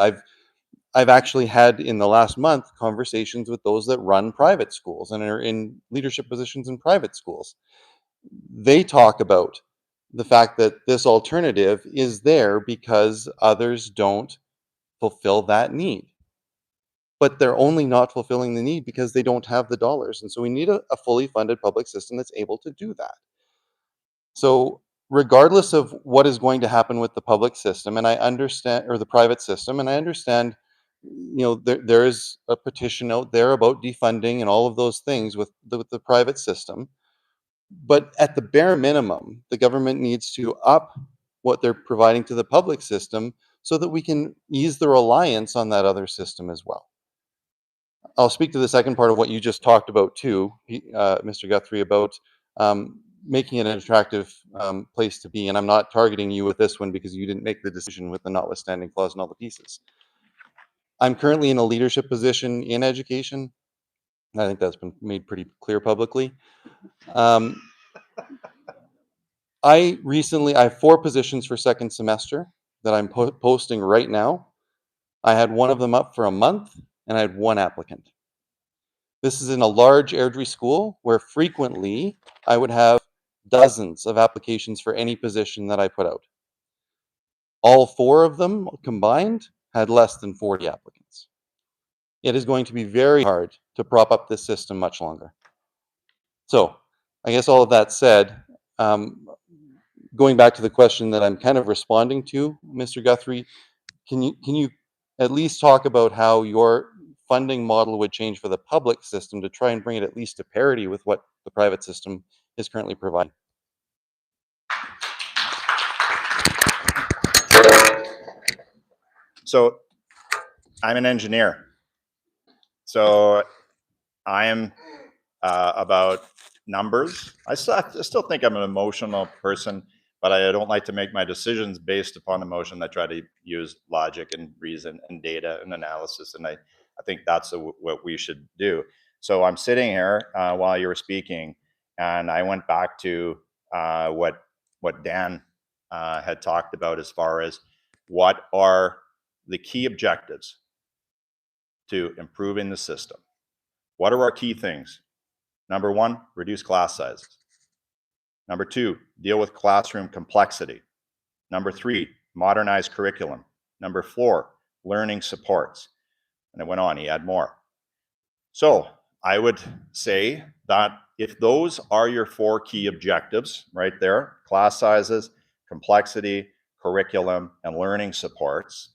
I've actually had in the last month conversations with those that run private schools and are in leadership positions in private schools. They talk about the fact that this alternative is there because others don't fulfill that need. But they're only not fulfilling the need because they don't have the dollars. And so we need a fully funded public system that's able to do that. So regardless of what is going to happen with the public system, and I understand, or the private system, and I understand there is a petition out there about defunding and all of those things with the private system. But at the bare minimum, the government needs to up what they're providing to the public system so that we can ease the reliance on that other system as well. I'll speak to the second part of what you just talked about too, Mr. Guthrie, about making it an attractive place to be. And I'm not targeting you with this one because you didn't make the decision with the notwithstanding clause and all the pieces. I'm currently in a leadership position in education. I think that's been made pretty clear publicly. I have 4 positions for second semester that I'm posting right now. I had one of them up for a month and I had 1 applicant. This is in a large Airdrie school where frequently I would have dozens of applications for any position that I put out. All 4 of them combined had less than 40 applicants. It is going to be very hard to prop up this system much longer. So I guess all of that said, going back to the question that I'm kind of responding to, Mr. Guthrie, can you at least talk about how your funding model would change for the public system to try and bring it at least to parity with what the private system is currently providing? So I'm an engineer. So I am about numbers. I still think I'm an emotional person, but I don't like to make my decisions based upon emotion. I try to use logic and reason and data and analysis, and I think that's what we should do. So I'm sitting here while you were speaking, and I went back to what Dan had talked about as far as what are the key objectives to improving the system. What are our key things? Number 1, reduce class sizes. Number 2, deal with classroom complexity. Number 3, modernize curriculum. Number 4, learning supports. And it went on, he had more. So I would say that if those are your 4 key objectives right there, class sizes, complexity, curriculum, and learning supports,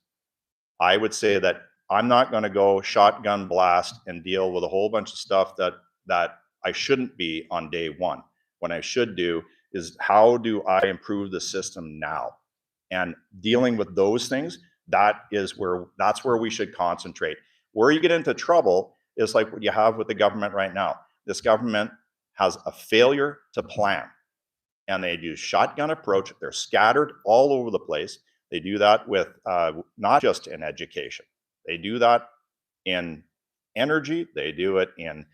I would say that I'm not going to go shotgun blast and deal with a whole bunch of stuff that I shouldn't be on day 1. What I should do is how do I improve the system now? And dealing with those things, that's where we should concentrate. Where you get into trouble is like what you have with the government right now. This government has a failure to plan, and they do shotgun approach. They're scattered all over the place. They do that with not just in education. They do that in energy. They do it in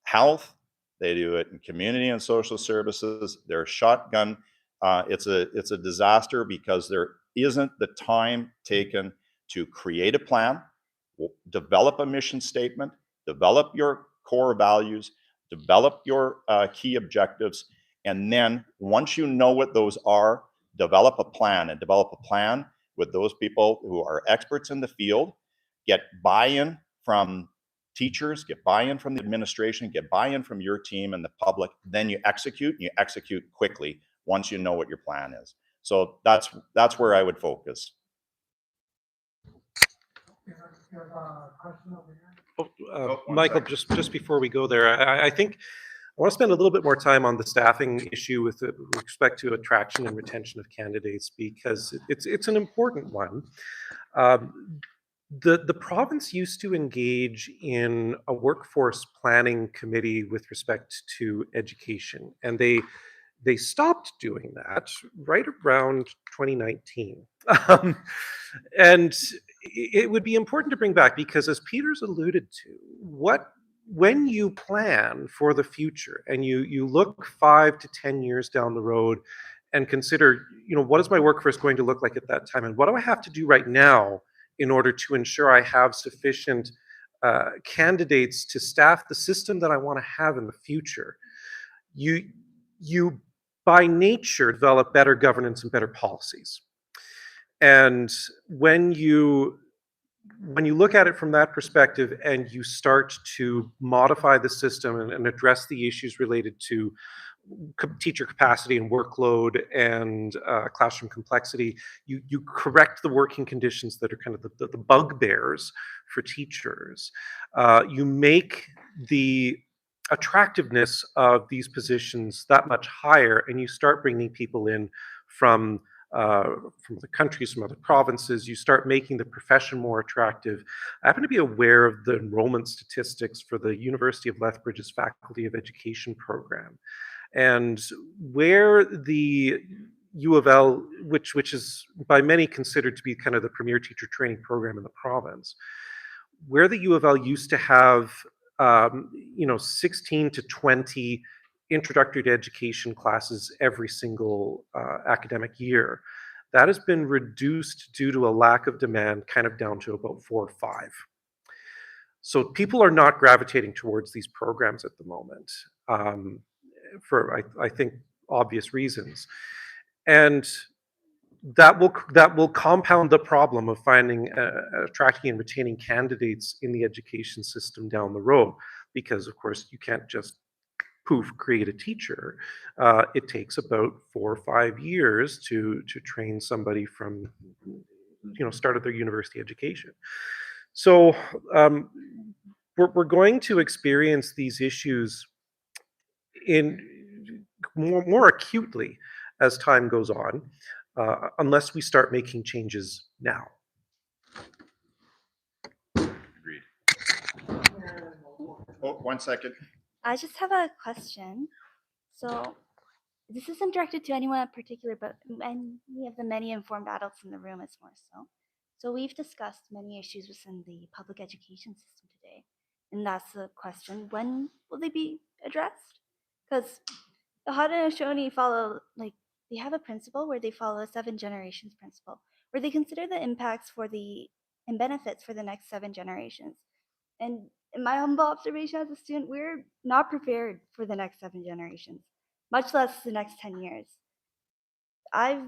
health. They do it in community and social services. They're shotgun. It's a disaster because there isn't the time taken to create a plan, develop a mission statement, develop your core values, develop your key objectives, and then once you know what those are, develop a plan with those people who are experts in the field, get buy-in from teachers, get buy-in from the administration, get buy-in from your team and the public, then you execute quickly once you know what your plan is. So that's where I would focus. Michael, just before we go there, I think I want to spend a little bit more time on the staffing issue with respect to attraction and retention of candidates, because it's an important one. The province used to engage in a workforce planning committee with respect to education, and they stopped doing that right around 2019. And it would be important to bring back, because as Peter's alluded to, when you plan for the future and you look 5 to 10 years down the road and consider, what is my workforce going to look like at that time, and what do I have to do right now in order to ensure I have sufficient candidates to staff the system that I want to have in the future, you by nature develop better governance and better policies. And when you look at it from that perspective and you start to modify the system and address the issues related to teacher capacity and workload and classroom complexity, you correct the working conditions that are kind of the bugbears for teachers. You make the attractiveness of these positions that much higher, and you start bringing people in from the countries, from other provinces. You start making the profession more attractive. I happen to be aware of the enrollment statistics for the University of Lethbridge's Faculty of Education program. And where the U of L, which is by many considered to be kind of the premier teacher training program in the province, where the U of L used to have 16 to 20 introductory to education classes every single academic year, that has been reduced due to a lack of demand, kind of down to about 4 or 5. So people are not gravitating towards these programs at the moment, for I think obvious reasons, and that will compound the problem of finding attracting and retaining candidates in the education system down the road, because of course you can't just poof create a teacher. It takes about 4 or 5 years to train somebody from start of their university education. So we're going to experience these issues in more acutely as time goes on, unless we start making changes now. Agreed. Oh, 1 second. I just have a question. So this isn't directed to anyone in particular, but any of the many informed adults in the room is more so. So we've discussed many issues within the public education system today. And that's the question, when will they be addressed? Because the Haudenosaunee follow, they have a principle where they follow a 7 generations principle, where they consider the impacts and benefits for the next 7 generations. And in my humble observation as a student, we're not prepared for the next 7 generations, much less the next 10 years. I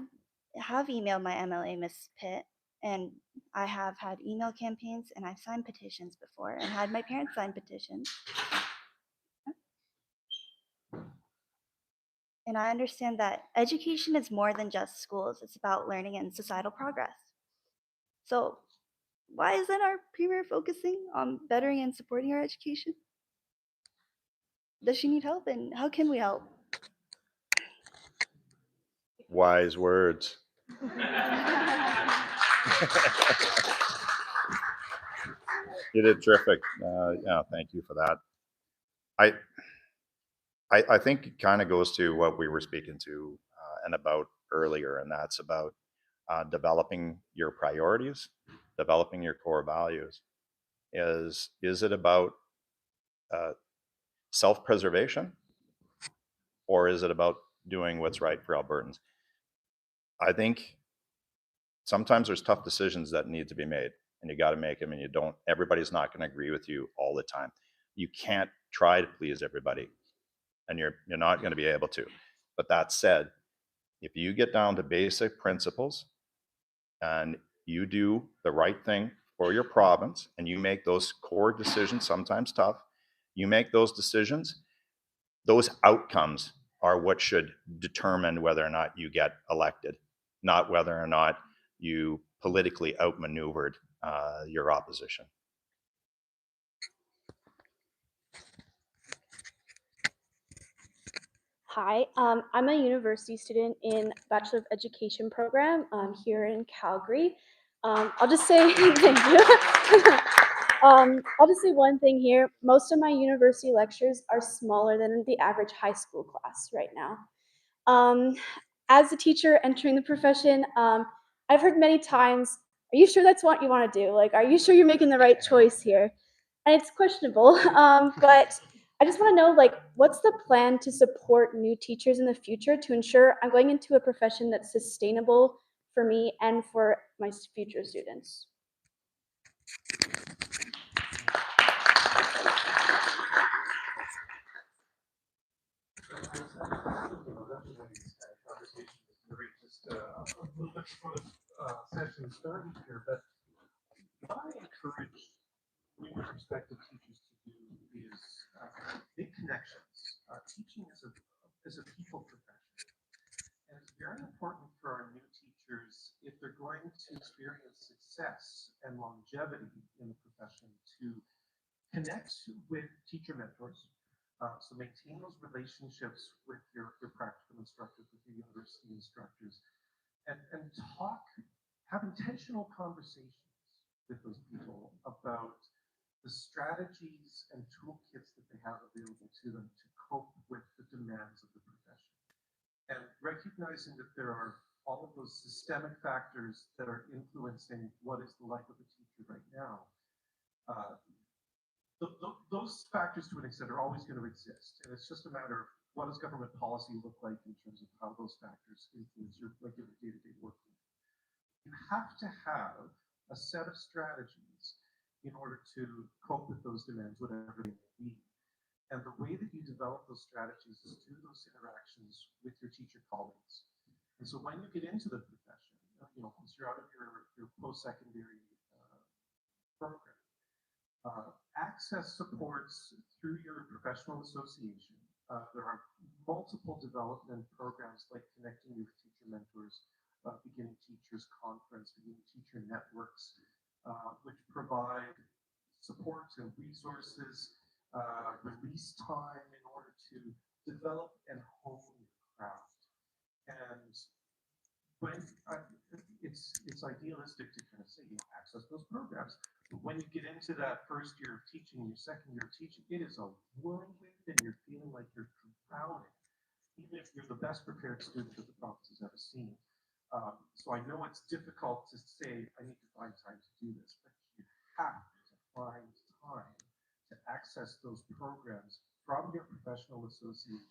have emailed my MLA, Miss Pitt, and I have had email campaigns, and I've signed petitions before and had my parents sign petitions. And I understand that education is more than just schools. It's about learning and societal progress. So why isn't our premier focusing on bettering and supporting our education? Does she need help, and how can we help? Wise words. You did terrific. Yeah, thank you for that. I think it kind of goes to what we were speaking to and about earlier, and that's about developing your priorities, developing your core values. Is it about self-preservation, or is it about doing what's right for Albertans? I think sometimes there's tough decisions that need to be made, and you got to make them, and everybody's not going to agree with you all the time. You can't try to please everybody, and you're not going to be able to. But that said, if you get down to basic principles and you do the right thing for your province, and you make those core decisions, sometimes tough, you make those decisions, those outcomes are what should determine whether or not you get elected, not whether or not you politically outmaneuvered your opposition. Hi, I'm a university student in Bachelor of Education program here in Calgary. I'll just say thank you. I'll just say one thing here. Most of my university lectures are smaller than the average high school class right now. As a teacher entering the profession, I've heard many times, "Are you sure that's what you want to do? Like, are you sure you're making the right choice here?" And it's questionable, but I just want to know, what's the plan to support new teachers in the future to ensure I'm going into a profession that's sustainable for me and for my future students? Session started here, but what I encourage new prospective teachers to do is make connections. Teaching is a as a people profession. And it's very important for our new teachers, if they're going to experience success and longevity in the profession, to connect with teacher mentors. So maintain those relationships with your practical instructors, with your university instructors, and have intentional conversations with those people about the strategies and toolkits that they have available to them to cope with the demands of the profession. And recognizing that there are all of those systemic factors that are influencing what is the life of a teacher right now. Those factors, to an extent, are always going to exist. And it's just a matter of what does government policy look like in terms of how those factors influence your regular day-to-day work. You have to have a set of strategies in order to cope with those demands, whatever they may be. And the way that you develop those strategies is through those interactions with your teacher colleagues. And so when you get into the profession, once you're out of your post-secondary program, access supports through your professional association. There are multiple development programs like Connecting You with Teacher Mentors, Beginning Teachers Conference, Beginning Teacher Networks, which provide support and resources, release time in order to develop and hone your craft. And when it's idealistic to kind of say, access those programs. But when you get into that first year of teaching, your second year of teaching, it is a whirlwind and you're feeling like you're drowning, even if you're the best prepared student that the province has ever seen. So I know it's difficult to say, I need to find time to do this, but you have to find time to access those programs from your professional association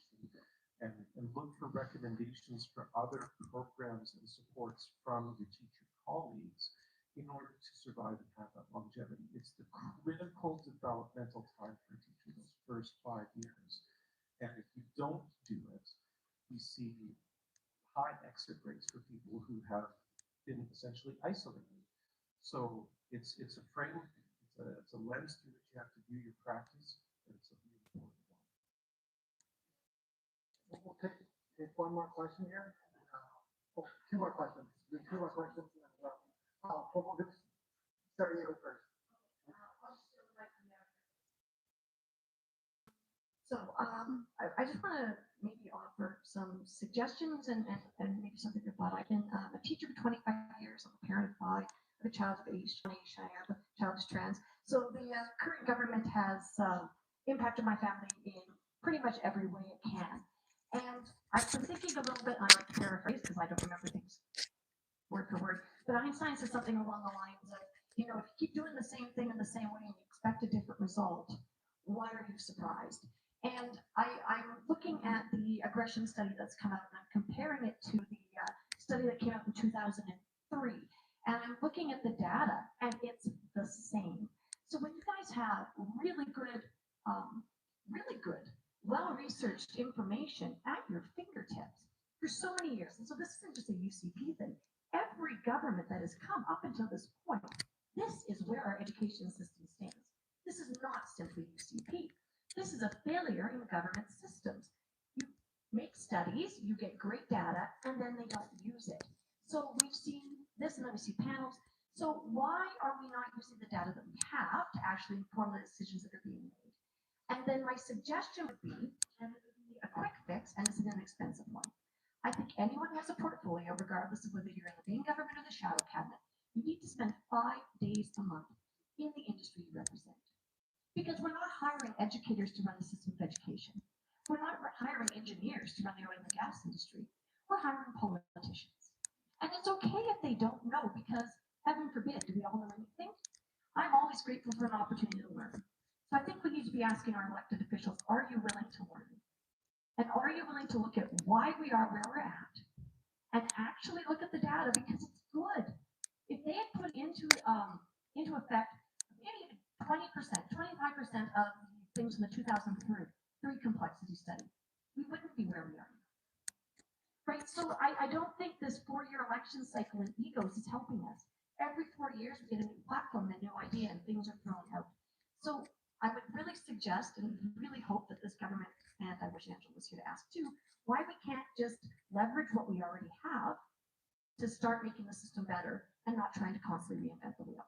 and look for recommendations for other programs and supports from your teacher colleagues in order to survive and have that longevity. It's the critical developmental time for a teacher those first 5 years. And if you don't do it, we see high exit rates for people who have been essentially isolated. So it's a frame, it's a lens through which you have to view your practice, and it's a really important one. We'll take one more question here. Two more questions. Do two more questions. We'll just start you first. So I just want to maybe offer some suggestions and maybe something to thought. I've been a teacher for 25 years. I'm a parent of 5. I have a child of age 20. I have a child who's trans. So the current government has impacted my family in pretty much every way it can. And I've been thinking a little bit, and I like to paraphrase because I don't remember things word for word, but Einstein said something along the lines of, if you keep doing the same thing in the same way and you expect a different result, why are you surprised? And I'm looking at the aggression study that's come out, and I'm comparing it to the study that came out in 2003. And I'm looking at the data, and it's the same. So when you guys have really good, well-researched information at your fingertips for so many years, and so this isn't just a UCP thing. Every government that has come up until this point, this is where our education system stands. This is not simply UCP. This is a failure in government systems. You make studies, you get great data, and then they don't use it. So we've seen this, and then we see panels. So why are we not using the data that we have to actually inform the decisions that are being made? And then my suggestion would be, and it would be a quick fix, and it's an inexpensive one. I think anyone who has a portfolio, regardless of whether you're in the main government or the shadow cabinet, you need to spend 5 days a month in the industry you represent. Because we're not hiring educators to run the system of education. We're not hiring engineers to run the oil and gas industry. We're hiring politicians. And it's okay if they don't know, because heaven forbid, do we all know anything? I'm always grateful for an opportunity to learn. So I think we need to be asking our elected officials, are you willing to learn? And are you willing to look at why we are where we're at and actually look at the data, because it's good. If they had put into effect maybe 20%, 25% of the things in the 2003 complexity study, we wouldn't be where we are now. Right? So I don't think this 4-year election cycle in egos is helping us. Every 4 years we get a new platform, a new idea, and things are thrown out. So I would really suggest and really hope that this government and I wish Angela was here to ask too, why we can't just leverage what we already have to start making the system better and not trying to constantly reinvent the wheel.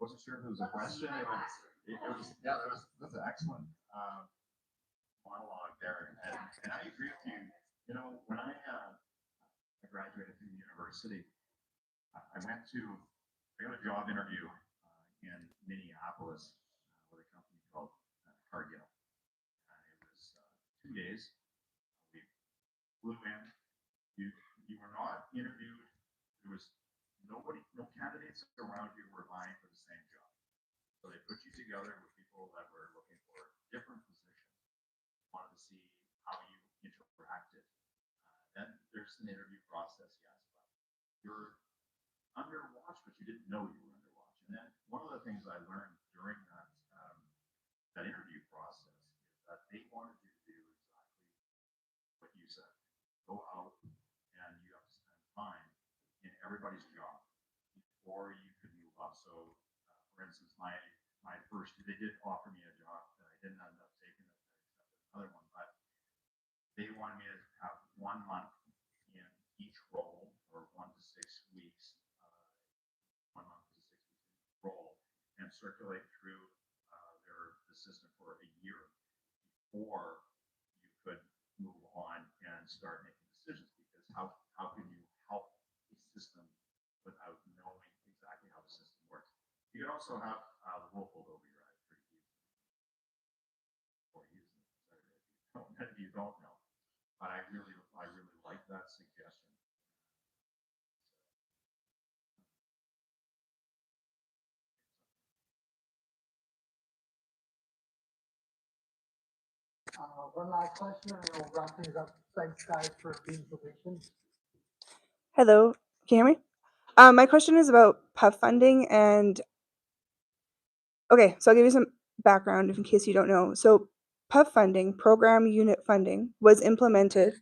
Wasn't sure if it was a question. Yeah, that's an excellent monologue there, and I agree with you. You know, when I graduated from university, I got a job interview in Minneapolis with a company called Cargill. It was 2 days. We flew in. You were not interviewed. There was no candidates around you were vying for the same job. So they put you together with people that were looking for different positions, wanted to see how you interacted. Then there's an interview process, yes, but you're under watch, but you didn't know you were under watch. And then one of the things I learned during that interview process is that they wanted you to do exactly what you said. Go out and you have to spend time in everybody's job before you could move up. So, for instance, my first, they did offer me a job that I didn't end up taking it. I accepted another one, but they wanted me to have 1 month in each role, or 1 to 6 weeks, 1 month to 6 weeks role, and circulate through the system for a year before you could move on and start making decisions. Because how can you help a system without knowing exactly how the system works? You could also have the wolf hold over your eyes pretty easily, or use them if you don't know. But I really like that suggestion. One last question, and we'll wrap things up. Thanks, guys, for being so patient. Hello, can you hear me? My question is about PUF funding, and okay, so I'll give you some background in case you don't know. So PUF funding, program unit funding, was implemented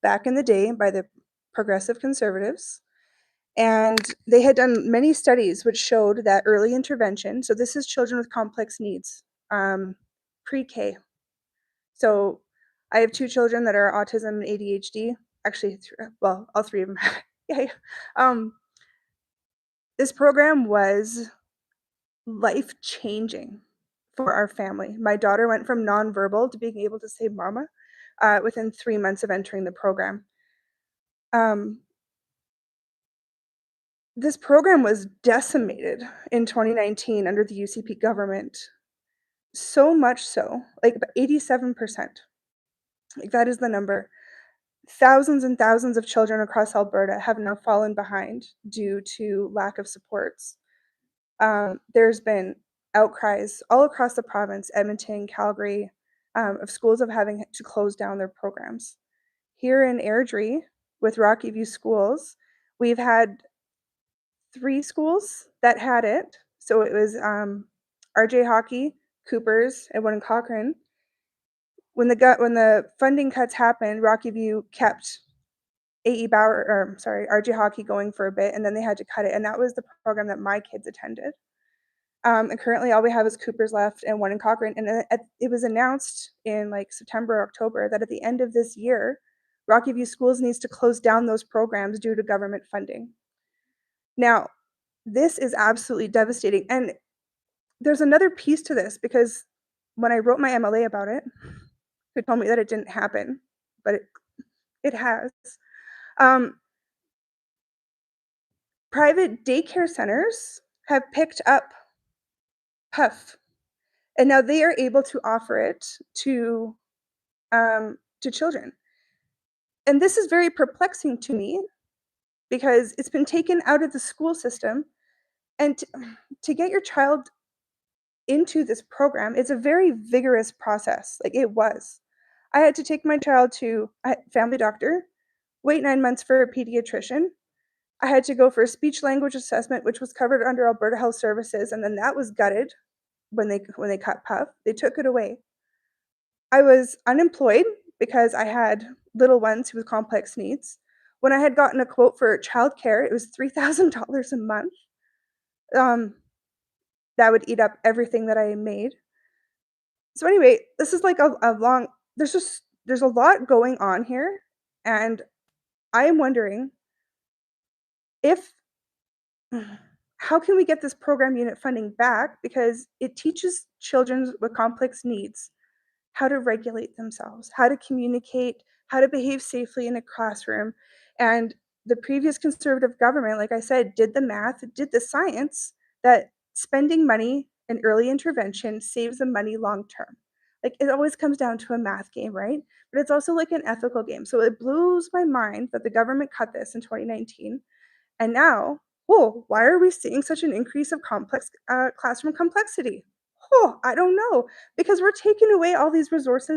back in the day by the progressive conservatives, and they had done many studies which showed that early intervention, so this is children with complex needs, pre-K. So I have 2 children that are autism and ADHD, actually, well, all 3 of them. Yay. This program was life-changing for our family. My daughter went from nonverbal to being able to say mama within 3 months of entering the program. This program was decimated in 2019 under the UCP government. So much so, like 87%. Like that is the number. Thousands and thousands of children across Alberta have now fallen behind due to lack of supports. There's been outcries all across the province, Edmonton, Calgary, of schools of having to close down their programs. Here in Airdrie, with Rocky View Schools, we've had 3 schools that had it. So it was RJ Hockey, Coopers, and one in Cochrane. When the funding cuts happened, Rocky View kept RJ Hockey going for a bit, and then they had to cut it, and that was the program that my kids attended. And currently all we have is Coopers left and one in Cochrane, and it was announced in like September or October that at the end of this year, Rocky View Schools needs to close down those programs due to government funding. Now, this is absolutely devastating, and there's another piece to this, because when I wrote my MLA about it, who told me that it didn't happen, but it has. Private daycare centers have picked up PUF, and now they are able to offer it to children. And this is very perplexing to me because it's been taken out of the school system, and to get your child into this program, it's a very vigorous process. Like it was. I had to take my child to a family doctor, wait 9 months for a pediatrician. I had to go for a speech language assessment, which was covered under Alberta Health Services, and then that was gutted when they cut PUF. They took it away. I was unemployed because I had little ones with complex needs. When I had gotten a quote for childcare, it was $3,000 a month. That would eat up everything that I made. So anyway, this is like a long, there's a lot going on here. And I am wondering if, how can we get this program unit funding back? Because it teaches children with complex needs how to regulate themselves, how to communicate, how to behave safely in a classroom. And the previous conservative government, like I said, did the math, did the science that spending money in early intervention saves them money long term. Like it always comes down to a math game, right? But it's also like an ethical game. So it blows my mind that the government cut this in 2019. And now, whoa, why are we seeing such an increase of complex classroom complexity? Oh, I don't know, because we're taking away all these resources